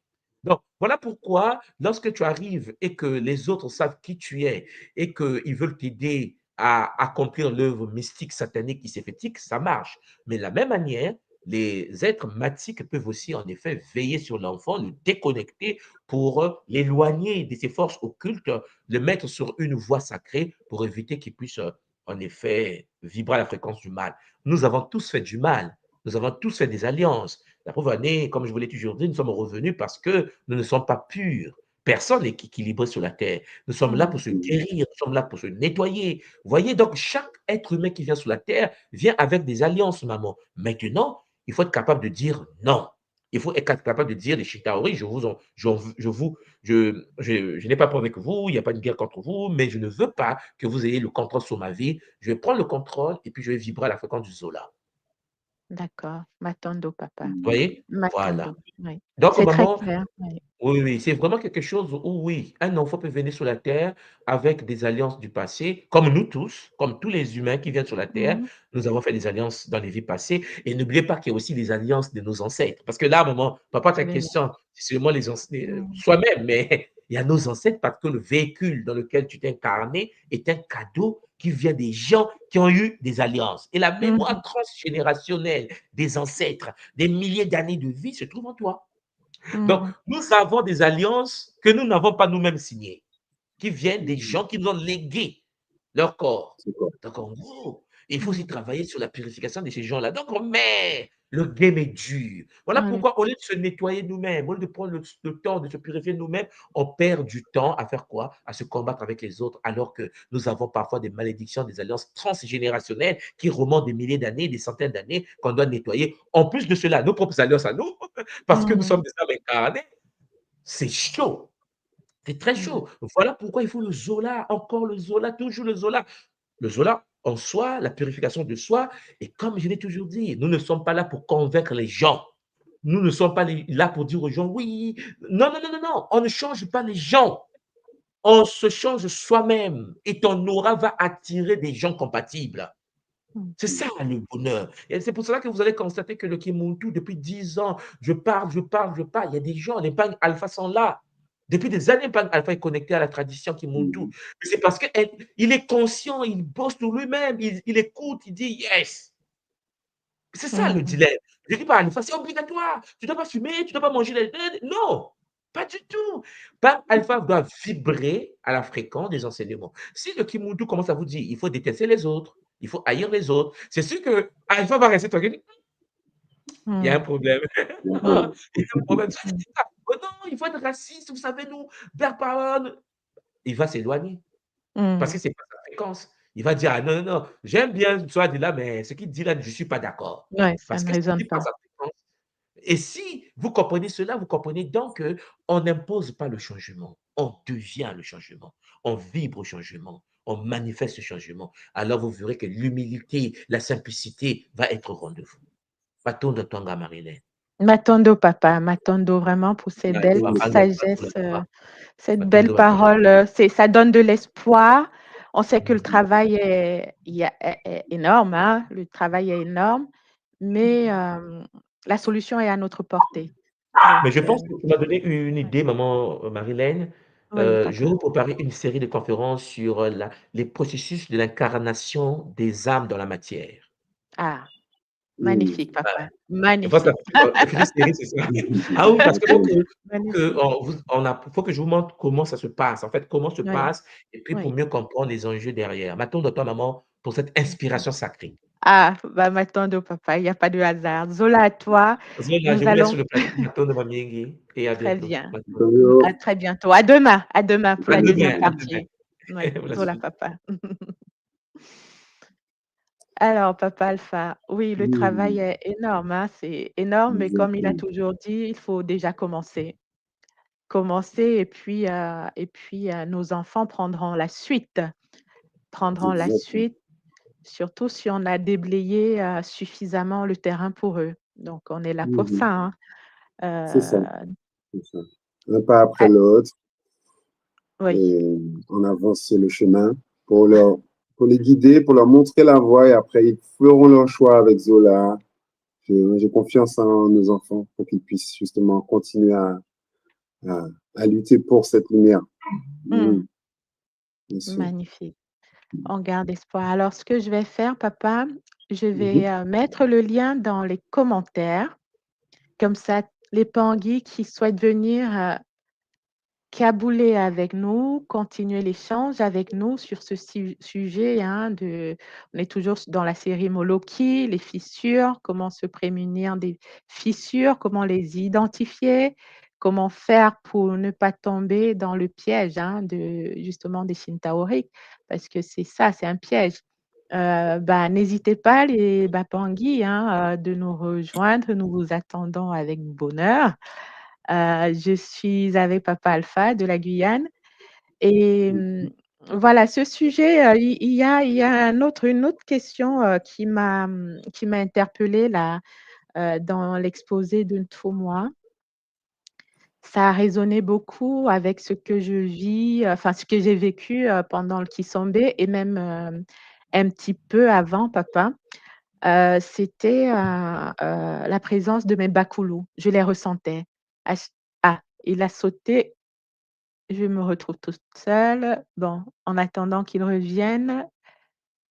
Donc, voilà pourquoi, lorsque tu arrives et que les autres savent qui tu es et qu'ils veulent t'aider à accomplir l'œuvre mystique, satanique, iséphétique, ça marche. Mais de la même manière, les êtres matiques peuvent aussi, en effet, veiller sur l'enfant, le déconnecter pour l'éloigner de ses forces occultes, le mettre sur une voie sacrée pour éviter qu'il puisse, en effet, vibrer à la fréquence du mal. Nous avons tous fait du mal. Nous avons tous fait des alliances. La pauvre année, comme je vous l'ai toujours dit, nous sommes revenus parce que nous ne sommes pas purs. Personne n'est équilibré sur la terre. Nous sommes là pour se guérir, nous sommes là pour se nettoyer. Vous voyez, donc chaque être humain qui vient sur la terre vient avec des alliances, maman. Maintenant, il faut être capable de dire non. Il faut être capable de dire les Shintaori, je n'ai pas de problème avec vous, il n'y a pas de guerre contre vous, mais je ne veux pas que vous ayez le contrôle sur ma vie. Je vais prendre le contrôle et puis je vais vibrer à la fréquence du Zola. D'accord. Matondo, papa. Vous voyez? Voilà. Matondo. Oui. Donc, C'est très maman, clair. Oui. oui, oui, c'est vraiment quelque chose où, oui, un enfant peut venir sur la terre avec des alliances du passé, comme nous tous, comme tous les humains qui viennent sur la terre. Mhm. Nous avons fait des alliances dans les vies passées. Et n'oubliez pas qu'il y a aussi les alliances de nos ancêtres. Parce que là, maman, papa, ta Absolument. question, c'est seulement les ancêtres, Mhm. soi-même, mais il y a nos ancêtres parce que le véhicule dans lequel tu t'es incarné est un cadeau qui vient des gens qui ont eu des alliances. Et la mémoire Mhm. transgénérationnelle des ancêtres, des milliers d'années de vie se trouve en toi. Donc, Mhm. nous avons des alliances que nous n'avons pas nous-mêmes signées, qui viennent des gens qui nous ont légué leur corps. C'est quoi? Donc, en gros, il faut aussi Mhm. travailler sur la purification de ces gens-là. Donc, mais le game est dur. Voilà Oui. pourquoi, au lieu de se nettoyer nous-mêmes, au lieu de prendre le temps de se purifier nous-mêmes, on perd du temps à faire quoi? À se combattre avec les autres, alors que nous avons parfois des malédictions, des alliances transgénérationnelles qui remontent des milliers d'années, des centaines d'années, qu'on doit nettoyer. En plus de cela, nos propres alliances à nous, parce que nous Mhm. sommes des âmes incarnées, c'est chaud. C'est très Mhm. chaud. Voilà pourquoi il faut le Zola, encore le Zola, toujours le Zola. Le Zola en soi, la purification de soi. Et comme je l'ai toujours dit, nous ne sommes pas là pour convaincre les gens. Nous ne sommes pas là pour dire aux gens, oui, non, non, non, non, non, on ne change pas les gens. On se change soi-même et ton aura va attirer des gens compatibles. Mhm. C'est ça le bonheur. Et c'est pour cela que vous allez constater que le Kimuntu, depuis 10 ans, je parle, je parle, je parle. Il y a des gens, les Pang Alpha sont là. Depuis des années, Pang Alpha est connecté à la tradition Kimuntu. Mhm. Mais c'est parce qu'il est conscient, il bosse sur lui-même, il écoute, il dit yes. C'est ça le Mhm. dilemme. Je ne dis pas Alpha, c'est obligatoire. Tu ne dois pas fumer, tu ne dois pas manger. Non, pas du tout. Pang Alpha doit vibrer à la fréquence des enseignements. Si le Kimuntu commence à vous dire, il faut détester les autres, il faut haïr les autres, c'est sûr que Alpha va rester tranquille. Il y a un Mhm. problème. D'accord. Il y a un problème. Mhm. Oh non, il faut être raciste, vous savez, nous, Père Parole. Il va s'éloigner parce que Mhm. ce n'est pas sa fréquence. Il va dire, ah non, non, non, j'aime bien soit dit là, mais ce qu'il dit là, je ne suis pas d'accord. Ouais, ça Parce ne que ce résonne n'est pas pas. sa fréquence. Et si vous comprenez cela, vous comprenez donc qu'on n'impose pas le changement, on devient le changement, on vibre au changement, on manifeste le changement. Alors vous verrez que l'humilité, la simplicité va être au rendez-vous. Partons de Tonga, Marilyn. Matondo, papa. Matondo, vraiment pour ces belles sagesses, cette belle parole. Ça donne de l'espoir. On sait que le travail est énorme, hein? Le travail est énorme, mais la solution est à notre portée. Donc, Mais je pense que tu m'as donné une ouais. idée, maman Marilène. Oui, Je vais papa. vous préparer une série de conférences sur les processus de l'incarnation des âmes dans la matière. Ah, Mhm. magnifique, Ouais, papa. je pense que Magnifique. la future série, c'est ça. Ah oui, parce qu'il faut Magnifique. faut que je vous montre comment ça se passe, en fait, comment se Oui, passe, et puis pour oui. mieux comprendre les enjeux derrière. M'attends de toi, maman, pour cette inspiration sacrée. Ah, bah, Matondo, papa, il n'y a pas de hasard. Zola, à toi. Zola, Nous je vous laisse allons sur le plateau. M'attends de Mamie et à très bientôt. bien. À Bonjour. très bientôt. À demain pour À la deuxième demain, à partie. Oui, demain. Voilà, Zola, papa. Alors, papa Alpha, oui, le travail Mhm. est énorme, hein, c'est énorme, mais comme il a Exactement. toujours dit, il faut déjà commencer. Commencer et puis nos enfants prendront la Exactement. suite, surtout si on a déblayé suffisamment le terrain pour eux. Donc, on est là pour Mhm. ça, hein. C'est ça. Euh, C'est ça. Un pas après ah, l'autre, oui, et on avance sur le chemin pour les guider, pour leur montrer la voie, et après, ils feront leur choix avec Zola. J'ai confiance en nos enfants pour qu'ils puissent justement continuer à, à lutter pour cette lumière. hmm, Bien sûr. magnifique. On garde espoir. Alors, ce que je vais faire, papa, je Mhm. vais mettre le lien dans les commentaires. Comme ça, les Tanguy qui souhaitent venir cabouler avec nous, continuer l'échange avec nous sur ce sujet. Hein, on est toujours dans la série Moloki, les fissures, comment se prémunir des fissures, comment les identifier, comment faire pour ne pas tomber dans le piège justement des Shintaoriques, parce que c'est ça, c'est un piège. n'hésitez pas, les Bapangui, hein, de nous rejoindre. Nous vous attendons avec bonheur. Je suis avec Papa Alpha de la Guyane. Et voilà, ce sujet, il y a une autre question qui m'a interpellée là, dans l'exposé de Ntomois. Ça a résonné beaucoup avec ce que je vis, enfin ce que j'ai vécu pendant le Kisombe et même un petit peu avant, papa. C'était la présence de mes bakoulous. Je les ressentais. Il a sauté. Je me retrouve toute seule. Bon, en attendant qu'ils reviennent,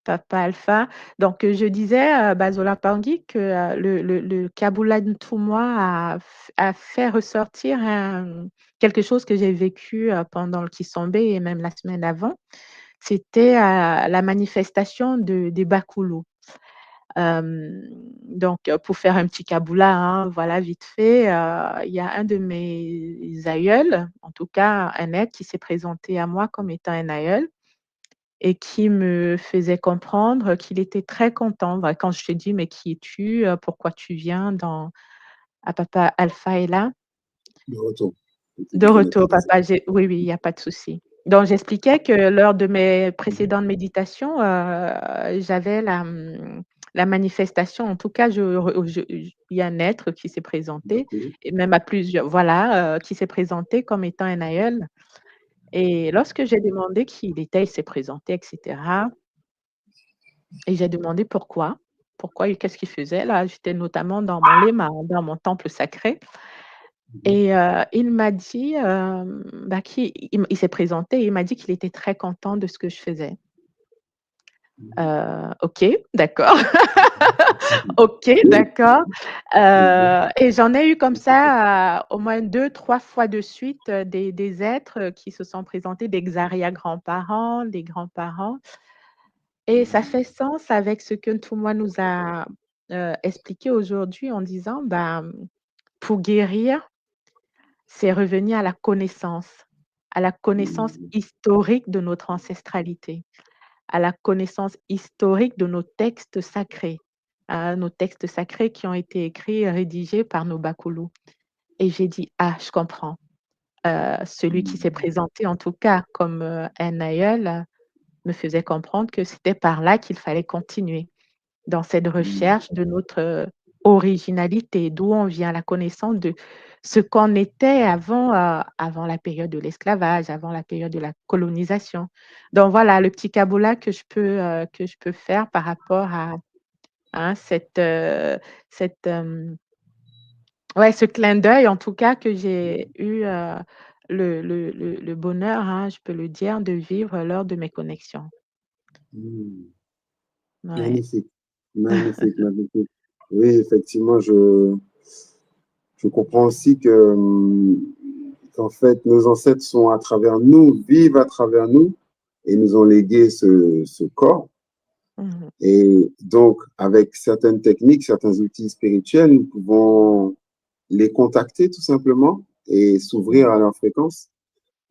Papa Alpha. Donc, je disais, Bazola Pangui, que le Kabula Ntoumwa a fait ressortir quelque chose que j'ai vécu pendant le Kisombe et même la semaine avant. C'était la manifestation des Bakoulous. Donc, pour faire un petit Kabula, hein, voilà, vite fait, il y a un de mes aïeuls, en tout cas un être qui s'est présenté à moi comme étant un aïeul et qui me faisait comprendre qu'il était très content. Voilà, quand je te dis: «Mais qui es-tu? Pourquoi tu viens à Papa Alpha est là?» De retour. De retour, papa, oui, oui, il y a pas de souci. Donc j'expliquais que lors de mes précédentes méditations, j'avais la manifestation, en tout cas, il y a un être qui s'est présenté et même à plusieurs, voilà, qui s'est présenté comme étant un aïeul. Et lorsque j'ai demandé qui il était, il s'est présenté et cetera, et j'ai demandé pourquoi et qu'est-ce qu'il faisait là? J'étais notamment dans mon lema, dans mon temple sacré. Et il m'a dit, il s'est présenté et il m'a dit qu'il était très content de ce que je faisais. OK, d'accord. OK, d'accord. Et j'en ai eu comme ça, au moins 2-3 fois de suite, des êtres qui se sont présentés, des arrière-grands-parents, des grands-parents. Et ça fait sens avec ce que Ntoumwa nous a, expliqué aujourd'hui en disant, pour guérir, c'est revenir à la connaissance historique de notre ancestralité, à la connaissance historique de nos textes sacrés, nos textes sacrés qui ont été écrits et rédigés par nos bakoulous. Et j'ai dit: «Ah, je comprends». Celui qui s'est présenté, en tout cas, comme, un aïeul, me faisait comprendre que c'était par là qu'il fallait continuer, dans cette recherche de notre originalité, d'où on vient, la connaissance de ce qu'on était avant la période de l'esclavage, avant la période de la colonisation. Donc voilà, le petit Kaboula que je peux faire par rapport à, hein, ce clin d'œil, en tout cas, que j'ai eu, le bonheur, hein, je peux le dire, de vivre lors de mes connexions. Ouais. Magnifique, magnifique, magnifique. Oui, effectivement, je comprends aussi qu'en fait, nos ancêtres sont à travers nous, vivent à travers nous et nous ont légué ce corps. Et donc, avec certaines techniques, certains outils spirituels, nous pouvons les contacter tout simplement et s'ouvrir à leur fréquence.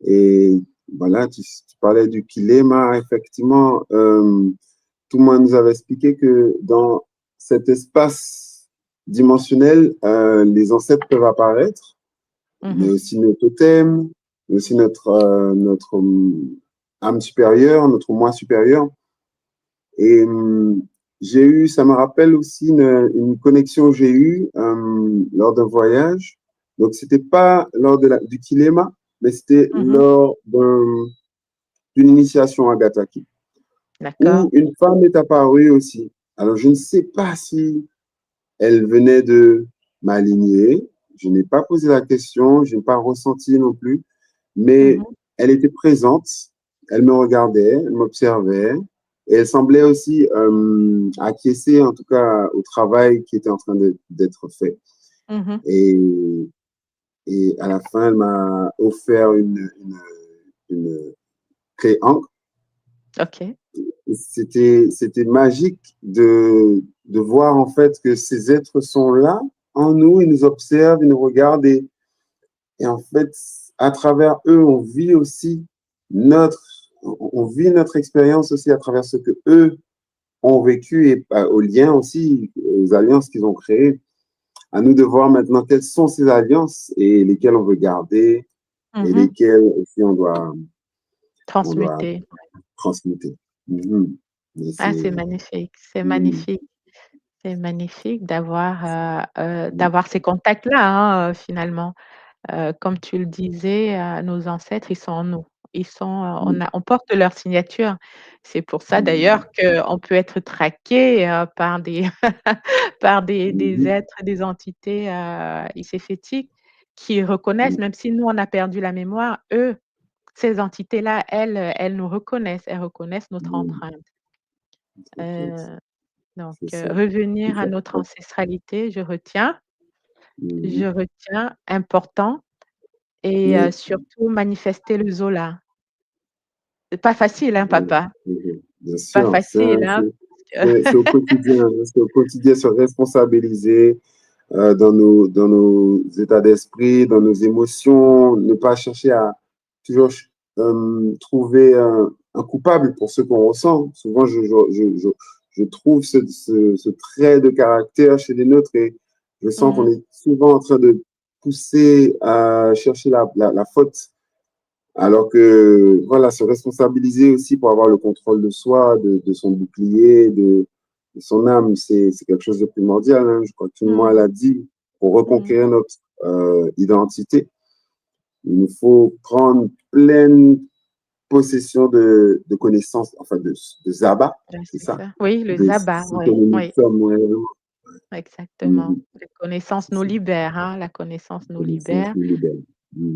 Et voilà, tu parlais du Kilema, effectivement. Tout le monde nous avait expliqué que dans cet espace dimensionnel, les ancêtres peuvent apparaître, mais aussi nos totems, mais aussi notre âme supérieure, notre moi supérieur. Et ça me rappelle aussi une connexion que j'ai eue lors d'un voyage. Donc, c'était pas lors du Kilema, mais c'était lors d'une initiation à Gataki, où une femme est apparue aussi. Alors, je ne sais pas si elle venait de ma lignée. Je n'ai pas posé la question, je n'ai pas ressenti non plus, mais elle était présente, elle me regardait, elle m'observait, et elle semblait aussi acquiescer, en tout cas, au travail qui était en train d'être fait. Et à la fin, elle m'a offert une clé encre. OK. C'était magique de voir en fait que ces êtres sont là en nous, ils nous observent, ils nous regardent et en fait, à travers eux, on vit aussi notre expérience aussi à travers ce que eux ont vécu et aux liens aussi, aux alliances qu'ils ont créées. À nous de voir maintenant quelles sont ces alliances et lesquelles on veut garder et lesquelles aussi on doit transmuter. transmuter. Ah, c'est magnifique, c'est magnifique. C'est magnifique d'avoir ces contacts-là, finalement. Comme tu le disais, nos ancêtres, ils sont en nous. Ils sont, on porte leur signature. C'est pour ça d'ailleurs qu'on peut être traqué, par des par des êtres, des entités, éthétiques qui reconnaissent, même si nous on a perdu la mémoire, eux, ces entités-là, elles nous reconnaissent, elles reconnaissent notre empreinte. Donc C'est ça. revenir à notre ancestralité, je retiens important et surtout manifester le Zola. C'est pas facile, hein, papa? Bien Pas sûr, facile, hein? c'est au quotidien, c'est au quotidien, se responsabiliser dans nos états d'esprit, dans nos émotions, ne pas chercher à toujours trouver un coupable pour ce qu'on ressent. Souvent, je trouve ce trait de caractère chez les nôtres et je sens qu'on est souvent en train de pousser à chercher la faute. Alors que, voilà, se responsabiliser aussi pour avoir le contrôle de soi, de son bouclier, de son âme, c'est quelque chose de primordial. Hein. Je crois que tout le monde l'a dit. Pour reconquérir notre identité, il nous faut prendre pleine possession de connaissances, enfin de Zaba, c'est ça? Oui, le De Zaba, ce que nous oui. sommes réellement. Exactement. La connaissance nous libère, hein, la connaissance nous libère. Nous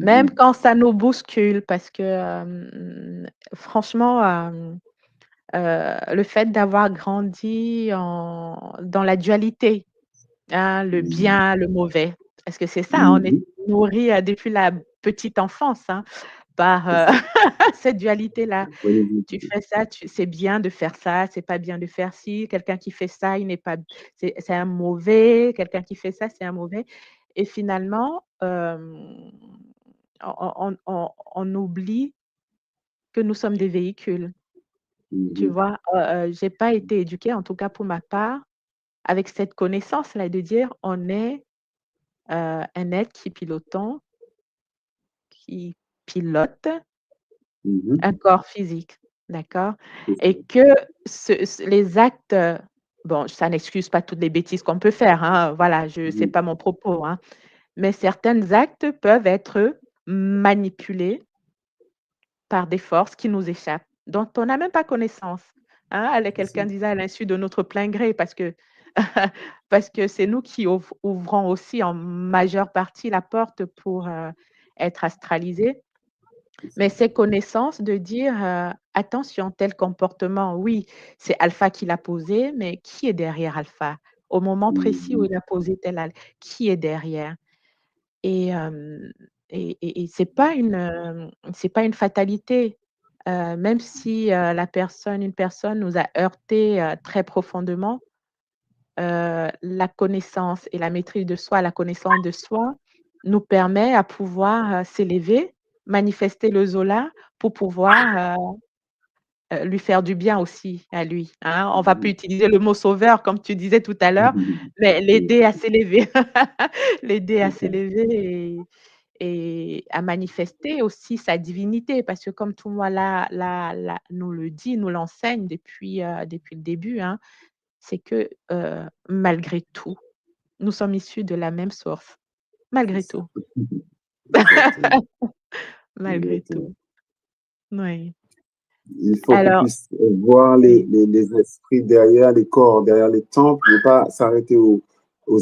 Même quand ça nous bouscule, parce que, franchement, le fait d'avoir grandi dans la dualité, hein, le bien, le mauvais. Parce que c'est ça, hein, on est nourri, depuis la petite enfance, hein, par, cette dualité-là. Tu fais ça, c'est bien de faire ça, c'est pas bien de faire ci. Quelqu'un qui fait ça, il n'est pas c'est un mauvais. Quelqu'un qui fait ça, c'est un mauvais et finalement, on oublie que nous sommes des véhicules. Tu vois? J'ai pas été éduquée, en tout cas pour ma part, avec cette connaissance-là de dire: «On est, un être qui pilote un corps physique», d'accord? Et que les actes, bon, ça n'excuse pas toutes les bêtises qu'on peut faire, hein, voilà, c'est pas mon propos, hein, mais certains actes peuvent être manipulés par des forces qui nous échappent, dont on n'a même pas connaissance, hein. Quelqu'un disait à l'insu de notre plein gré parce que parce que c'est nous qui ouvrons aussi en majeure partie la porte pour, être astralisés. Mais ces connaissances de dire, «Attention, tel comportement, oui, c'est Alpha qui l'a posé, mais qui est derrière Alpha? Au moment précis où il a posé qui est derrière?» Et c'est pas une fatalité, même si, une personne nous a heurtés, très profondément, la connaissance et la maîtrise de soi, la connaissance de soi nous permet à pouvoir, s'élever, manifester le Zola pour pouvoir, lui faire du bien aussi à lui, hein. On va plus utiliser le mot sauveur comme tu disais tout à l'heure, mais l'aider à s'élever. L'aider à s'élever et à manifester aussi sa divinité parce que comme tout moi nous le dit, nous l'enseigne depuis le début, hein, c'est que, malgré tout, nous sommes issus de la même source, malgré tout. Malgré tout. Oui. Il faut qu'on Alors puisse voir les esprits derrière les corps, derrière les temples, ne pas s'arrêter aux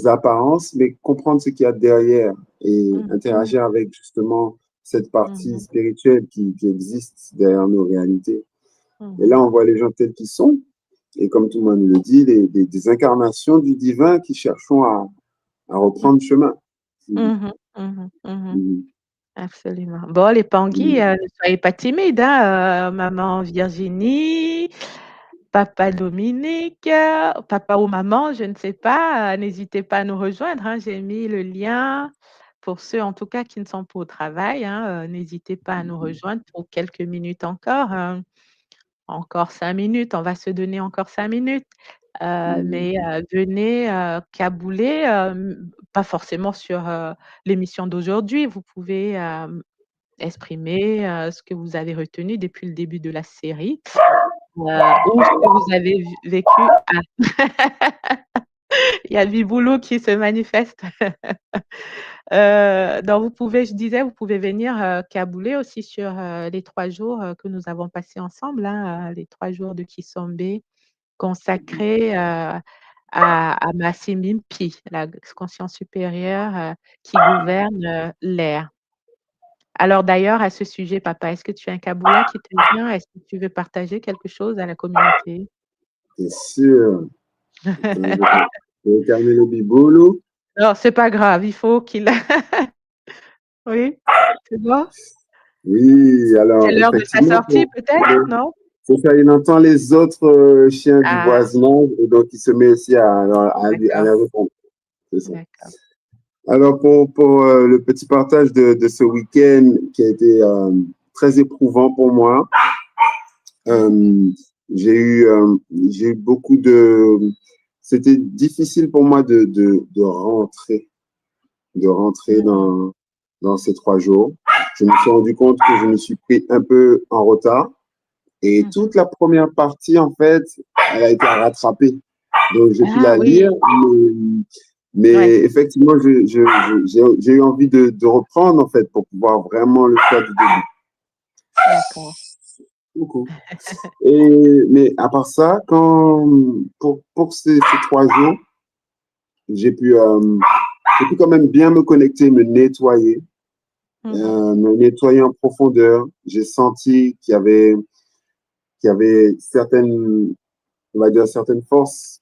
apparences, mais comprendre ce qu'il y a derrière et interagir avec justement cette partie spirituelle qui existe derrière nos réalités. Et là, on voit les gens tels qu'ils sont, et comme tout le monde le dit, des incarnations du divin qui cherchons à reprendre chemin. Absolument. Bon, les Tanguy, ne soyez pas timides, hein, maman Virginie, papa Dominique, papa ou maman, je ne sais pas, n'hésitez pas à nous rejoindre, hein. J'ai mis le lien pour ceux, en tout cas, qui ne sont pas au travail, hein, n'hésitez pas à nous rejoindre pour quelques minutes encore, encore 5 minutes, on va se donner encore 5 minutes. Mais venez, cabouler, pas forcément sur, l'émission d'aujourd'hui. Vous pouvez, exprimer, ce que vous avez retenu depuis le début de la série, ou ce que vous avez vécu. Ah! Il y a Biboulou qui se manifeste. Donc je disais, vous pouvez venir, cabouler aussi sur, les 3 jours, que nous avons passés ensemble, hein, les 3 jours de Kisombe consacrés, à Massimimpi, la conscience supérieure, qui gouverne, l'air. Alors d'ailleurs, à ce sujet, papa, est-ce que tu as un kaboula qui te vient? Est-ce que tu veux partager quelque chose à la communauté? C'est sûr. Je vais calmer le Biboulou. Non, c'est pas grave, il faut qu'il oui, c'est bon? Oui, alors C'est l'heure de sa effectivement, sortie peut-être, non? c'est ça, il entend les autres chiens du Ah, voisinage et donc il se met aussi à les d'accord, répondre. C'est ça. d'accord. Alors pour le petit partage de ce week-end qui a été très éprouvant pour moi, j'ai eu beaucoup de... C'était difficile pour moi de rentrer dans ces 3 jours. Je me suis rendu compte que je me suis pris un peu en retard. Et toute la première partie, en fait, elle a été rattrapée. Donc, j'ai pu Ah la oui, lire, mais ouais, effectivement, j'ai eu envie de reprendre, en fait, pour pouvoir vraiment le faire du début. d'accord. Beaucoup. Mais à part ça, pour ces 3 jours, j'ai pu quand même bien me connecter, me nettoyer, me nettoyer en profondeur. J'ai senti qu'il y avait certaines, on va dire, certaines forces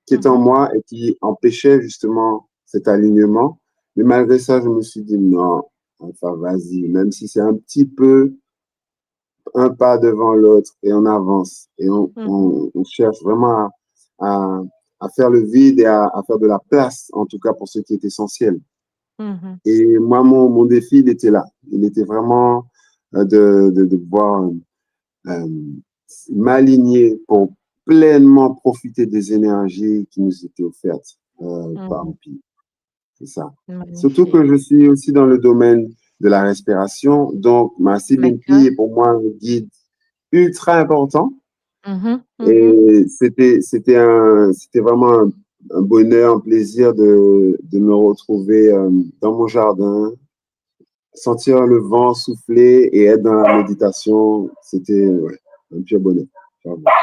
qui étaient en moi et qui empêchaient justement cet alignement. Mais malgré ça, je me suis dit non, enfin vas-y, même si c'est un petit peu un pas devant l'autre et on avance et on cherche vraiment à faire le vide et à faire de la place, en tout cas pour ce qui est essentiel. Et moi, mon défi, il était là. Il était vraiment de pouvoir m'aligner pour pleinement profiter des énergies qui nous étaient offertes par Mpi. C'est ça. Surtout que Magnifique. je suis aussi dans le domaine de la respiration. Donc, ma Mpi est pour moi un guide ultra important. Et c'était vraiment un bonheur, un plaisir de me retrouver dans mon jardin, sentir le vent souffler et être dans la méditation. C'était un pur bonheur.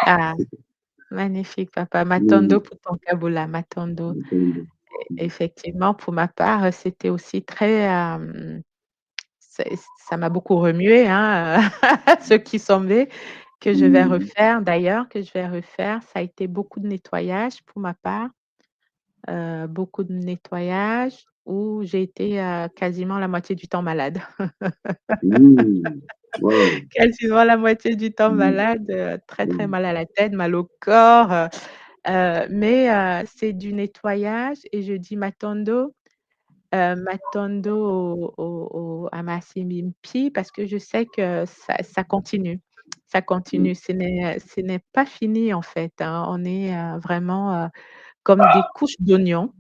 Ah, magnifique, papa. Matondo pour ton kaboula, matondo. Effectivement, pour ma part, c'était aussi très, ça m'a beaucoup remué, hein, ce qui semblait que je vais refaire d'ailleurs, ça a été beaucoup de nettoyage pour ma part, beaucoup de nettoyage où j'ai été, quasiment la moitié du temps malade. Wow. Quasiment la moitié du temps malade, très, très mal à la tête, mal au corps, mais c'est du nettoyage et je dis matondo à Massimimpi parce que je sais que ça continue. Ça continue. Ce n'est pas fini en fait, hein. On est, vraiment, comme des couches d'oignons,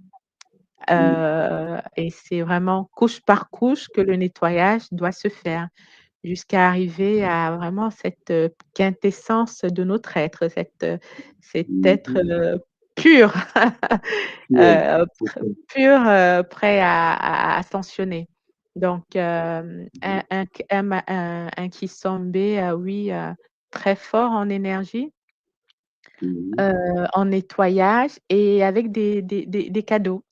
et c'est vraiment couche par couche que le nettoyage doit se faire jusqu'à arriver à vraiment cette, quintessence de notre être, cet être, pur, pur, prêt à ascensionner. Donc, un Kisombe, oui, très fort en énergie, en nettoyage et avec des cadeaux.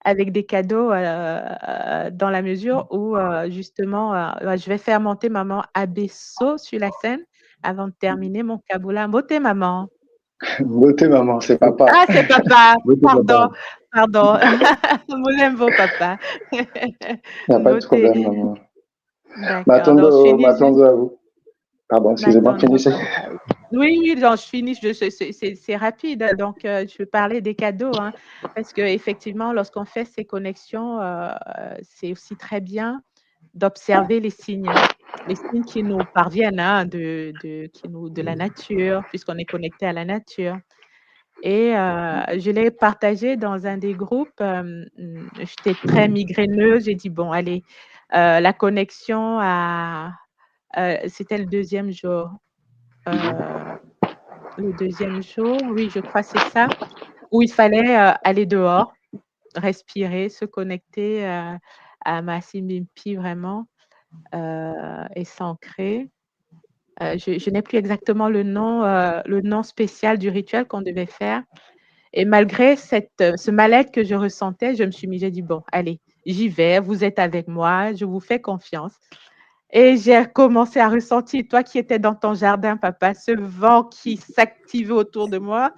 Avec des cadeaux, dans la mesure où, justement, je vais faire monter maman Abesso sur la scène avant de terminer mon kaboula. Mbote maman. Beauté, maman, c'est papa. Ah, c'est papa! Pardon, pardon. Moulembo papa. Il n'y a pas de problème, maman. D'accord, donc je finis juste M'attendons à vous. Pardon, excusez-moi, Matondo finissez. papa. Oui, oui, non, je finis, c'est rapide, donc je vais parler des cadeaux, hein, parce qu'effectivement, lorsqu'on fait ces connexions, c'est aussi très bien d'observer les signes. les signes qui nous parviennent hein, de la nature, puisqu'on est connecté à la nature. Et je l'ai partagé dans un des groupes. J'étais très migraineuse. J'ai dit, bon, allez, la connexion à... c'était le deuxième jour. Le deuxième jour, oui, je crois que c'est ça, où il fallait aller dehors, respirer, se connecter à ma Simimpi vraiment et s'ancrer. Je n'ai plus exactement le nom spécial du rituel qu'on devait faire. Et malgré ce mal-être que je ressentais, j'ai dit, bon, allez, j'y vais, vous êtes avec moi, je vous fais confiance. Et j'ai commencé à ressentir, toi qui étais dans ton jardin, papa, ce vent qui s'activait autour de moi.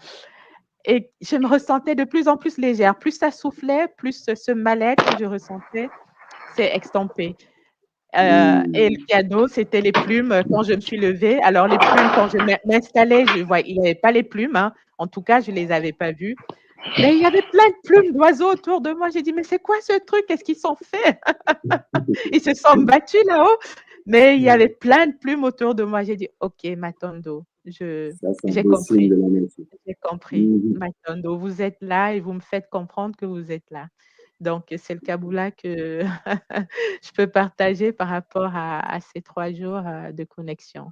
Et je me ressentais de plus en plus légère. Plus ça soufflait, plus ce mal-être que je ressentais s'est extampé. Et le cadeau, c'était les plumes quand je me suis levée. Alors, les plumes, quand je m'installais, il n'y avait pas les plumes. Hein. En tout cas, je ne les avais pas vues. Mais il y avait plein de plumes d'oiseaux autour de moi. J'ai dit, mais c'est quoi ce truc? Qu'est-ce qu'ils sont faits? Ils se sont battus là-haut. Mais il y avait plein de plumes autour de moi. J'ai dit, OK, Matondo, j'ai compris. J'ai compris. Matondo, vous êtes là et vous me faites comprendre que vous êtes là. Donc, c'est le Kabula que je peux partager par rapport à ces 3 jours de connexion.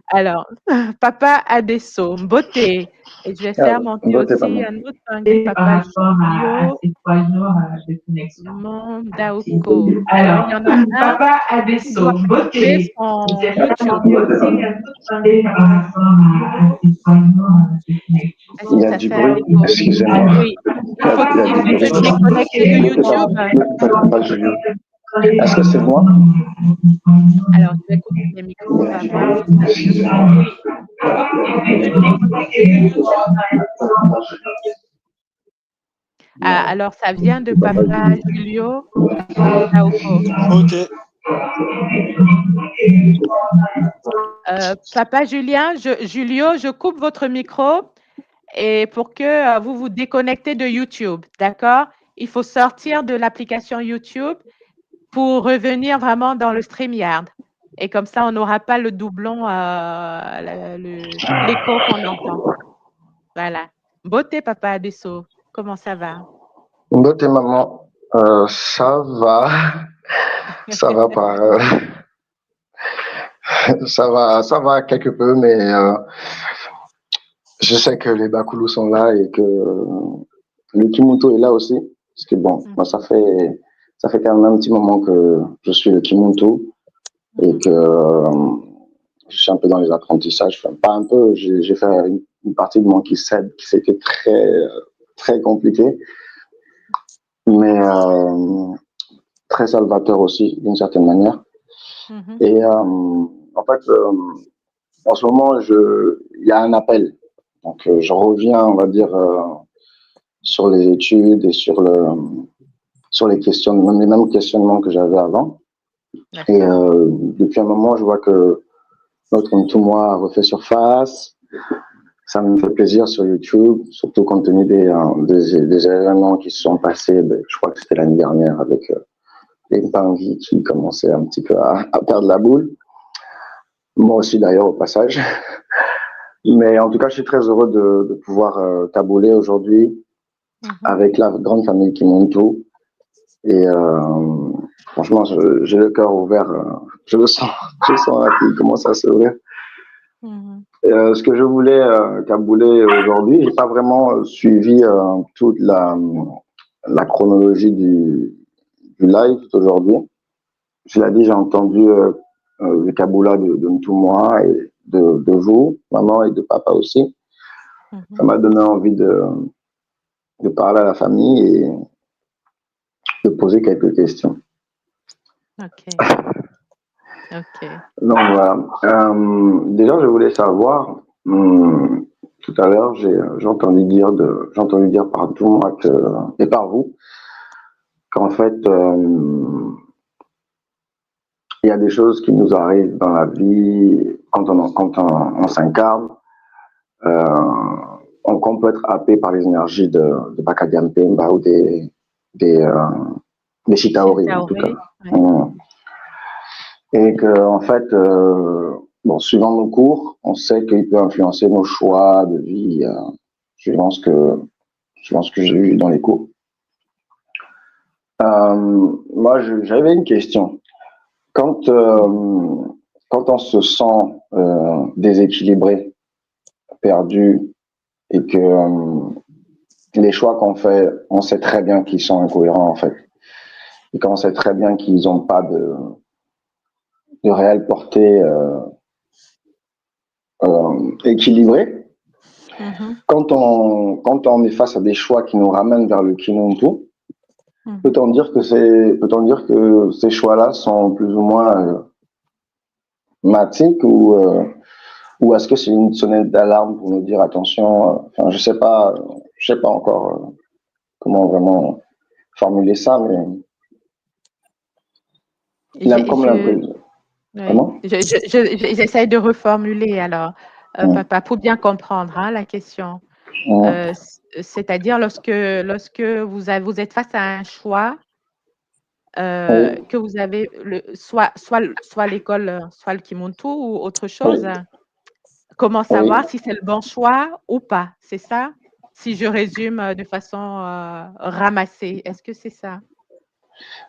Alors, Papa Adesso, Mbote. Et je vais faire monter aussi un autre Tanguy, Papa Julio. Mondauko. Alors, il y en a un Papa Adesso, Mbote. Son YouTube. Il y a du bruit, excusez-moi. Oui, il faut que tu te déconnectes de YouTube. Est-ce que c'est moi? Alors, je vais couper les micros avant. Alors, ça vient de Papa Julio. Ok. Papa Julio, je coupe votre micro et pour que vous vous déconnectez de YouTube, d'accord? Il faut sortir de l'application YouTube pour revenir vraiment dans le StreamYard. Et comme ça, on n'aura pas le doublon, l'écho qu'on entend. Voilà. Beauté, Papa Adesso, comment ça va? Beauté, maman. Ça va. Ça va par... ça va quelque peu, mais je sais que les Bakoulous sont là et que le Kimuntu est là aussi. Parce que bon, moi, ça fait quand même un petit moment que je suis le Kimuntu et que je suis un peu dans les apprentissages. Enfin, pas un peu, j'ai fait une partie de moi qui c'était très compliqué, mais très salvateur aussi, d'une certaine manière. Et en fait, en ce moment, il y a un appel. Donc, je reviens, on va dire, sur les études et sur les questions, les mêmes questionnements que j'avais avant. Et depuis un moment, je vois que notre Ntumwa refait surface. Ça me fait plaisir sur YouTube, surtout compte tenu des événements qui se sont passés. Je crois que c'était l'année dernière avec les Bangui qui commençaient un petit peu à perdre la boule. Moi aussi, d'ailleurs, au passage. Mais en tout cas, je suis très heureux de pouvoir tabouler aujourd'hui avec la grande famille Kimuntu. Et franchement, j'ai le cœur ouvert. Je le sens là qu'il commence à s'ouvrir. Ce que je voulais tabouler aujourd'hui, j'ai pas vraiment suivi toute la chronologie du live d'aujourd'hui. Je l'ai dit, j'ai entendu le Kaboula de Ntumwa et de vous, maman, et de papa aussi. Ça m'a donné envie de parler à la famille et de poser quelques questions. Ok. Donc voilà. Déjà, je voulais savoir, tout à l'heure, j'ai entendu dire par Ntumwa et par vous qu'en fait, il y a des choses qui nous arrivent dans la vie quand on s'incarne, qu'on peut être happé par les énergies de Bakadiampemba ou des Chitaori en tout cas. Et que, en fait, bon, suivant nos cours, on sait qu'il peut influencer nos choix de vie, suivant ce que j'ai eu dans les cours. Moi, j'avais une question. Quand on se sent déséquilibré, perdu, et que les choix qu'on fait, on sait très bien qu'ils sont incohérents, en fait. Et qu'on sait très bien qu'ils n'ont pas de réelle portée équilibrée. Quand on est face à des choix qui nous ramènent vers le Kimuntu, peut-on dire que ces choix-là sont plus ou moins matiques ou est-ce que c'est une sonnette d'alarme pour nous dire attention, enfin je sais pas encore comment vraiment formuler ça, mais j'essaie de reformuler alors, papa, pour bien comprendre la question. C'est-à-dire lorsque vous êtes face à un choix, que vous avez soit l'école, soit le Kimuntu ou autre chose, comment savoir si c'est le bon choix ou pas, c'est ça? Si je résume de façon ramassée, est-ce que c'est ça?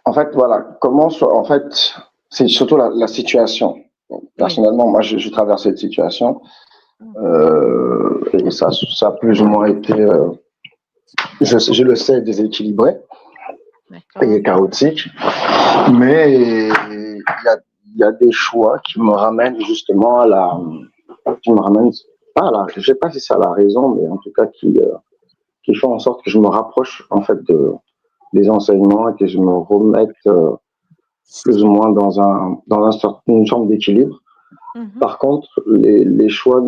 En fait, voilà, en fait, c'est surtout la situation. Personnellement, moi, je traverse cette situation et ça a plus ou moins été, je le sais, déséquilibré et chaotique, mais il y a des choix qui me ramènent justement je sais pas si c'est à la raison, mais en tout cas qui font en sorte que je me rapproche en fait des enseignements et que je me remette plus ou moins dans une forme d'équilibre. Par contre, les choix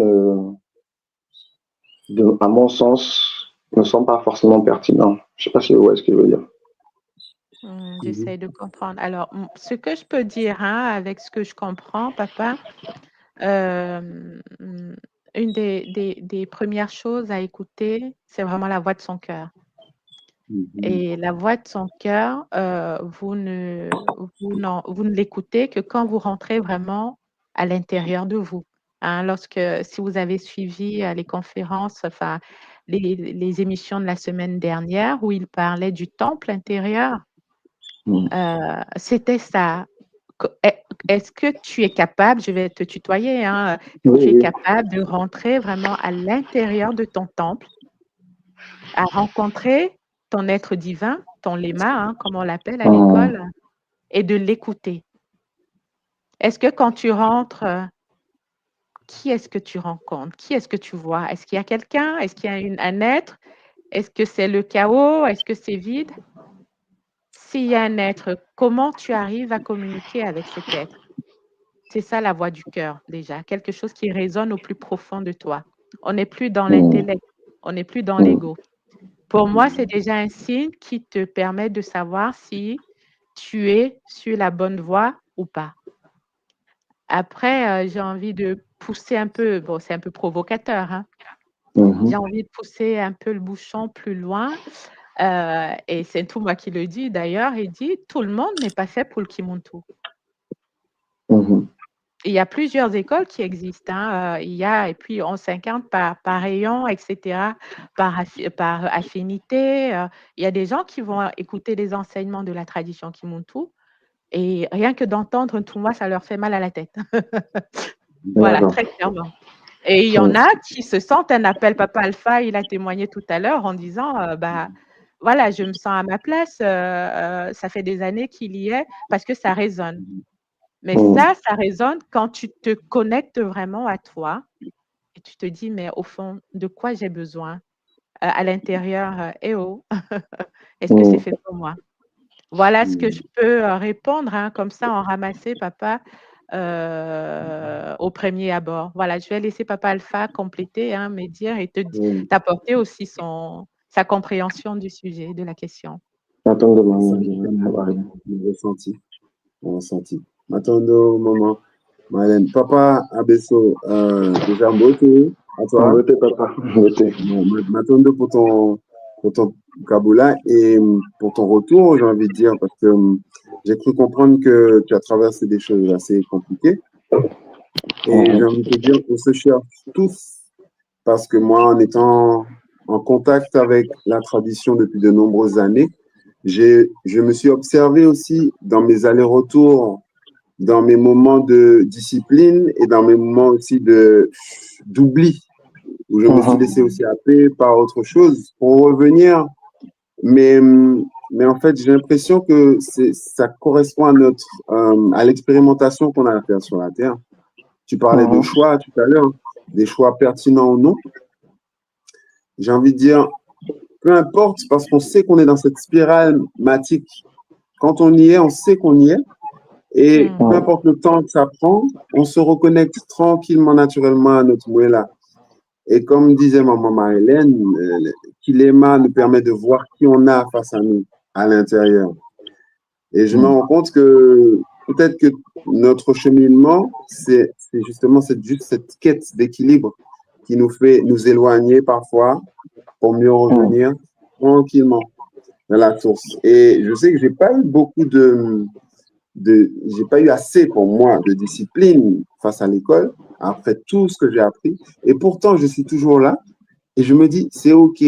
à mon sens, ne sont pas forcément pertinents. Je sais pas si vous voyez ce que je veux dire. J'essaie de comprendre. Alors, ce que je peux dire avec ce que je comprends, papa, une des premières choses à écouter, c'est vraiment la voix de son cœur. Et la voix de son cœur, vous ne l'écoutez que quand vous rentrez vraiment à l'intérieur de vous. Si vous avez suivi les conférences, enfin les émissions de la semaine dernière où il parlait du temple intérieur, c'était ça. Est-ce que tu es capable, je vais te tutoyer, tu es capable de rentrer vraiment à l'intérieur de ton temple, à rencontrer ton être divin, ton lema, comme on l'appelle à l'école, et de l'écouter? Est-ce que quand tu rentres, qui est-ce que tu rencontres? Qui est-ce que tu vois? Est-ce qu'il y a quelqu'un? Est-ce qu'il y a un être? Est-ce que c'est le chaos? Est-ce que c'est vide? S'il y a un être, comment tu arrives à communiquer avec cet être? C'est ça la voix du cœur déjà, quelque chose qui résonne au plus profond de toi. On n'est plus dans l'intellect, on n'est plus dans l'ego. Pour moi, c'est déjà un signe qui te permet de savoir si tu es sur la bonne voie ou pas. Après, j'ai envie de pousser un peu, bon, c'est un peu provocateur, j'ai envie de pousser un peu le bouchon plus loin. Et c'est tout moi qui le dis d'ailleurs, il dit tout le monde n'est pas fait pour le Kimuntu. Il y a plusieurs écoles qui existent. Et puis on s'incarne par rayon, etc., par affinité. Il y a des gens qui vont écouter les enseignements de la tradition Kimuntu et rien que d'entendre tout moi, ça leur fait mal à la tête. Voilà, très clairement. Et il y en a qui se sentent un appel. Papa Alpha, il a témoigné tout à l'heure en disant, voilà, je me sens à ma place, ça fait des années qu'il y est parce que ça résonne. Mais ça résonne quand tu te connectes vraiment à toi et tu te dis, mais au fond, de quoi j'ai besoin à l'intérieur? Est-ce que c'est fait pour moi? Voilà ce que je peux répondre comme ça en ramassé, papa, au premier abord. Voilà, je vais laisser papa Alpha compléter, me dire et t'apporter aussi sa compréhension du sujet, de la question. Ressenti. Attendons, maman. Marlène, papa Abesso, déjà beauté à toi. Beauté, papa. Beauté. M'attendons pour ton vocabulaire et pour ton retour, j'ai envie de dire, parce que j'ai cru comprendre que tu as traversé des choses assez compliquées. Et j'ai envie de te dire qu'on se cherche tous, parce que moi, en étant en contact avec la tradition depuis de nombreuses années, je me suis observé aussi dans mes allers-retours, dans mes moments de discipline et dans mes moments aussi d'oubli, où je me suis laissé aussi happer par autre chose pour revenir. Mais en fait, j'ai l'impression que ça correspond à l'expérimentation qu'on a à faire sur la Terre. Tu parlais de choix tout à l'heure, des choix pertinents ou non. J'ai envie de dire, peu importe, parce qu'on sait qu'on est dans cette spirale matique. Quand on y est, on sait qu'on y est. Et peu importe le temps que ça prend, on se reconnecte tranquillement, naturellement à notre là. Et comme disait maman Marie-Hélène, Kilema nous permet de voir qui on a face à nous, à l'intérieur. Et je me rends compte que peut-être que notre cheminement, c'est justement juste cette quête d'équilibre qui nous fait nous éloigner parfois pour mieux revenir tranquillement dans la source. Et je sais que j'ai pas eu j'ai pas eu assez pour moi de discipline face à l'école, après tout ce que j'ai appris. Et pourtant, je suis toujours là. Et je me dis, c'est OK,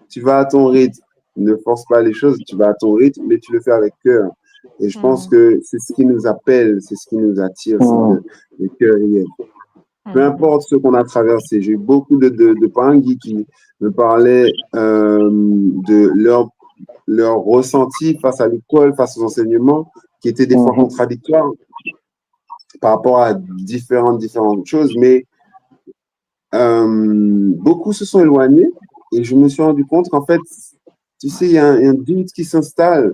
tu vas à ton rythme. Ne force pas les choses, tu vas à ton rythme, mais tu le fais avec cœur. Et je pense que c'est ce qui nous appelle, c'est ce qui nous attire, c'est le cœur réel. Peu importe ce qu'on a traversé. J'ai eu beaucoup de parents qui me parlaient de leur ressenti face à l'école, face aux enseignements, qui étaient des fois contradictoires par rapport à différentes choses. Mais beaucoup se sont éloignés et je me suis rendu compte qu'en fait, tu sais, il y a un doute qui s'installe.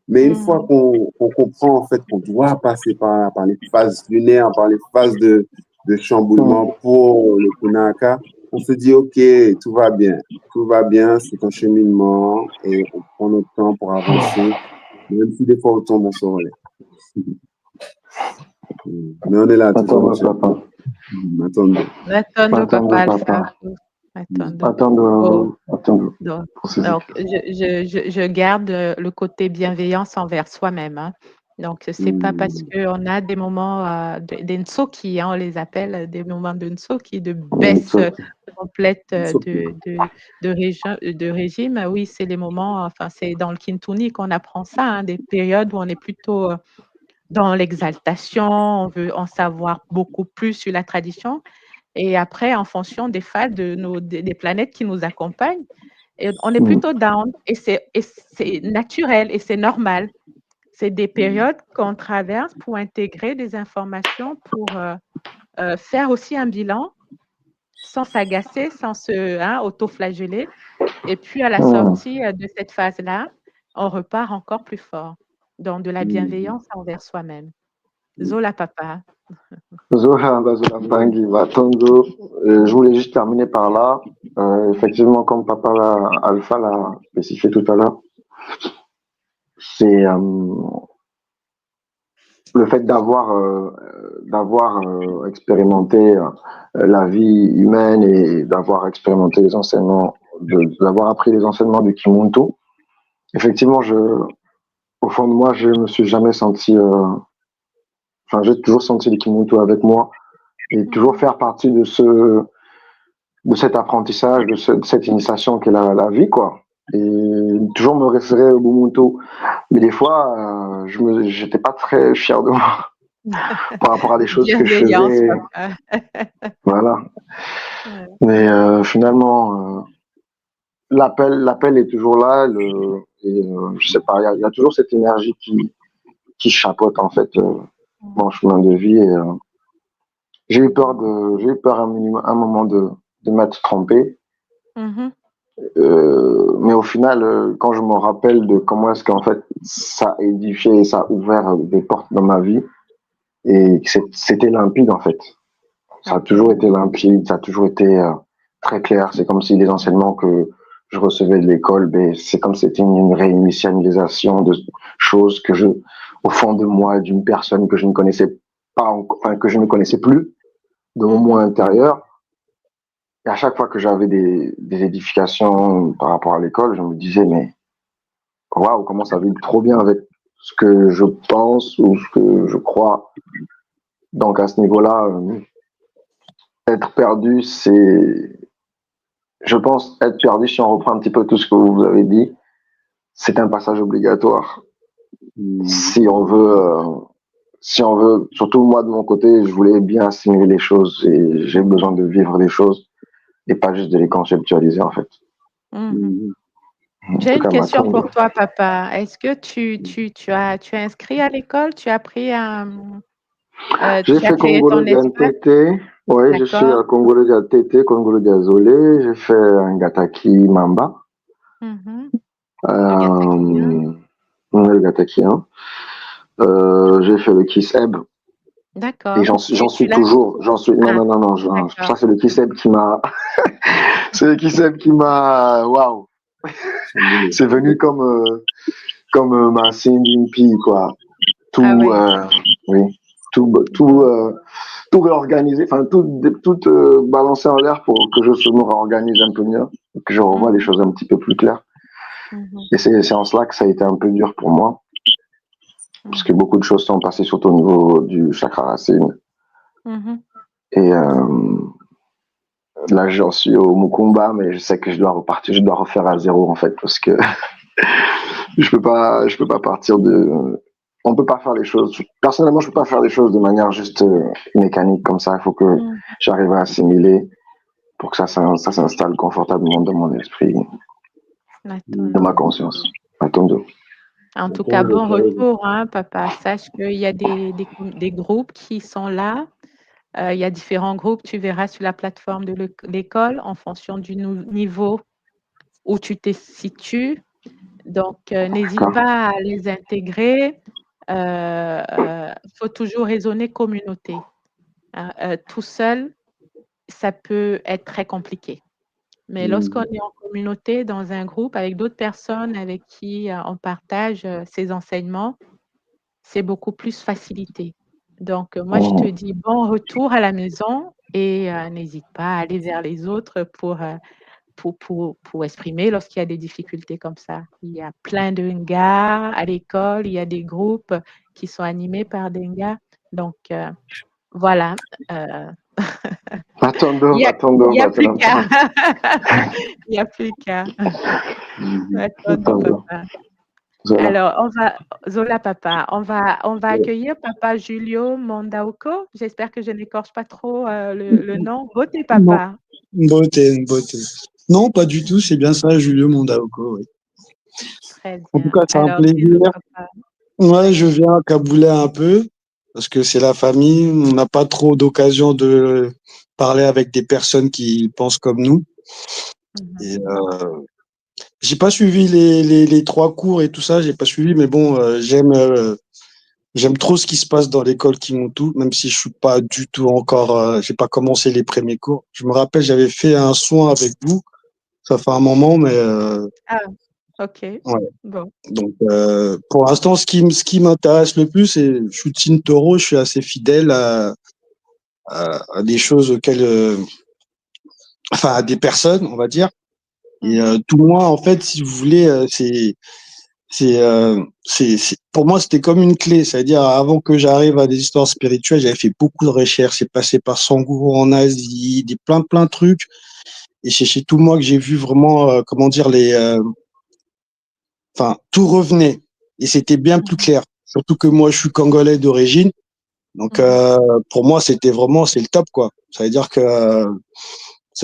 Mais une fois qu'on comprend en fait qu'on doit passer par les phases lunaires, par les phases de chamboulement pour le Punaka, on se dit OK, tout va bien, c'est un cheminement et on prend notre temps pour avancer, même si des fois on tombe, on se relève. Mais on est là toujours. Attendons, papa. Attendons. Donc, je garde le côté bienveillance envers soi-même. Hein. Donc, c'est pas parce qu'on a des moments des nsoki, on les appelle des moments de nsoki, de baisse complète de régime. Oui, c'est les moments, enfin, c'est dans le Kintuni qu'on apprend ça, hein, des périodes où on est plutôt dans l'exaltation, on veut en savoir beaucoup plus sur la tradition. Et après, en fonction des phases des planètes qui nous accompagnent, et on est plutôt down. Et c'est naturel et c'est normal. C'est des périodes qu'on traverse pour intégrer des informations, pour faire aussi un bilan sans s'agacer, sans se auto-flageller. Et puis, à la sortie de cette phase-là, on repart encore plus fort dans de la bienveillance envers soi-même. Zola papa. Zola Pangi, Tondo. Je voulais juste terminer par là. Effectivement, comme papa Alpha l'a spécifié tout à l'heure, c'est le fait d'avoir expérimenté la vie humaine et d'avoir expérimenté les enseignements, d'avoir appris les enseignements du Kimuntu. Effectivement, au fond de moi, je me suis jamais senti j'ai toujours senti les Kimuntu avec moi et toujours faire partie de cet apprentissage, de cette initiation qu'est la vie, quoi. Et toujours me référer au Ubuntu. Mais des fois, j'étais pas très fier de moi par rapport à des choses que je faisais. Voilà. Mais finalement, l'appel est toujours là. Je sais pas, il y a toujours cette énergie qui chapeaute en fait mon chemin de vie. Et, j'ai eu peur à un moment de m'être trompé. Mais au final, quand je me rappelle de comment est-ce qu'en fait ça a édifié et ça a ouvert des portes dans ma vie, et c'était limpide en fait. Ça a toujours été limpide, ça a toujours été très clair. C'est comme si les enseignements que je recevais de l'école, c'est comme si c'était une réinitialisation de choses que au fond de moi, d'une personne que je ne connaissais pas, que je ne connaissais plus, de mon moi intérieur. Et à chaque fois que j'avais des édifications par rapport à l'école, je me disais, mais waouh, comment ça vibre trop bien avec ce que je pense ou ce que je crois. Donc à ce niveau-là, être perdu, je pense, être perdu, si on reprend un petit peu tout ce que vous avez dit, c'est un passage obligatoire. Si on veut, surtout moi de mon côté, je voulais bien assimiler les choses et j'ai besoin de vivre les choses et pas juste de les conceptualiser en fait. J'ai une question pour toi, papa. Est-ce que tu as inscrit à l'école? Tu as pris j'ai fait Congolo Diantete, oui, je suis à Congolo Diantete, Congolo Diazolé, j'ai fait un Gataki Mamba. Le Gataki, hein. J'ai fait le Kiseb. D'accord. Et j'en suis toujours. Non, ça c'est le Kiseb qui m'a. C'est le Kiseb qui m'a. Waouh! C'est venu comme ma Sindimpi, quoi. Tout, oui. Tout réorganiser, enfin, tout balancer en l'air pour que je me réorganise un peu mieux, que je revoie les choses un petit peu plus claires. Et c'est en cela que ça a été un peu dur pour moi. Parce que beaucoup de choses sont passées surtout au niveau du chakra racine. Et là, j'en suis au Mukumba, mais je sais que je dois repartir, je dois refaire à zéro en fait, parce que je peux pas partir de. On peut pas faire les choses. Personnellement, je peux pas faire les choses de manière juste mécanique comme ça. Il faut que j'arrive à assimiler pour que ça s'installe confortablement dans mon esprit, dans ma conscience. Attends. En tout cas, bon retour, hein, papa. Sache qu'il y a des groupes qui sont là. Il y a différents groupes, tu verras sur la plateforme de l'école en fonction du niveau où tu te situes. Donc, n'hésite pas à les intégrer. Faut toujours raisonner communauté. Tout seul, ça peut être très compliqué. Mais lorsqu'on est en communauté, dans un groupe, avec d'autres personnes avec qui on partage ces enseignements, c'est beaucoup plus facilité. Donc, moi, je te dis bon retour à la maison et n'hésite pas à aller vers les autres pour exprimer lorsqu'il y a des difficultés comme ça. Il y a plein de Nga à l'école, il y a des groupes qui sont animés par des Nga. Donc, voilà. Attendons. Il n'y a plus qu'à. Il n'y a plus qu'à. Attendons, papa. Zola. Alors, Zola, papa, on va accueillir papa Julio Mondaoko. J'espère que je n'écorche pas trop le nom. Beauté, papa. Beauté. Non, pas du tout, c'est bien ça, Julio Mondaoko. Oui. Très bien. En tout cas, c'est un plaisir. Ouais, je viens cabouler un peu parce que c'est la famille. On n'a pas trop d'occasion de parler avec des personnes qui pensent comme nous. Et j'ai pas suivi les 3 cours et tout ça, j'ai pas suivi, mais bon, j'aime trop ce qui se passe dans l'école Kimoto, même si je suis pas du tout encore, j'ai pas commencé les premiers cours. Je me rappelle, j'avais fait un soin avec vous, ça fait un moment, mais ok. Ouais. Bon. Donc, pour l'instant, ce qui m'intéresse le plus, c'est je suis Team Taureau, je suis assez fidèle à des choses auxquelles, enfin, à des personnes, on va dire. Et tout moi, en fait, si vous voulez, pour moi, c'était comme une clé. C'est-à-dire, avant que j'arrive à des histoires spirituelles, j'avais fait beaucoup de recherches. J'ai passé par Sanguru en Asie, plein de trucs. Et c'est chez tout moi que j'ai vu vraiment, comment dire, enfin, tout revenait. Et c'était bien plus clair. Surtout que moi, je suis congolais d'origine. Donc, pour moi, c'est le top, quoi. Ça veut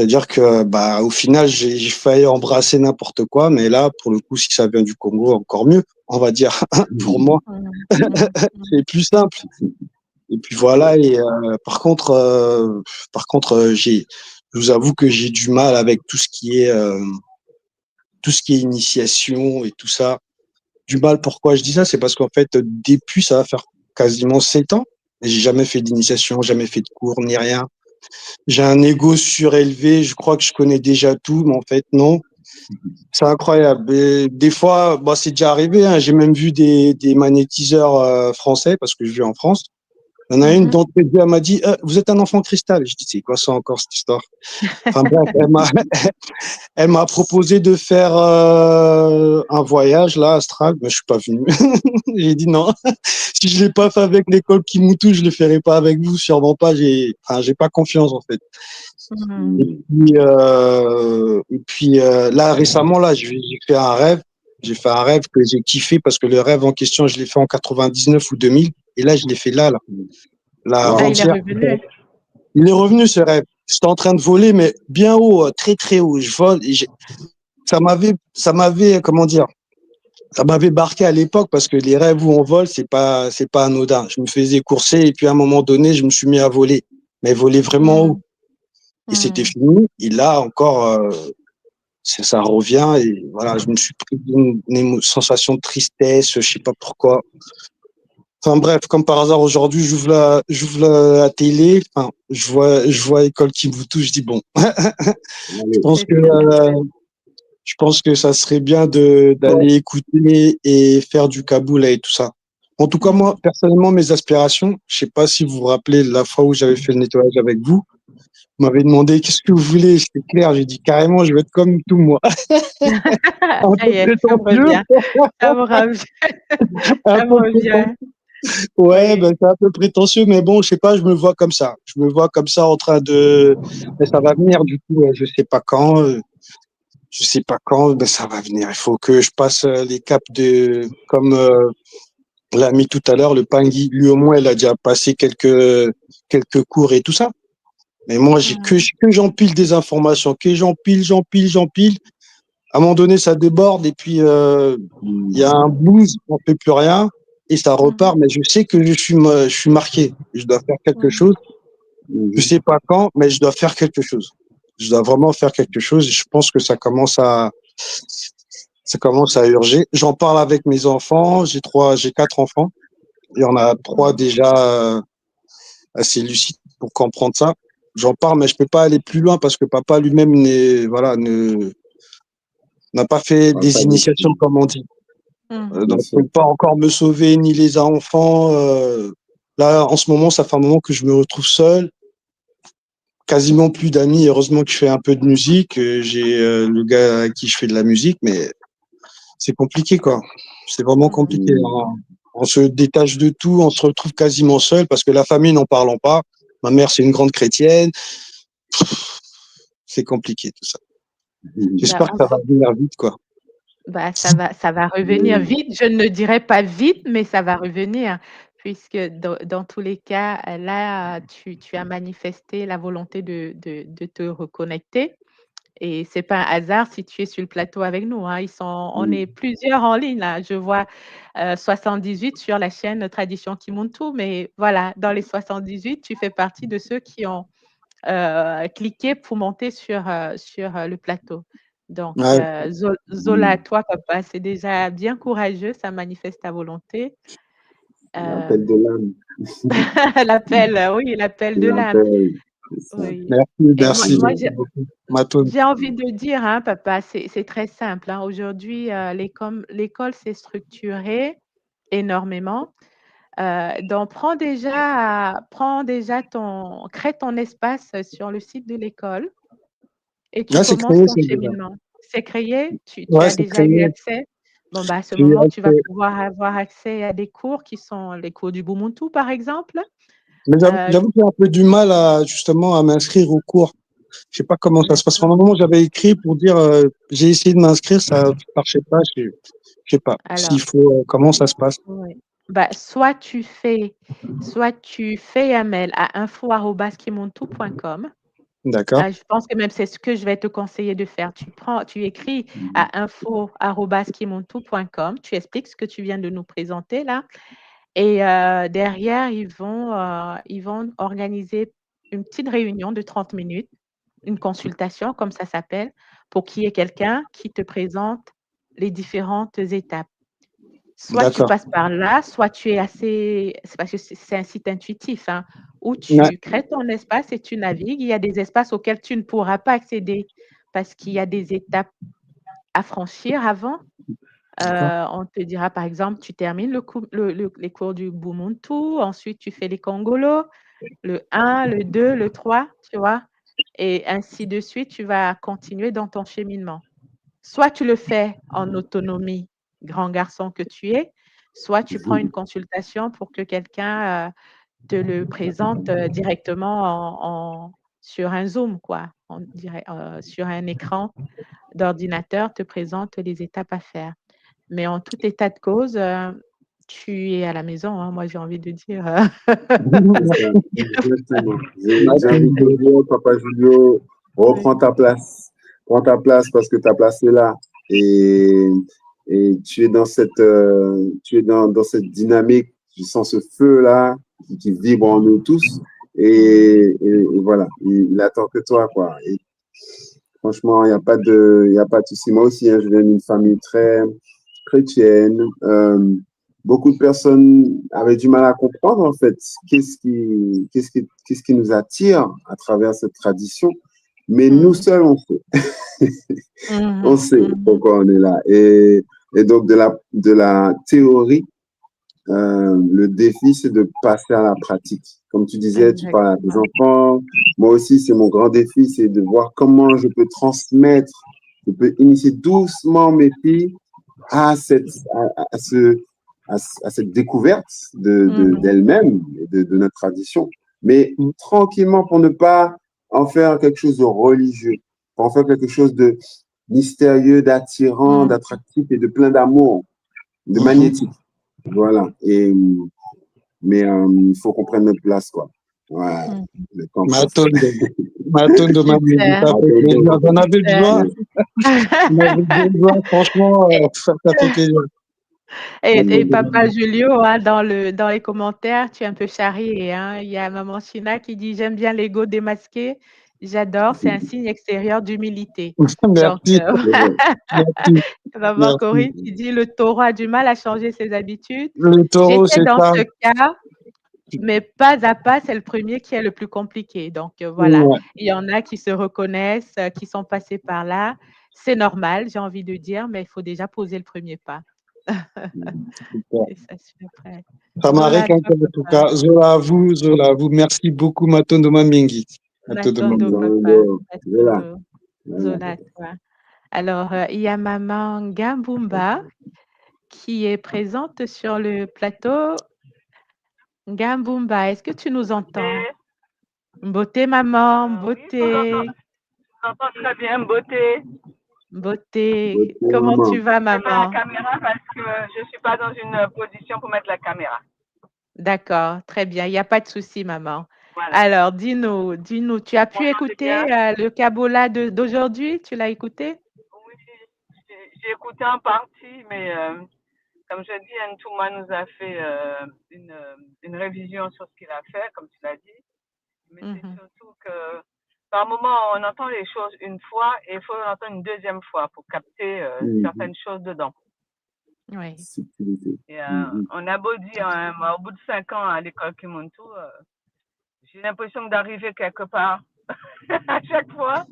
dire que, bah, au final, j'ai failli embrasser n'importe quoi, mais là, pour le coup, si ça vient du Congo, encore mieux, on va dire, pour moi. C'est plus simple. Et puis voilà. Et par contre, je vous avoue que j'ai du mal avec tout ce qui est initiation et tout ça. Du mal, pourquoi je dis ça? C'est parce qu'en fait, depuis, ça va faire quasiment 7 ans. Et j'ai jamais fait d'initiation, jamais fait de cours, ni rien. J'ai un ego surélevé, je crois que je connais déjà tout, mais en fait, non. C'est incroyable. Et des fois, bah, c'est déjà arrivé, hein, j'ai même vu des magnétiseurs français, parce que je vis en France. Il y en a une d'entre les deux, elle m'a dit vous êtes un enfant cristal. Je dis c'est quoi ça encore cette histoire? Enfin bref, elle m'a proposé de faire un voyage là astral, mais je suis pas venu. J'ai dit non. Si je l'ai pas fait avec l'école Kimutu, je le ferai pas avec vous, sûrement pas. J'ai pas confiance en fait. Et puis là récemment là, j'ai fait un rêve. J'ai fait un rêve que j'ai kiffé parce que le rêve en question, je l'ai fait en 99 ou 2000 et là je l'ai fait là. Il est revenu. Il est revenu ce rêve. J'étais en train de voler mais bien haut, très très haut. Je vole et ça m'avait comment dire? Ça m'avait marqué à l'époque parce que les rêves où on vole, c'est pas anodin. Je me faisais courser et puis à un moment donné, je me suis mis à voler, mais voler vraiment haut. Et c'était fini. Et là encore, ça revient et voilà, je me suis pris une sensation de tristesse, je sais pas pourquoi. Enfin bref, comme par hasard aujourd'hui, j'ouvre la télé, enfin je vois École Kimutu, je dis bon, je pense que ça serait bien d'aller écouter et faire du kaboula et tout ça. En tout cas, moi, personnellement, mes aspirations, je sais pas si vous vous rappelez la fois où j'avais fait le nettoyage avec vous, vous m'avez demandé qu'est-ce que vous voulez, j'étais clair, j'ai dit carrément, je vais être comme tout moi. Un peu prétentieux. Ça me revient. Ouais, ben, c'est un peu prétentieux, mais bon, je sais pas, je me vois comme ça. Je me vois comme ça en train de, mais ça va venir du coup, je sais pas quand. Je sais pas quand, mais ça va venir. Il faut que je passe les caps comme l'a mis tout à l'heure, le Pangui. Lui au moins, il a déjà passé quelques cours et tout ça. Mais moi, que j'empile des informations, que j'empile. À un moment donné, ça déborde et puis il y a un blues, on fait plus rien et ça repart. Mais je sais que je suis marqué. Je dois faire quelque chose. Je sais pas quand, mais je dois faire quelque chose. Je dois vraiment faire quelque chose et je pense que ça commence à urger. J'en parle avec mes enfants. J'ai 4 enfants. Il y en a 3 déjà assez lucides pour comprendre ça. J'en parle, mais je peux pas aller plus loin parce que papa lui-même n'a pas fait des initiations comme on dit. Donc, je peux pas encore me sauver ni les enfants. Là, en ce moment, ça fait un moment que je me retrouve seul. Quasiment plus d'amis. Heureusement que je fais un peu de musique. J'ai le gars à qui je fais de la musique, mais c'est compliqué, quoi. C'est vraiment compliqué. On se détache de tout, on se retrouve quasiment seul parce que la famille, n'en parlons pas. Ma mère, c'est une grande chrétienne. C'est compliqué, tout ça. J'espère que ça va venir vite, quoi. Bah, ça va revenir vite. Je ne dirais pas vite, mais ça va revenir. Puisque dans tous les cas, là, tu as manifesté la volonté de te reconnecter. Et c'est pas un hasard si tu es sur le plateau avec nous, hein. On est plusieurs en ligne là. Je vois 78 sur la chaîne Tradition Kimuntu, mais voilà, dans les 78, tu fais partie de ceux qui ont cliqué pour monter sur le plateau. Donc, Zola, toi, papa, c'est déjà bien courageux, ça manifeste ta volonté. L'appel de l'âme. L'appel de l'âme. Oui. Merci. Moi, j'ai envie de dire, hein, papa, c'est très simple. Hein. Aujourd'hui, l'école s'est structurée énormément. Donc, crée ton espace sur le site de l'école et tu commences ton cheminement. C'est créé? Tu as déjà eu accès? Bon, bah, à ce moment, tu vas pouvoir avoir accès à des cours qui sont les cours du Bumuntu, par exemple. Mais j'avoue que j'ai un peu du mal à m'inscrire au cours. Je sais pas comment ça se passe. Pendant un moment, j'avais écrit pour dire j'ai essayé de m'inscrire, ça marchait pas. Je sais pas s'il faut comment ça se passe. Oui. Bah, soit tu fais un mail à info@kimuntu.com. D'accord. Je pense que même c'est ce que je vais te conseiller de faire. Tu écris à info@kimuntu.com, tu expliques ce que tu viens de nous présenter là. Et derrière, ils vont organiser une petite réunion de 30 minutes, une consultation, comme ça s'appelle, pour qu'il y ait quelqu'un qui te présente les différentes étapes. Soit tu passes par là, soit tu es c'est parce que c'est un site intuitif, hein, où tu crées ton espace et tu navigues. Il y a des espaces auxquels tu ne pourras pas accéder parce qu'il y a des étapes à franchir avant. On te dira, par exemple, tu termines les cours du Bumuntu, ensuite tu fais les Congolo, le 1, le 2, le 3, tu vois, et ainsi de suite, tu vas continuer dans ton cheminement. Soit tu le fais en autonomie, grand garçon que tu es, soit tu prends une consultation pour que quelqu'un te le présente directement sur un Zoom, quoi. On dirait, sur un écran d'ordinateur, te présente les étapes à faire. Mais en tout état de cause, tu es à la maison, hein, moi j'ai envie de dire. Exactement. J'invite Julio, Papa Julio, reprends ta place. Prends ta place parce que ta place est là. Et tu es dans cette, dans cette dynamique. Tu sens ce feu-là qui vibre en nous tous. Et voilà, il attend que toi, quoi. Et franchement, il n'y a pas de souci. Moi aussi, hein, je viens d'une famille très chrétienne. Beaucoup de personnes avaient du mal à comprendre, en fait, qu'est-ce qui nous attire à travers cette tradition. Mais nous seuls, on sait. On sait pourquoi on est là. Et donc, de la théorie, le défi, c'est de passer à la pratique. Comme tu disais, tu parles à tes enfants. Moi aussi, c'est mon grand défi, c'est de voir comment je peux transmettre, je peux initier doucement mes filles à cette découverte d'elles-mêmes et de notre tradition, mais tranquillement pour ne pas en faire quelque chose de religieux, pour en faire quelque chose de mystérieux, d'attirant, d'attractif et de plein d'amour, de magnétique. Voilà. Mais il faut qu'on prenne notre place, quoi. Voilà. Matondo, j'en avais besoin. Franchement, ça fait plaisir. Et Papa Julio, hein, dans les commentaires, tu es un peu charrié. Hein. Il y a Maman China qui dit « J'aime bien l'ego démasqué. J'adore, c'est un signe extérieur d'humilité. » Merci. Maman Corinne qui dit « Le taureau a du mal à changer ses habitudes. » Le taureau, c'est dans ça. ce cas, mais pas à pas, c'est le premier qui est le plus compliqué. Donc, voilà. Ouais. Il y en a qui se reconnaissent, qui sont passés par là. C'est normal, j'ai envie de dire, mais il faut déjà poser le premier pas. Et ça suit après. Ça m'a récompensé en tout cas. Zola à vous. Merci beaucoup, Matondo Mamingi. Matondo, papa. Zola, toi. Alors, il y a maman Gambumba qui est présente sur le plateau. Gambumba, est-ce que tu nous entends? Beauté, maman, beauté. Oui, je t'entends très bien, beauté. Beauté. Comment tu vas, maman? Je mets la caméra parce que je ne suis pas dans une position pour mettre la caméra. D'accord, très bien. Il n'y a pas de souci, maman. Voilà. Alors, dis-nous, tu as pu écouter le Kabola d'aujourd'hui? Tu l'as écouté? Oui, j'ai écouté en partie, mais comme je dis, Ntouma nous a fait une révision sur ce qu'il a fait, comme tu l'as dit. Mais c'est surtout que par moment, on entend les choses une fois et il faut l'entendre une deuxième fois pour capter certaines choses dedans. Oui. Et, on a beau dire, au bout de 5 ans à l'école Kimuntu, j'ai l'impression d'arriver quelque part à chaque fois,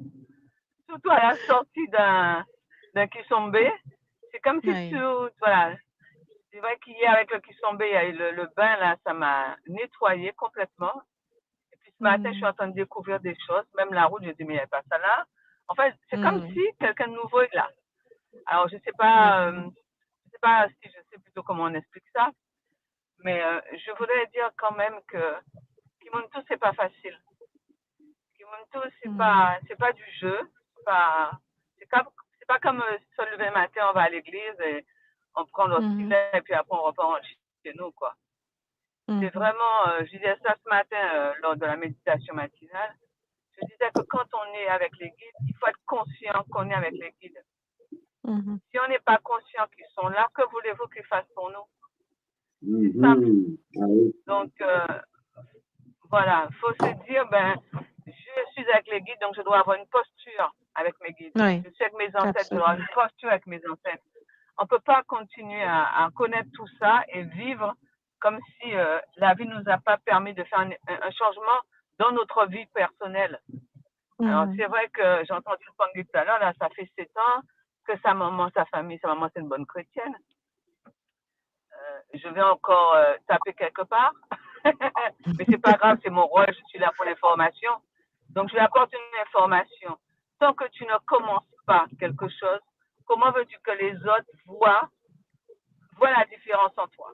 surtout à la sortie d'un Kisombe. C'est comme si voilà. C'est vrai qu'hier avec le Kisombe, il y a eu le bain là, ça m'a nettoyé complètement. Et puis ce matin, je suis en train de découvrir des choses. Même la route, je dis, mais il n'y a pas ça là. En fait, c'est comme si quelqu'un de nouveau est là. Alors, je ne sais pas si je sais plutôt comment on explique ça. Mais je voudrais dire quand même que Kimuntu, c'est pas facile. Kimuntu, c'est pas du jeu. C'est pas comme se lever le matin, on va à l'église et on prend notre filet et puis après on repart chez nous, quoi. C'est vraiment, je disais ça ce matin lors de la méditation matinale. Je disais que quand on est avec les guides, il faut être conscient qu'on est avec les guides. Si on n'est pas conscient qu'ils sont là, que voulez-vous qu'ils fassent pour nous? C'est simple. Donc, voilà, il faut se dire, je suis avec les guides, donc je dois avoir une posture avec mes guides. Oui. Je suis avec mes ancêtres, je dois avoir une posture avec mes ancêtres. On ne peut pas continuer à connaître tout ça et vivre comme si la vie ne nous a pas permis de faire un changement dans notre vie personnelle. Alors, c'est vrai que j'ai entendu le Pangui tout à l'heure, là, ça fait 7 ans. que sa maman, sa famille, sa maman, c'est une bonne chrétienne. Je vais encore taper quelque part. Mais c'est pas grave, c'est mon rôle, je suis là pour l'information. Donc, je lui apporte une information. Tant que tu ne commences pas quelque chose, comment veux-tu que les autres voient la différence en toi?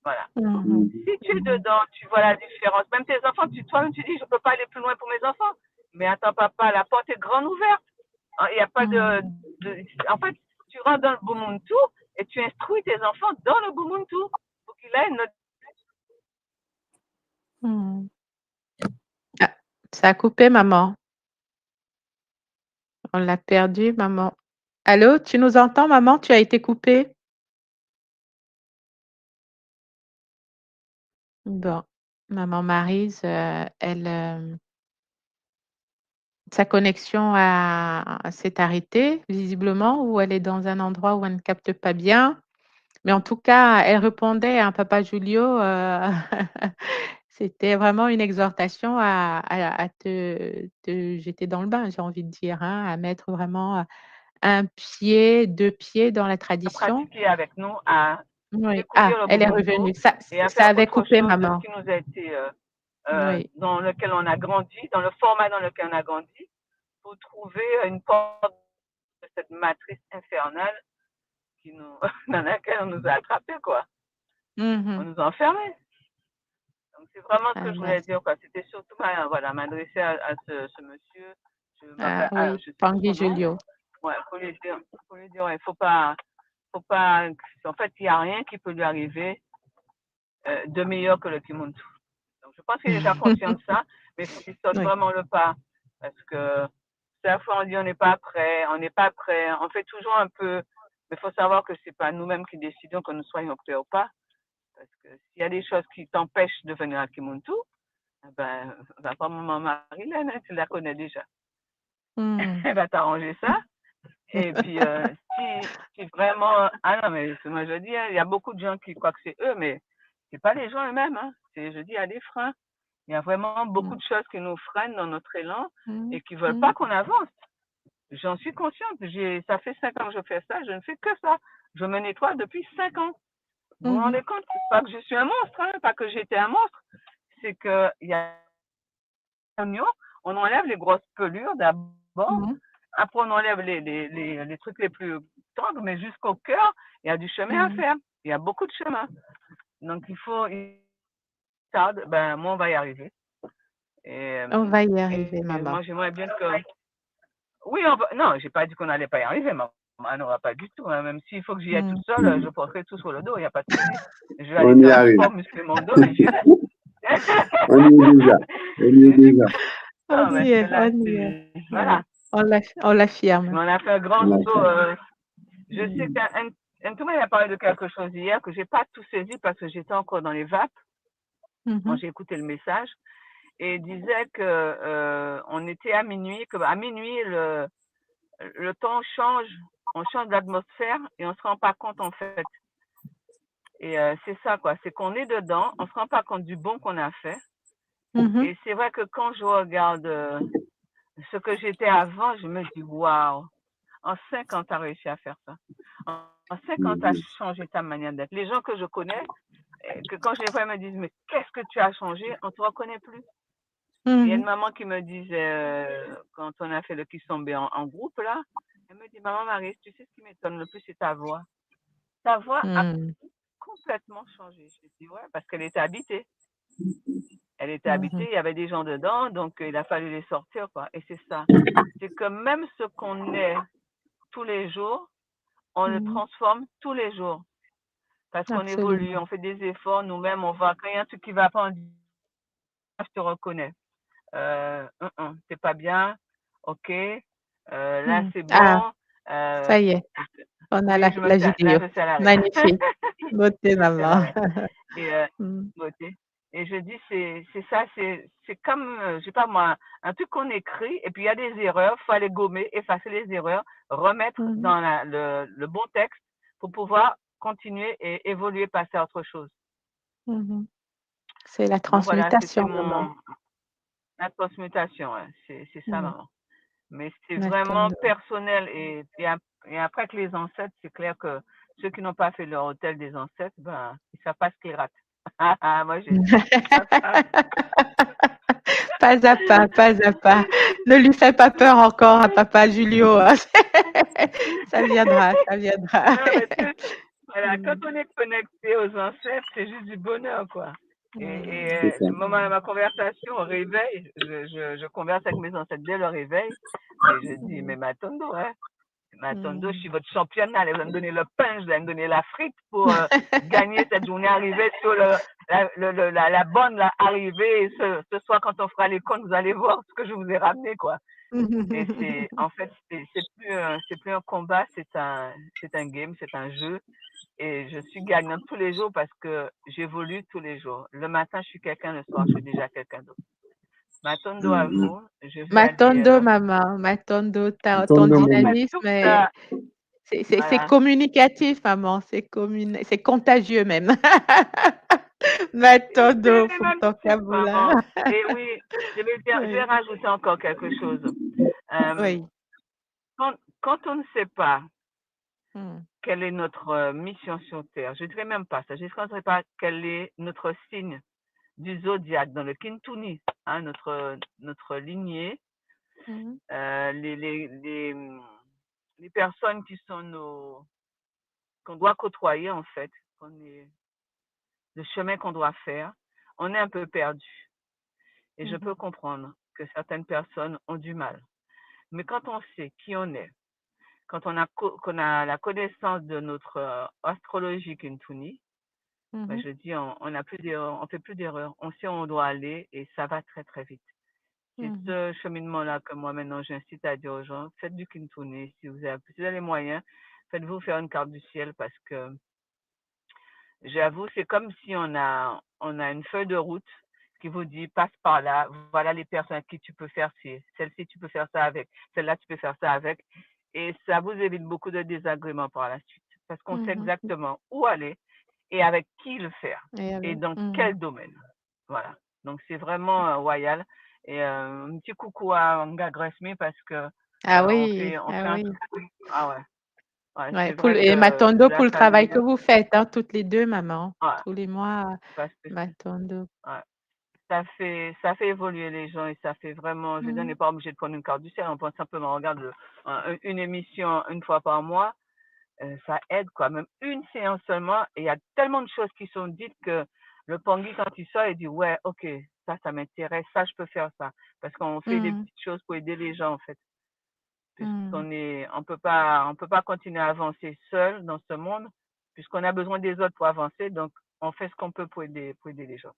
Voilà. Si tu es dedans, tu vois la différence. Même tes enfants, toi-même, tu dis, je ne peux pas aller plus loin pour mes enfants. Mais attends, papa, la porte est grande ouverte. Il n'y a pas En fait, tu rentres dans le Bumuntu et tu instruis tes enfants dans le Bumuntu pour qu'il ait notre... Ah, ça a coupé, maman. On l'a perdu, maman. Allô, tu nous entends, maman? Tu as été coupée? Bon, maman Maryse, elle, sa connexion s'est arrêtée visiblement, ou elle est dans un endroit où elle ne capte pas bien. Mais en tout cas, elle répondait à Papa Julio, c'était vraiment une exhortation à te jeter dans le bain, j'ai envie de dire, hein, à mettre vraiment, 1 pied, 2 pieds dans la tradition. pratiquer avec nous, à Oui. découvrir le Elle est Bumuntu revenue. et à Ça faire avait autre coupé, chose de maman. ce qui nous a été, Oui. dans lequel on a grandi, dans le format dans lequel on a grandi, pour trouver une porte de cette matrice infernale dans laquelle on nous a attrapés, quoi. On nous a enfermés. Donc, c'est vraiment ce que je voulais dire, quoi. C'était surtout m'adresser à ce monsieur. Oui, Je sais Tanguy plus son nom. Julio. Ouais, faut lui dire, il faut pas, en fait, il n'y a rien qui peut lui arriver de meilleur que le Kimuntu. Donc, je pense qu'il est déjà conscient de ça, mais il faut qu'il saute vraiment le pas. Parce que chaque fois, on dit on n'est pas prêt, on fait toujours un peu, mais il faut savoir que c'est pas nous-mêmes qui décidons que nous soyons prêts ou pas. Parce que s'il y a des choses qui t'empêchent de venir à Kimuntu, ben, va pas maman Marilène, hein, tu la connais déjà. Elle va t'arranger ça. Et puis, si vraiment, non, mais moi je dis, hein, il y a beaucoup de gens qui croient que c'est eux, mais c'est pas les gens eux-mêmes. Hein. Je dis, il y a des freins. Il y a vraiment beaucoup de choses qui nous freinent dans notre élan et qui veulent pas qu'on avance. J'en suis consciente. Ça fait 5 ans que je fais ça. Je ne fais que ça. Je me nettoie depuis 5 ans. Vous vous rendez compte? Pas que je suis un monstre, hein, pas que j'étais un monstre. C'est que il y a on enlève les grosses pelures d'abord. Après, on enlève les trucs les plus tendres, mais jusqu'au cœur, il y a du chemin à faire. Il y a beaucoup de chemin. Donc, ben, moi, on va y arriver. On va y arriver, maman. Moi, j'aimerais bien que... Oui, non, j'ai pas dit qu'on n'allait pas y arriver, maman. On n'aura pas du tout. Hein. Même s'il faut que j'y aille tout seul, je porterai tout sur le dos, il n'y a pas de souci. Je vais aller faire du sport, muscler mon dos, mais j'irai. On y est déjà. On y est. Voilà. On l'affirme. On a fait un grand saut. Je sais qu'Antouma a parlé de quelque chose hier que j'ai pas tout saisi parce que j'étais encore dans les vapes quand j'ai écouté le message. Et il disait que on était à minuit, qu'à minuit, le temps change, on change d'atmosphère et on se rend pas compte en fait. Et c'est ça, quoi. C'est qu'on est dedans, on se rend pas compte du bon qu'on a fait. Et c'est vrai que quand je regarde ce que j'étais avant, je me dis, waouh, en 5 ans, tu as réussi à faire ça. En 5 ans, tu as changé ta manière d'être. Les gens que je connais, que quand je les vois, ils me disent, mais qu'est-ce que tu as changé? On ne te reconnaît plus. Il y a une maman qui me disait, quand on a fait le Kisombe en groupe, là, elle me dit, maman Marie, tu sais ce qui m'étonne le plus, c'est ta voix. Ta voix a complètement changé. Je dis, ouais, parce qu'elle était habitée. Elle était habitée, il y avait des gens dedans, donc il a fallu les sortir, quoi. Et c'est ça. C'est que même ce qu'on est tous les jours, on le transforme tous les jours. Parce qu'on évolue, on fait des efforts, nous-mêmes, on va, quand il y a un truc qui va pas, on dit, je te reconnais. C'est pas bien, ok, là c'est bon. Ça y est, on a la vidéo. Magnifique. Beauté, maman. Beauté. Et je dis, c'est ça, c'est comme, je sais pas moi, un truc qu'on écrit, et puis il y a des erreurs, il faut aller gommer, effacer les erreurs, remettre dans le bon texte pour pouvoir continuer et évoluer, passer à autre chose. C'est la transmutation, maman. La transmutation, ouais. C'est ça, maman. Mais c'est vraiment personnel. Et après que les ancêtres, c'est clair que ceux qui n'ont pas fait leur hôtel des ancêtres, ben, ils ne savent pas ce qu'ils ratent. Moi, j'ai Pas à pas, pas à pas. Ne lui fais pas peur encore à papa Julio. Ça viendra, ça viendra. Non, voilà, quand on est connecté aux ancêtres, c'est juste du bonheur, quoi. Et le moment de ma conversation au réveil, je converse avec mes ancêtres dès le réveil, et je dis, mais Matondo, hein, Matondo, je suis votre championne, allez, vous allez me donner le pain, vous allez me donner la frite pour gagner cette journée arrivée sur la bonne arrivée. Et ce soir, quand on fera les comptes, vous allez voir ce que je vous ai ramené, quoi. Et en fait, c'est plus un combat, c'est un game, c'est un jeu. Et je suis gagnante tous les jours parce que j'évolue tous les jours. Le matin, je suis quelqu'un, le soir, je suis déjà quelqu'un d'autre. Matondo à vous. Matondo, maman. Matondo, ton dynamisme, c'est communicatif, maman. C'est contagieux même. Matondo pour ton vocabulaire. Et oui, je vais rajouter encore quelque chose. Oui. Quand on ne sait pas quelle est notre mission sur Terre, je ne dirais même pas ça, je ne dirais pas quel est notre signe du zodiaque dans le Kintuni, hein, notre lignée, les personnes qui sont qu'on doit côtoyer en fait, le chemin qu'on doit faire, on est un peu perdu. Et je peux comprendre que certaines personnes ont du mal. Mais quand on sait qui on est, quand on a la connaissance de notre astrologie Kintuni, ben je dis, on fait plus d'erreurs, on sait où on doit aller et ça va très très vite. C'est ce cheminement-là que moi maintenant j'incite à dire aux gens, faites du Kintuni, si vous avez les moyens, faites-vous faire une carte du ciel parce que j'avoue, c'est comme si on a une feuille de route qui vous dit passe par là, voilà les personnes à qui tu peux faire celle-ci tu peux faire ça avec, celle-là tu peux faire ça avec. Et ça vous évite beaucoup de désagréments par la suite parce qu'on sait exactement où aller et avec qui le faire et dans quel domaine. Voilà. Donc, c'est vraiment royal. Et un petit coucou à Nga Gresmi parce que on fait ah ouais. Et Matondo pour le travail que vous faites, hein, toutes les deux, maman. Tous les mois, Matondo. Ça fait évoluer les gens et ça fait vraiment, je veux dire, on n'est pas obligé de prendre une carte du ciel, on peut simplement regarder une émission une fois par mois, ça aide quoi, même une séance seulement, et il y a tellement de choses qui sont dites que le Pangui quand il sort, il dit ouais, ok, ça m'intéresse, ça je peux faire ça, parce qu'on fait des petites choses pour aider les gens en fait. On peut pas continuer à avancer seul dans ce monde, puisqu'on a besoin des autres pour avancer, donc on fait ce qu'on peut pour aider les gens.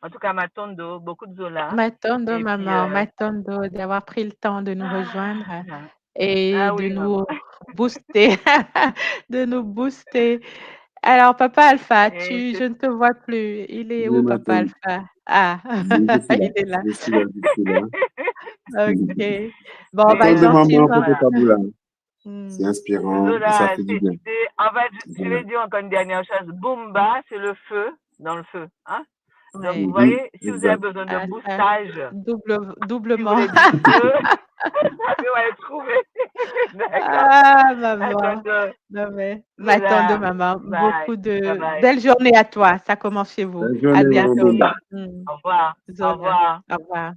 En tout cas, Matondo, beaucoup de Zola. Matondo, maman, Matondo, d'avoir pris le temps de nous rejoindre et de nous booster, de nous booster. Alors, papa Alpha, je ne te vois plus. Il est où, papa Alpha? Ah, il est là. Je suis là. Ok. Bon, bah, gentiment. C'est inspirant, et ça fait du bien. En fait, je vais dire encore une dernière chose. Boomba, c'est le feu, dans le feu. Hein? Donc, vous voyez, si vous avez besoin de boostage, doublement. Si vous allez trouver. Ah, maman. Non, mais Matondo, maman. Beaucoup de belles journées à toi. Ça commence chez vous. À bientôt. Au revoir. Au revoir. Au revoir.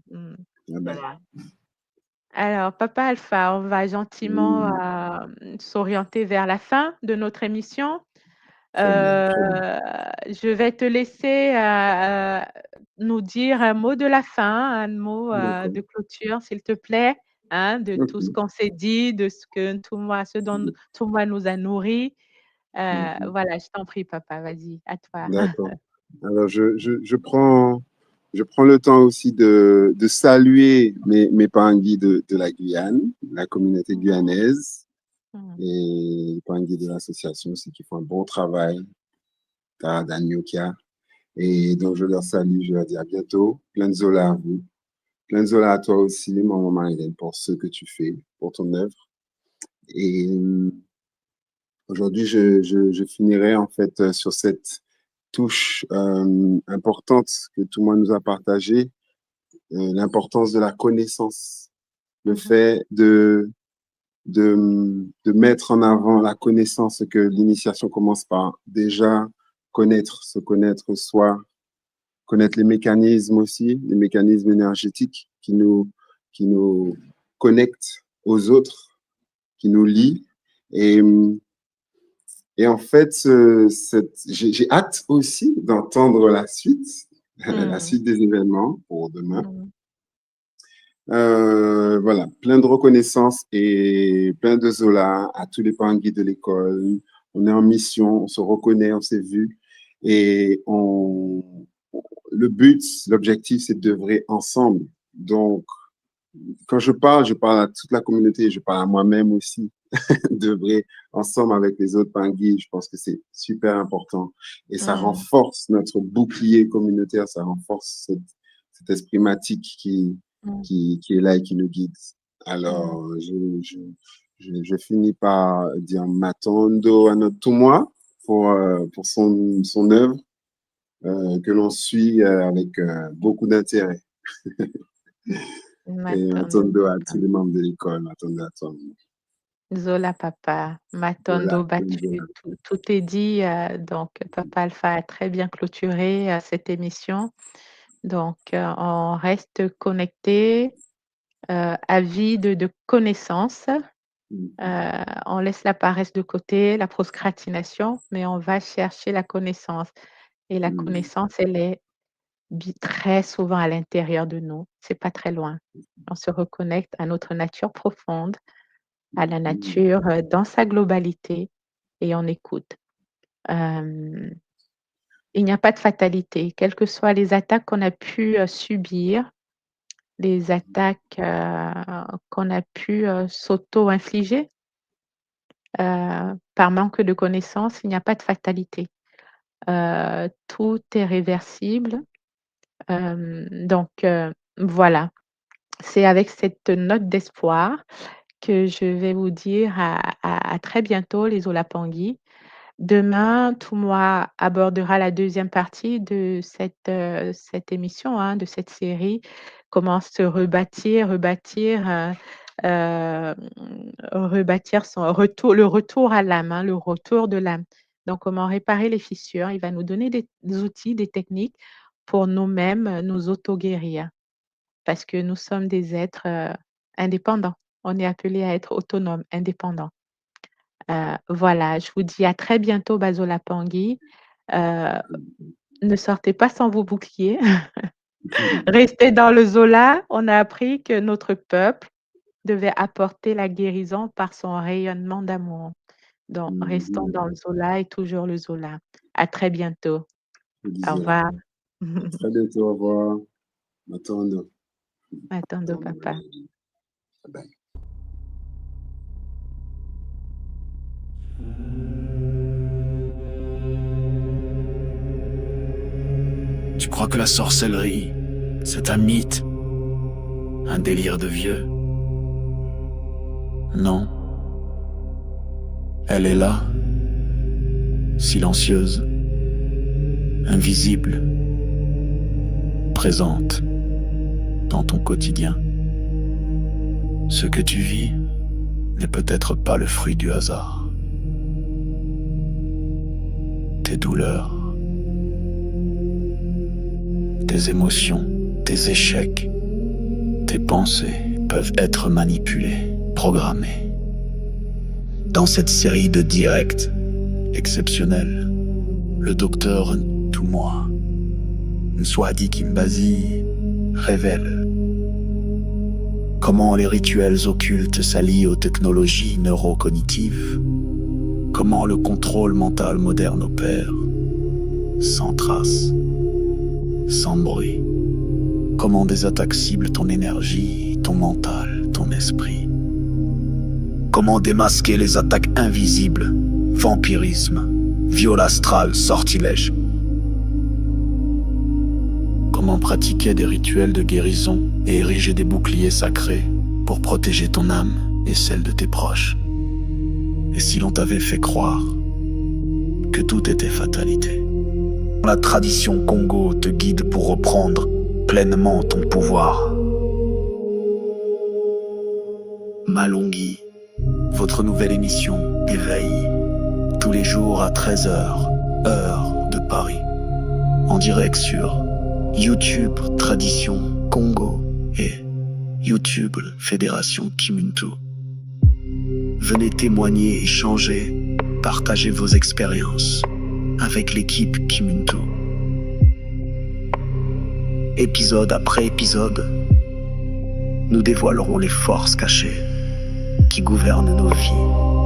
Alors, papa Alpha, on va gentiment s'orienter vers la fin de notre émission. Je vais te laisser nous dire un mot de la fin, un mot de clôture, s'il te plaît, hein, de tout ce qu'on s'est dit, de ce dont Touma nous a nourri. Voilà, je t'en prie, papa, vas-y, à toi. D'accord. Alors, je prends le temps aussi de saluer mes Pangui de la Guyane, la communauté guyanaise, et les Pangui de l'association aussi qui font un bon travail dans Nyokia. Et donc, je leur salue, je leur dis à bientôt. Plein de Zola à vous. Plein de Zola à toi aussi, maman Marilène, pour ce que tu fais, pour ton œuvre. Et aujourd'hui, je finirai en fait sur cette touche importante que tout le monde nous a partagée, l'importance de la connaissance. le fait de mettre en avant la connaissance, que l'initiation commence par déjà se connaître soi, connaître les mécanismes aussi, les mécanismes énergétiques qui nous connectent aux autres, qui nous lient. Et en fait, j'ai hâte aussi d'entendre la suite des événements pour demain. Voilà, plein de reconnaissance et plein de Zola à tous les Pangui de l'école. On est en mission, on se reconnaît, on s'est vu. Et le but, l'objectif, c'est d'œuvrer ensemble. Donc, quand je parle à toute la communauté, je parle à moi-même aussi, d'œuvrer ensemble avec les autres Pangui. Je pense que c'est super important. Et ça renforce notre bouclier communautaire, ça renforce cet esprit matique qui est là et qui nous guide. Alors, je finis par dire Matondo à notre Toumoua pour son œuvre que l'on suit avec beaucoup d'intérêt. Et Matondo à tous les membres de l'école, Matondo à toi. Zola Papa, Matondo battu, tout est dit. Donc, Papa Alpha a très bien clôturé cette émission. Donc, on reste connecté, avide de connaissances. On laisse la paresse de côté, la procrastination, mais on va chercher la connaissance. Et la connaissance, elle est très souvent à l'intérieur de nous. C'est pas très loin. On se reconnecte à notre nature profonde, à la nature dans sa globalité, et on écoute. Il n'y a pas de fatalité, quelles que soient les attaques qu'on a pu subir, les attaques qu'on a pu s'auto-infliger par manque de connaissances, il n'y a pas de fatalité. Tout est réversible. Donc, voilà. C'est avec cette note d'espoir que je vais vous dire à très bientôt, les Olapangui. Demain, Toumoua abordera la deuxième partie de cette émission, de cette série. Comment se rebâtir son retour, le retour à l'âme, le retour de l'âme. Donc, comment réparer les fissures. Il va nous donner des outils, des techniques pour nous-mêmes nous auto-guérir. Parce que nous sommes des êtres indépendants. On est appelés à être autonomes, indépendants. Voilà, je vous dis à très bientôt, Bazola Pangui. Ne sortez pas sans vos boucliers. Restez dans le Zola. On a appris que notre peuple devait apporter la guérison par son rayonnement d'amour. Donc, restons dans le Zola et toujours le Zola. À très bientôt. Au revoir. À très bientôt, au revoir. Matondo. Matondo, papa. Bye. Tu crois que la sorcellerie, c'est un mythe, un délire de vieux? Non. Elle est là, silencieuse, invisible, présente dans ton quotidien. Ce que tu vis n'est peut-être pas le fruit du hasard. Tes douleurs, tes émotions, tes échecs, tes pensées peuvent être manipulées, programmées. Dans cette série de directs exceptionnels, le docteur Toumoua Nswadi Kimbazi révèle comment les rituels occultes s'allient aux technologies neurocognitives, comment le contrôle mental moderne opère, sans trace, sans bruit, comment des attaques ciblent ton énergie, ton mental, ton esprit, comment démasquer les attaques invisibles, vampirisme, viol astral, sortilège, comment pratiquer des rituels de guérison et ériger des boucliers sacrés pour protéger ton âme et celle de tes proches. Et si l'on t'avait fait croire que tout était fatalité? La tradition Congo te guide pour reprendre pleinement ton pouvoir. Malonghi, votre nouvelle émission Éveil, tous les jours à 13h, heure de Paris, en direct sur YouTube Tradition Congo et YouTube Fédération Kimuntu. Venez témoigner, échanger, partager vos expériences avec l'équipe Kimuntu. Épisode après épisode, nous dévoilerons les forces cachées qui gouvernent nos vies.